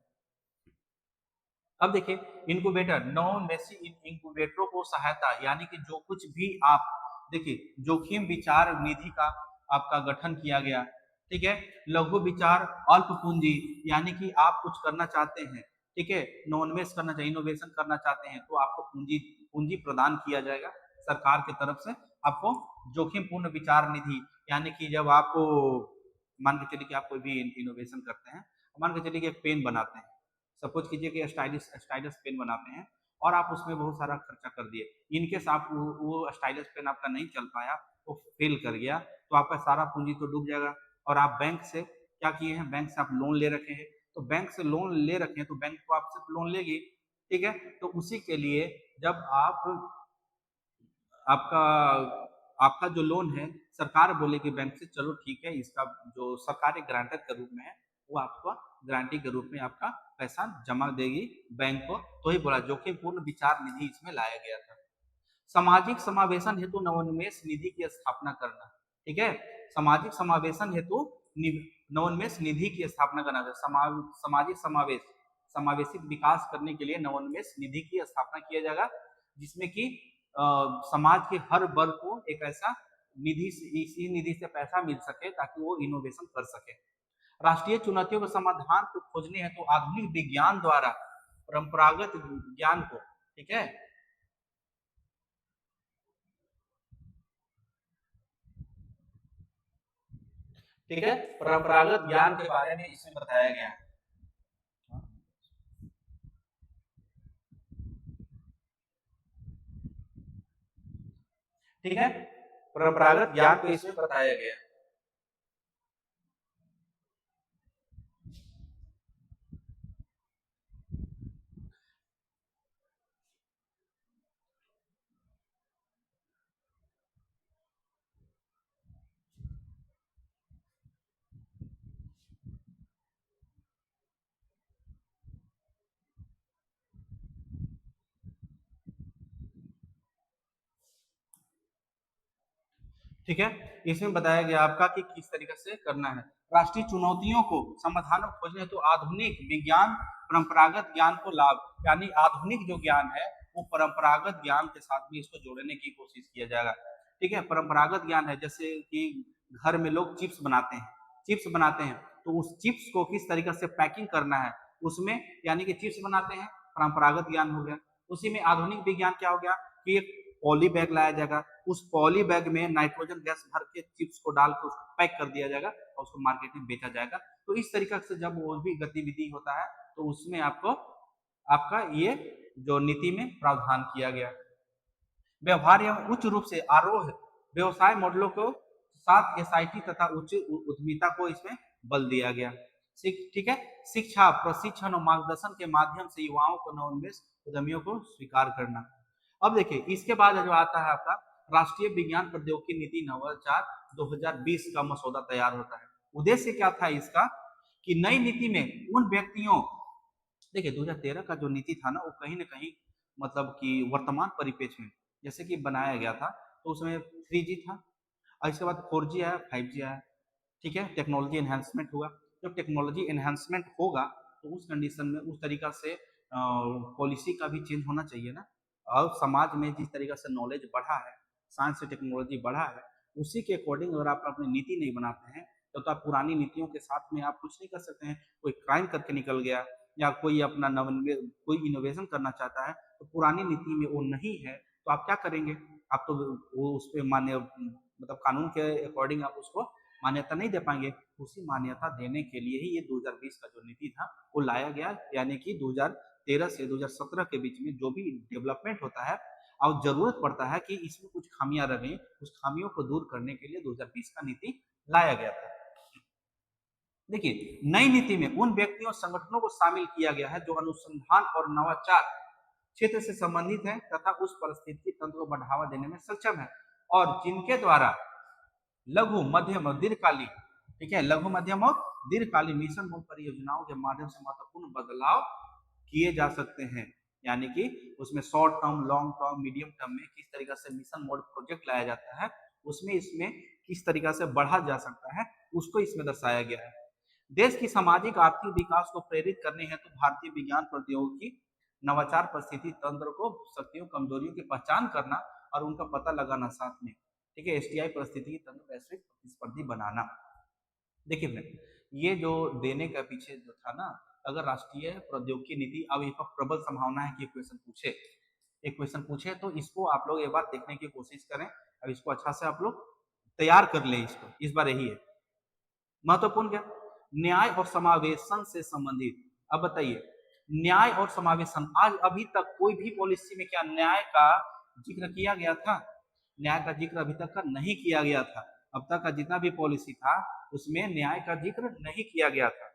अब देखिए इनक्यूबेटर, नॉन बेसिक इनक्यूबेटरों को सहायता, यानी कि जो कुछ भी आप देखिए जोखिम विचार निधि का आपका गठन किया गया, ठीक है। लघु विचार अल्प पूंजी, यानी कि आप कुछ करना चाहते हैं, ठीक है, नॉनवेस करना चाहिए, इनोवेशन करना चाहते हैं तो आपको पूंजी पूंजी प्रदान किया जाएगा सरकार की तरफ से आपको। जोखिम पूर्ण विचार निधि, यानी कि जब आपको मान के चलिए कि आप कोई भी इनोवेशन करते हैं, मान के चलिए कि एक पेन बनाते हैं, सपोज कीजिए कि स्टाइलिश स्टाइलिश पेन बनाते हैं और आप उसमें बहुत सारा खर्चा कर दिए, इनकेस आप वो स्टाइलिश पेन आपका नहीं चल पाया, वो फेल कर गया, तो आपका सारा पूंजी तो डूब जाएगा। और आप बैंक से क्या किए हैं, बैंक से आप लोन ले रखे हैं, तो बैंक से लोन ले रखे हैं तो बैंक को आपसे लोन लेगी, ठीक है। तो उसी के लिए जब आप आपका आपका जो लोन है, सरकार बोलेगी बैंक से चलो ठीक है, इसका जो सरकार एक गारंटर के रूप में है, वो आपको गारंटी के रूप में आपका पैसा जमा देगी बैंक को, तो ही बोला जोखिम पूर्ण विचार निधि इसमें लाया गया था। सामाजिक समावेशन हेतु नवोन्मेष निधि की स्थापना करना, ठीक है। सामाजिक समावेशन हेतु नवोन्मेष निधि की स्थापना करना, सामाजिक समावेश, समावेशित विकास करने के लिए नवोन्मेष निधि की स्थापना किया जाएगा, जिसमें कि समाज के हर वर्ग को एक ऐसा निधि, इसी निधि से पैसा मिल सके ताकि वो इनोवेशन कर सके। राष्ट्रीय चुनौतियों के समाधान को खोजने हैं तो आधुनिक विज्ञान द्वारा परंपरागत ज्ञान को, ठीक है, ठीक है, परंपरागत ज्ञान के बारे में इसमें बताया गया है, ठीक है, परंपरागत ज्ञान को इसमें बताया गया। ठीक है, इसमें बताया गया आपका कि किस तरीके से करना है। राष्ट्रीय चुनौतियों को समाधान खोजने तो आधुनिक विज्ञान परंपरागत ज्ञान को लाभ, यानी आधुनिक जो ज्ञान है वो परंपरागत ज्ञान के साथ भी इसको जोड़ने की कोशिश किया जाएगा, ठीक है। परंपरागत ज्ञान है जैसे कि घर में लोग चिप्स बनाते हैं, चिप्स बनाते हैं तो उस चिप्स को किस तरीके से पैकिंग करना है उसमें, यानी कि चिप्स बनाते हैं, परंपरागत ज्ञान हो गया। उसी में आधुनिक विज्ञान क्या हो गया कि एक पॉली बैग लाया जाएगा, उस पॉली बैग में नाइट्रोजन गैस भर के चिप्स को डाल के उसको पैक कर दिया जाएगा और उसको मार्केट में बेचा जाएगा। तो इस तरीके से जब वो भी गतिविधि होता है तो उसमें आपको आपका ये जो नीति में प्रावधान किया गया। व्यवहार एवं उच्च रूप से आरोह व्यवसाय मॉडलों को साथ एसआईटी तथा उच्च उद्यमिता को इसमें बल दिया गया, ठीक है। शिक्षा, प्रशिक्षण और मार्गदर्शन के माध्यम से युवाओं को नवोन्मेष उद्यमियों को स्वीकार करना। अब देखिए इसके बाद जो आता है आपका राष्ट्रीय विज्ञान प्रौद्योगिकी नीति नवाचार 2020 का मसौदा तैयार होता है। उद्देश्य क्या था इसका कि नई नीति में उन व्यक्तियों, देखिए 2013 का जो नीति था ना वो कहीं ना कहीं मतलब कि वर्तमान परिप्रेक्ष्य में जैसे कि बनाया गया था तो उसमें 3G था और इसके बाद 4G आया, 5G आया, ठीक है। टेक्नोलॉजी एनहेंसमेंट हुआ, जब टेक्नोलॉजी एनहेंसमेंट होगा तो उस कंडीशन में उस तरीका से पॉलिसी का भी चेंज होना चाहिए ना। और समाज में जिस तरीका से नॉलेज बढ़ा है, साइंस से टेक्नोलॉजी बढ़ा है, उसी के अकॉर्डिंग अगर आप अपनी नीति नहीं बनाते हैं तो आप पुरानी नीतियों के साथ में आप कुछ नहीं कर सकते हैं। कोई क्राइम करके निकल गया या कोई अपना कोई इनोवेशन करना चाहता है तो पुरानी नीति में वो नहीं है तो आप क्या करेंगे, आप तो वो उस पर मान्य मतलब कानून के अकॉर्डिंग आप उसको मान्यता नहीं दे पाएंगे। उसी मान्यता देने के लिए ही ये 2020 का जो नीति था वो लाया गया, यानी कि 2013 से 2017 के बीच में जो भी डेवलपमेंट होता है और जरूरत पड़ता है कि इसमें कुछ खामियां रह गई, उस खामियों को दूर करने के लिए 2020 का नीति लाया गया था। देखिए, नई नीति में उन व्यक्तियों और संगठनों को शामिल किया गया है जो अनुसंधान और नवाचार क्षेत्र से संबंधित है तथा उस पारिस्थितिकी तंत्र को बढ़ावा देने में सक्षम है और जिनके द्वारा लघु मध्यम और दीर्घकालीन, ठीक है, लघु मध्यम और दीर्घकालीन मिशन मोड परियोजनाओं के माध्यम से महत्वपूर्ण बदलाव किए जा सकते हैं। यानी कि उसमें short term, long term, medium term में किस तरीके से मिशन मोड प्रोजेक्ट लाया जाता है, उसमें इसमें किस तरीके से बढ़ा जा सकता है, उसको इसमें दर्शाया गया है। देश की सामाजिक आर्थिक विकास को प्रेरित करने हेतु तो भारतीय विज्ञान प्रौद्योगिकी नवाचार परिस्थिति तंत्र को शक्तियों कमजोरियों की पहचान करना और उनका पता लगाना, साथ में, ठीक है, एसटीआई परिस्थिति तंत्र वैश्विक प्रतिस्पर्धी बनाना। देखिए फ्रेंड, ये जो देने का पीछे जो था ना, अगर राष्ट्रीय प्रौद्योगिकी नीति, अब एक प्रबल संभावना है कि एक क्वेश्चन पूछे तो इसको आप लोग एक बार देखने की कोशिश करें, अब इसको अच्छा से आप लोग तैयार कर लें। इसको इस बार यही है महत्वपूर्ण। क्या? न्याय और समावेशन से संबंधित। अब बताइए, न्याय और समावेशन, आज अभी तक कोई भी पॉलिसी में क्या न्याय का जिक्र किया गया था? न्याय का जिक्र अभी तक का नहीं किया गया था। अब तक का जितना भी पॉलिसी था उसमें न्याय का जिक्र नहीं किया गया था।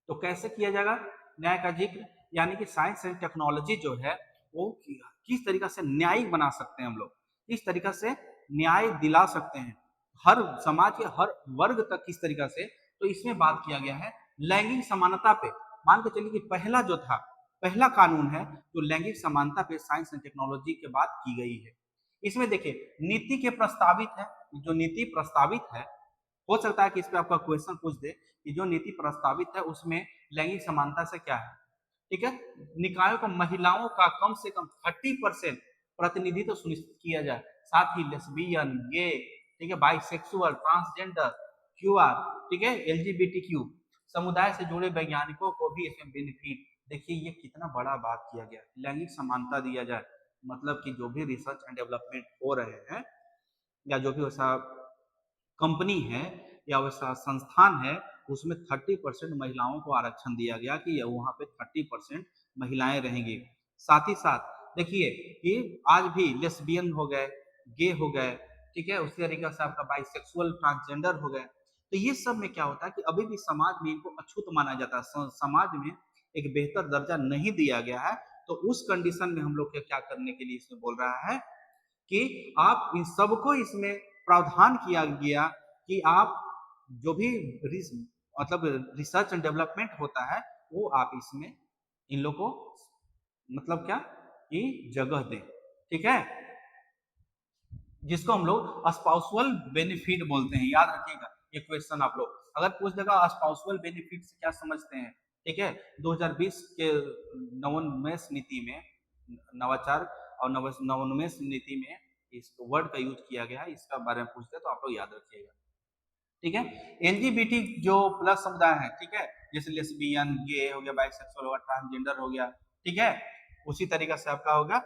तो कैसे किया जाएगा न्याय का जिक्र? यानी कि साइंस एंड टेक्नोलॉजी जो है वो किस तरीका से न्यायिक बना सकते हैं हम लोग, किस तरीका से न्याय दिला सकते हैं हर समाज के हर वर्ग तक, किस तरीका से। तो इसमें बात किया गया है लैंगिक समानता पे। मान के चलिए कि पहला कानून है जो लैंगिक समानता पे साइंस एंड टेक्नोलॉजी के बात की गई है। इसमें देखिए नीति के प्रस्तावित है, जो नीति प्रस्तावित है, हो सकता है कि इस पे आपका क्वेश्चन पूछ दे कि जो नीति प्रस्तावित है उसमें लैंगिक समानता से क्या है, ठीक है। निकायों को महिलाओं का कम से कम 30% प्रतिनिधित्व सुनिश्चित किया जाए, साथ ही लेस्बियन, गे, ठीक है, बाइसेक्सुअल, ट्रांसजेंडर, क्यूआर, ठीक है, एलजीबीटीक्यू समुदाय से जुड़े वैज्ञानिकों को भी इसमें बेनिफिट। देखिए ये कितना बड़ा बात किया गया, लैंगिक समानता दिया जाए, मतलब कि जो भी रिसर्च एंड डेवलपमेंट हो रहे हैं या जो भी वैसा कंपनी है या वैसा संस्थान है उसमें 30% महिलाओं को आरक्षण दिया गया कि वहां पे 30% महिलाएं रहेंगी। साथ ही साथ देखिए कि आज भी लेस्बियन हो गए, गे हो गए, ठीक है, उसी तरीके से आपका बाइसेक्सुअल, ट्रांसजेंडर हो गए, तो ये सब में क्या होता है कि अभी भी समाज में इनको अछूत माना जाता है, समाज में एक बेहतर दर्जा नहीं दिया गया है। तो उस कंडीशन में हम लोग क्या करने के लिए इसमें बोल रहा है कि आप इन सबको इसमें प्रावधान किया गया कि आप जो भी मतलब रिसर्च एंड डेवलपमेंट होता है वो आप इसमें इन लोग को मतलब क्या कि जगह दें, ठीक है, जिसको हम लोग स्पाउसुअल बेनिफिट बोलते हैं। याद रखिएगा ये क्वेश्चन आप लोग अगर पूछ देगा स्पाउसुअल बेनिफिट से क्या समझते हैं, ठीक है। 2020 के नवोन्मेष नीति में, नवाचार और नवोन्मेष नीति में इस वर्ड का यूज किया गया है, इसका बारे में पूछते हैं तो आप लोग याद रखिएगा, ठीक है। एलजीबीटी जो प्लस समुदाय है, ठीक है, जैसे लेस्बियन, गे हो गया, बाइसेक्सुअल हो गया, ट्रांसजेंडर हो गया, ठीक है, उसी तरीका से आपका होगा।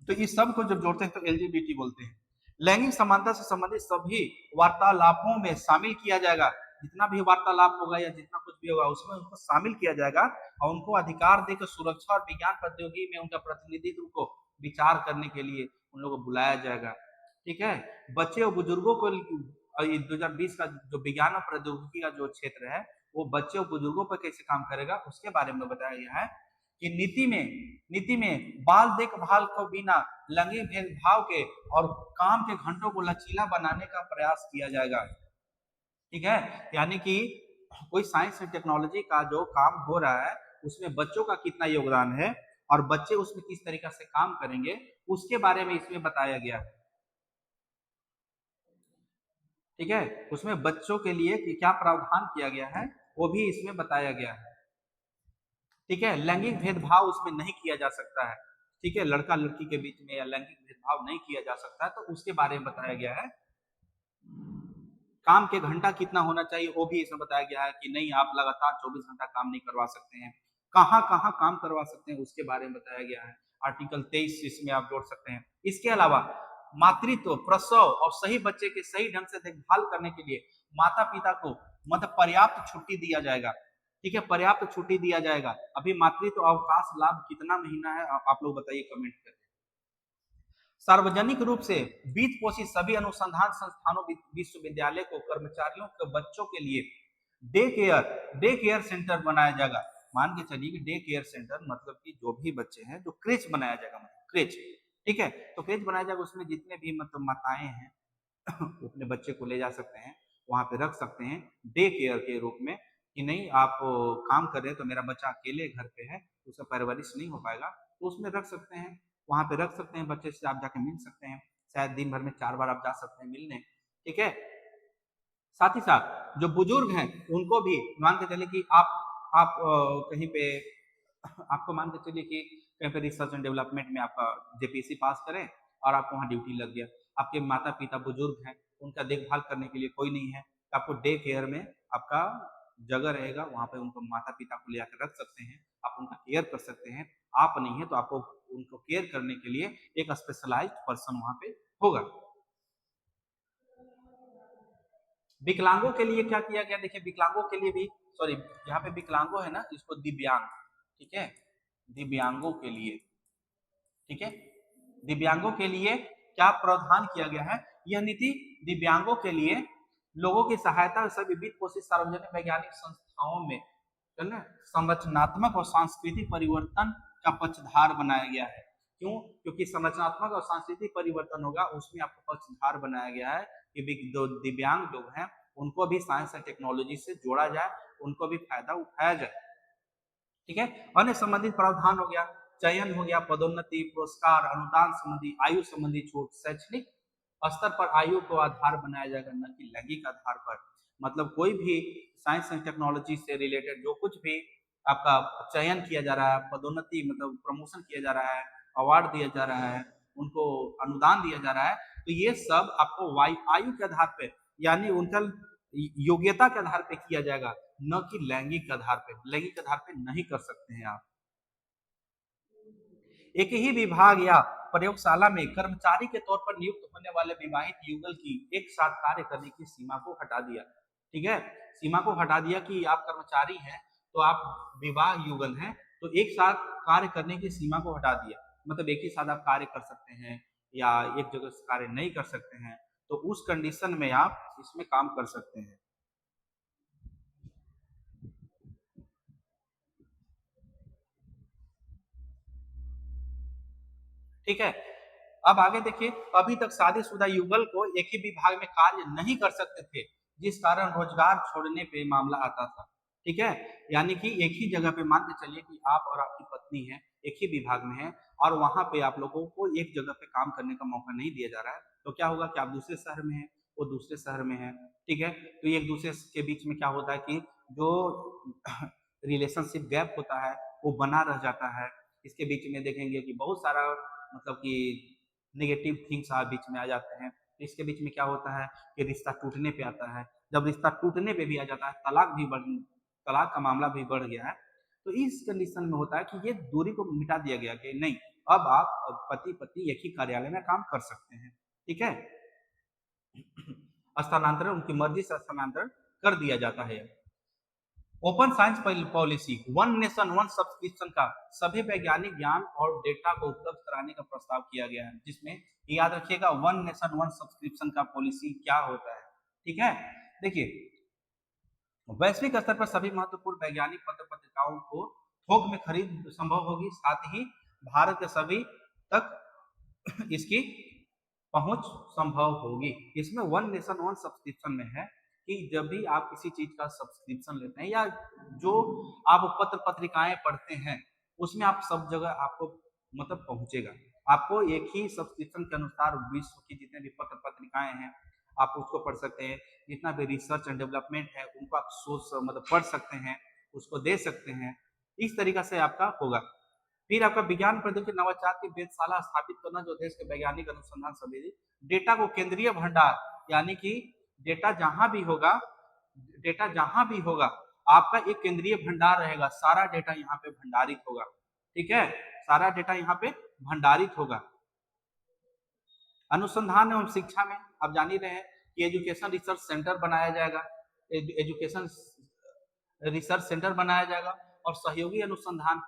तो इस सब को जब जोड़ते हैं तो एलजीबीटी बोलते हैं। लैंगिक समानता से संबंधित सभी वार्तालापों में शामिल किया जाएगा, जितना भी वार्तालाप होगा या जितना कुछ भी होगा उसमें उनको शामिल किया जाएगा और उनको अधिकार देकर सुरक्षा और विज्ञान प्रौद्योगिकी में उनका प्रतिनिधित्व को विचार करने के लिए उन लोगों को बुलाया जाएगा, ठीक है। बच्चे और बुजुर्गों को 2020 का जो विज्ञान और प्रौद्योगिकी का जो क्षेत्र है वो बच्चे और बुजुर्गों पर कैसे काम करेगा उसके बारे में बताया गया है कि नीति में बाल देखभाल को बिना लैंगिक भेदभाव के और काम के घंटों को लचीला बनाने का प्रयास किया जाएगा, ठीक है। यानी कि कोई साइंस एंड टेक्नोलॉजी का जो काम हो रहा है उसमें बच्चों का कितना योगदान है और बच्चे उसमें किस तरीका से काम करेंगे उसके बारे में इसमें बताया गया है, ठीक है। उसमें बच्चों के लिए क्या प्रावधान किया गया है वो भी इसमें बताया गया है, ठीक है। लैंगिक भेदभाव उसमें नहीं किया जा सकता है, ठीक है, लड़का लड़की के बीच में या लैंगिक भेदभाव नहीं किया जा सकता है, तो उसके बारे में बताया गया है। काम के घंटा कितना होना चाहिए वो भी इसमें बताया गया है कि नहीं आप लगातार 24 घंटा काम नहीं करवा सकते हैं, कहाँ कहाँ काम करवा सकते हैं उसके बारे में बताया गया है। आर्टिकल 23 इसमें आप जोड़ सकते हैं। इसके अलावा मातृत्व, प्रसव और सही बच्चे के सही ढंग से देखभाल करने के लिए माता पिता को मतलब पर्याप्त छुट्टी दिया जाएगा, ठीक है, पर्याप्त छुट्टी दिया जाएगा। अभी मातृत्व अवकाश लाभ कितना महीना है आप लोग बताइए कमेंट करके। सार्वजनिक रूप से वित्त पोषित सभी अनुसंधान संस्थानों विश्वविद्यालय को कर्मचारियों के बच्चों के लिए डे केयर सेंटर बनाया जाएगा। मान के चलिए कि डे केयर सेंटर मतलब कि जो भी बच्चे हैं, जो क्रेच बनाया जाएगा, मतलब क्रेच, ठीक है। तो क्रेच बनाया जाएगा, उसमें जितने भी मतलब माताएं हैं अपने बच्चे को ले जा सकते हैं, वहां पे रख सकते हैं डे केयर के रूप में, कि नहीं आप काम कर रहे हैं तो मेरा बच्चा अकेले घर पे है, उसका परवरिश नहीं हो पाएगा, तो उसमें रख सकते हैं, वहां पे रख सकते हैं, बच्चे से आप जाके मिल सकते हैं, शायद दिन भर में 4 बार आप जा सकते हैं मिलने, ठीक है। साथ ही साथ जो बुजुर्ग हैं उनको भी मान के चलिए कि आप कहीं पे आपको मान के चलिए कि कहीं पे रिसर्च एंड डेवलपमेंट में आपका जेपीसी पास करें और आपको वहाँ ड्यूटी लग गया, आपके माता पिता बुजुर्ग हैं, उनका देखभाल करने के लिए कोई नहीं है, तो आपको डे केयर में आपका जगह रहेगा, वहाँ पे उनको माता पिता को ले आकर रख सकते हैं, आप उनका केयर कर सकते हैं। आप नहीं है तो आपको उनको केयर करने के लिए एक स्पेशलाइज्ड पर्सन वहाँ पे होगा। विकलांगों के लिए क्या किया गया, देखिए विकलांगों के लिए भी, सॉरी यहाँ पे विकलांगों है ना, इसको दिव्यांग, ठीक है, दिव्यांगों के लिए, ठीक है, दिव्यांगों के लिए क्या प्रावधान किया गया है, यह नीति दिव्यांगों के लिए लोगों की सहायता सभी वित्त पोषित सार्वजनिक वैज्ञानिक संस्थाओं में संरचनात्मक और सांस्कृतिक परिवर्तन का पक्षधार बनाया गया है। क्यों? क्योंकि संरचनात्मक और सांस्कृतिक परिवर्तन होगा, उसमें आपको पक्षधार बनाया गया है कि जो दिव्यांग लोग हैं उनको भी साइंस एंड टेक्नोलॉजी से जोड़ा जाए, उनको भी फायदा उठाया जाए, ठीक है। अन्य संबंधित प्रावधान हो गया, चयन हो गया, पदोन्नति, पुरस्कार, अनुदान संबंधी, आयु संबंधी छूट, शैक्षणिक स्तर पर आयु को आधार बनाया जाएगा, न कि लैंगिक आधार पर। मतलब कोई भी साइंस एंड टेक्नोलॉजी से रिलेटेड जो कुछ भी आपका चयन किया जा रहा है, पदोन्नति मतलब प्रमोशन किया जा रहा है, अवार्ड दिया जा रहा है, उनको अनुदान दिया जा रहा है, तो ये सब आपको आयु के आधार पे, यानी उनका योग्यता के आधार पे किया जाएगा, न कि लैंगिक आधार पे। लैंगिक आधार पे नहीं कर सकते हैं आप। एक ही विभाग या प्रयोगशाला में कर्मचारी के तौर पर नियुक्त होने वाले विवाहित युगल की एक साथ कार्य करने की सीमा को हटा दिया, ठीक है, सीमा को हटा दिया कि आप कर्मचारी हैं तो आप विवाह युगल हैं, तो एक साथ कार्य करने की सीमा को हटा दिया, मतलब एक ही साथ आप कार्य कर सकते हैं या एक जगह से कार्य नहीं कर सकते हैं, तो उस कंडीशन में आप इसमें काम कर सकते हैं। ठीक है, अब आगे देखिए, अभी तक शादीशुदा युगल को एक ही विभाग में कार्य नहीं कर सकते थे, जिस कारण रोजगार छोड़ने पे मामला आता था, ठीक है। यानी कि एक ही जगह पे मान के चलिए कि आप और आपकी पत्नी है, एक ही विभाग में है, और वहां पे आप लोगों को एक जगह पे काम करने का मौका नहीं दिया जा रहा है, तो क्या होगा कि आप दूसरे शहर में है, वो दूसरे शहर में है, ठीक है, तो एक दूसरे के बीच में क्या होता है कि जो रिलेशनशिप गैप होता है वो बना रह जाता है। इसके बीच में देखेंगे कि बहुत सारा मतलब कि नेगेटिव थिंग्स बीच में आ जाते हैं, तो इसके बीच में क्या होता है कि रिश्ता टूटने पे आता है, जब रिश्ता टूटने पे भी आ जाता है, तलाक का मामला भी बढ़ गया है, तो इस कंडीशन में होता है कि ये दूरी को मिटा दिया गया कि नहीं, अब आप पति पत्नी एक ही कार्यालय में काम कर सकते हैं, ठीक है। स्थानांतरण उनकी मर्जी से स्थानांतरण कर दिया जाता है। Open science policy, one nation one subscription का सभी वैज्ञानिक ज्ञान और डेटा को उपलब्ध कराने का प्रस्ताव किया गया है, जिसमें याद रखिएगा वन नेशन वन सब्सक्रिप्शन का पॉलिसी क्या होता है, ठीक है। देखिए, वैश्विक स्तर पर सभी महत्वपूर्ण वैज्ञानिक पत्र पत्रिकाओं को थोक में खरीद संभव होगी, साथ ही भारत के सभी तक इसकी पहुंच संभव होगी। इसमें वन नेशन वन सब्सक्रिप्शन में है कि जब भी आप किसी चीज का सब्सक्रिप्शन लेते हैं या जो आप पत्र पत्रिकाएं पढ़ते हैं, उसमें आप सब जगह आपको मतलब पहुंचेगा, आपको एक ही सब्सक्रिप्शन के अनुसार विश्व की जितने भी पत्र पत्रिकाएं हैं आप उसको पढ़ सकते हैं, जितना भी रिसर्च एंड डेवलपमेंट है उनको आप सोच मतलब पढ़ सकते हैं, उसको दे सकते हैं, इस तरीका से आपका होगा। फिर आपका विज्ञान प्रौद्योगिकी नवाचार की वेधशाला स्थापित करना, जो देश के वैज्ञानिक अनुसंधान सभी डेटा को केंद्रीय भंडार, यानी कि डेटा जहां भी होगा, डेटा जहां भी होगा आपका एक केंद्रीय भंडार रहेगा, सारा डेटा यहाँ पे भंडारित होगा, ठीक है, सारा डेटा यहाँ पे भंडारित होगा। अनुसंधान एवं शिक्षा में आप जान ही रहे हैं कि एजुकेशन रिसर्च सेंटर बनाया जाएगा, एजुकेशन रिसर्च सेंटर बनाया जाएगा, और सहयोगी अनुसंधान,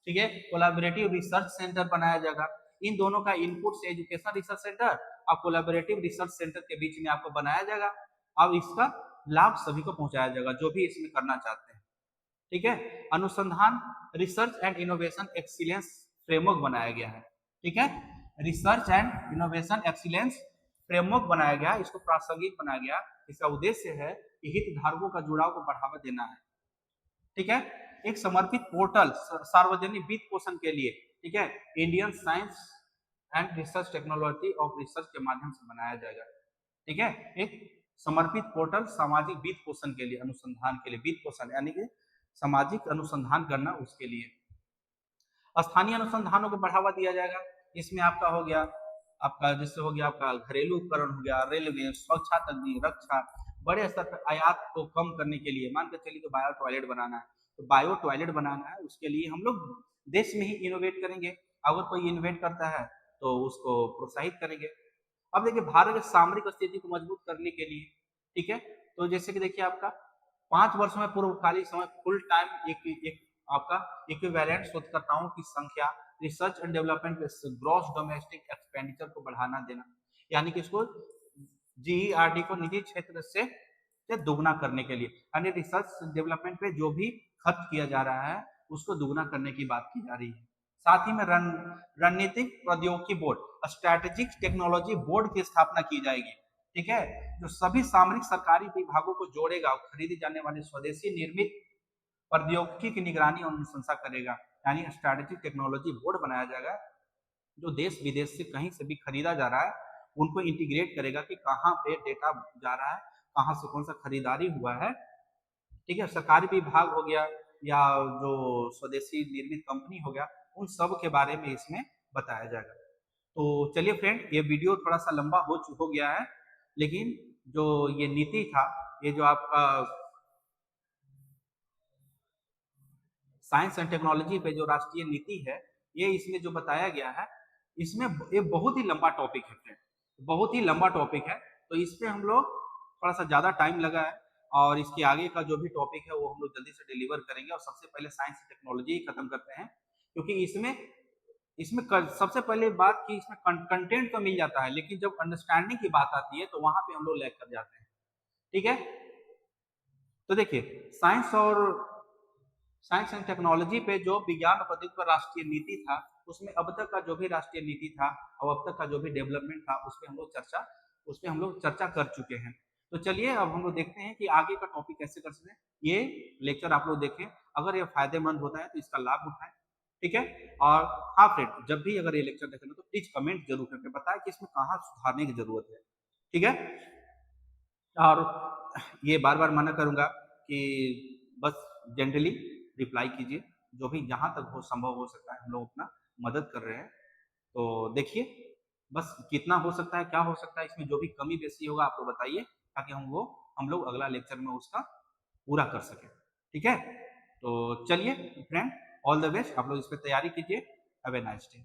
ठीक है, कोलैबोरेटिव रिसर्च सेंटर बनाया जाएगा, इन दोनों का इनपुट से एजुकेशन रिसर्च सेंटर और कोलैबोरेटिव रिसर्च सेंटर के बीच में आपको बनाया जाएगा। अब इसका लाभ सभी को पहुंचाया जाएगा जो भी इसमें करना चाहते हैं। ठीक है, अनुसंधान research and innovation excellence framework बनाया गया है। ठीक है, research and innovation excellence framework बनाया गया, इसको प्रासंगिक बनाया गया। इसका उद्देश्य है कि हितधारकों का जुड़ाव को बढ़ावा देना है। ठीक है, एक समर्पित पोर्टल सार्वजनिक वित्त पोषण के लिए, ठीक है, Indian science and research technology of research के माध्यम से बनाया जाएगा। ठीक है, एक समर्पित पोर्टल सामाजिक वित्त पोषण के लिए, अनुसंधान के लिए, वित्त पोषण यानी कि सामाजिक अनुसंधान करना, उसके लिए स्थानीय अनुसंधानों को बढ़ावा दिया जाएगा। इसमें आपका हो गया, आपका जैसे हो गया आपका घरेलू उपकरण हो गया, रेलवे, स्वच्छता तकनीक, रक्षा, बड़े स्तर पर आयात को कम करने के लिए मान के चलिए तो बायो टॉयलेट बनाना है, तो बायो टॉयलेट बनाना है, उसके लिए हम लोग देश में ही इनोवेट करेंगे। अगर कोई इनोवेट करता है तो उसको प्रोत्साहित करेंगे। अब देखिए भारत की सामरिक स्थिति को मजबूत करने के लिए, ठीक है, तो जैसे कि देखिए आपका 5 वर्षों में पूर्वकालीन समय फुल टाइम एक आपका इक्विवेलेंट शोधकर्ताओं की संख्या research and development gross domestic expenditure को बढ़ाना देना, यानी कि इसको जीईआरडी को निजी क्षेत्र से दुगना करने के लिए, यानी रिसर्च डेवलपमेंट पे जो भी खर्च किया जा रहा है उसको दुगना करने की बात की जा रही है। साथ ही में रणनीतिक प्रौद्योगिकी बोर्ड, स्ट्रेटेजिक टेक्नोलॉजी बोर्ड की स्थापना की जाएगी। ठीक है, जो सभी सामरिक सरकारी विभागों को जोड़ेगा और खरीदी जाने वाले स्वदेशी निर्मित प्रौद्योगिकी की निगरानी और अनुशंसा करेगा, यानी स्ट्रेटेजिक टेक्नोलॉजी बोर्ड बनाया जाएगा जो देश विदेश से कहीं से भी खरीदा जा रहा है उनको इंटीग्रेट करेगा कि कहाँ पे डेटा जा रहा है, कहाँ से कौन सा खरीदारी हुआ है। ठीक है, सरकारी विभाग हो गया या जो स्वदेशी निर्मित कंपनी हो गया, उन सब के बारे में इसमें बताया जाएगा। तो चलिए फ्रेंड, ये वीडियो थोड़ा सा लंबा हो गया है, लेकिन जो ये नीति था, ये जो आपका साइंस एंड टेक्नोलॉजी पे जो राष्ट्रीय नीति है, ये इसमें जो बताया गया है, इसमें ये बहुत ही लंबा टॉपिक है फ्रेंड, बहुत ही लंबा टॉपिक है। तो इस पे हम लोग थोड़ा सा ज्यादा टाइम लगा है और इसके आगे का जो भी टॉपिक है वो हम लोग जल्दी से डिलीवर करेंगे। और सबसे पहले साइंस एंड टेक्नोलॉजी खत्म करते हैं, क्योंकि इसमें सबसे पहले बात की इसमें कंटेंट तो मिल जाता है, लेकिन जब अंडरस्टैंडिंग की बात आती है तो वहां पे हम लोग लैग कर जाते हैं। ठीक है, तो देखिए साइंस एंड टेक्नोलॉजी पे जो विज्ञान और प्रौद्योगिकी पर राष्ट्रीय नीति था, उसमें अब तक का जो भी राष्ट्रीय नीति था और अब तक का जो भी डेवलपमेंट था उस पर हम लोग चर्चा कर चुके हैं। तो चलिए अब हम लोग देखते हैं कि आगे का टॉपिक कैसे कर सकते हैं। ये लेक्चर आप लोग देखें, अगर ये फायदेमंद होता है तो इसका लाभ उठाएं। ठीक है, और हाँ फ्रेंड, जब भी अगर ये लेक्चर देखें तो प्लीज कमेंट जरूर करके बताएं कि इसमें कहाँ सुधारने की जरूरत है। ठीक है, और ये बार बार माना करूंगा कि बस जनरली रिप्लाई कीजिए, जो भी जहां तक हो संभव हो सकता है हम लोग अपना मदद कर रहे हैं। तो देखिए बस कितना हो सकता है, क्या हो सकता है, इसमें जो भी कमी बेसी होगा आप लोग बताइए, ताकि हम लोग अगला लेक्चर में उसका पूरा कर सकें। ठीक है, तो चलिए फ्रेंड, ऑल द बेस्ट, आप लोग इस पर तैयारी कीजिए। Have a nice day.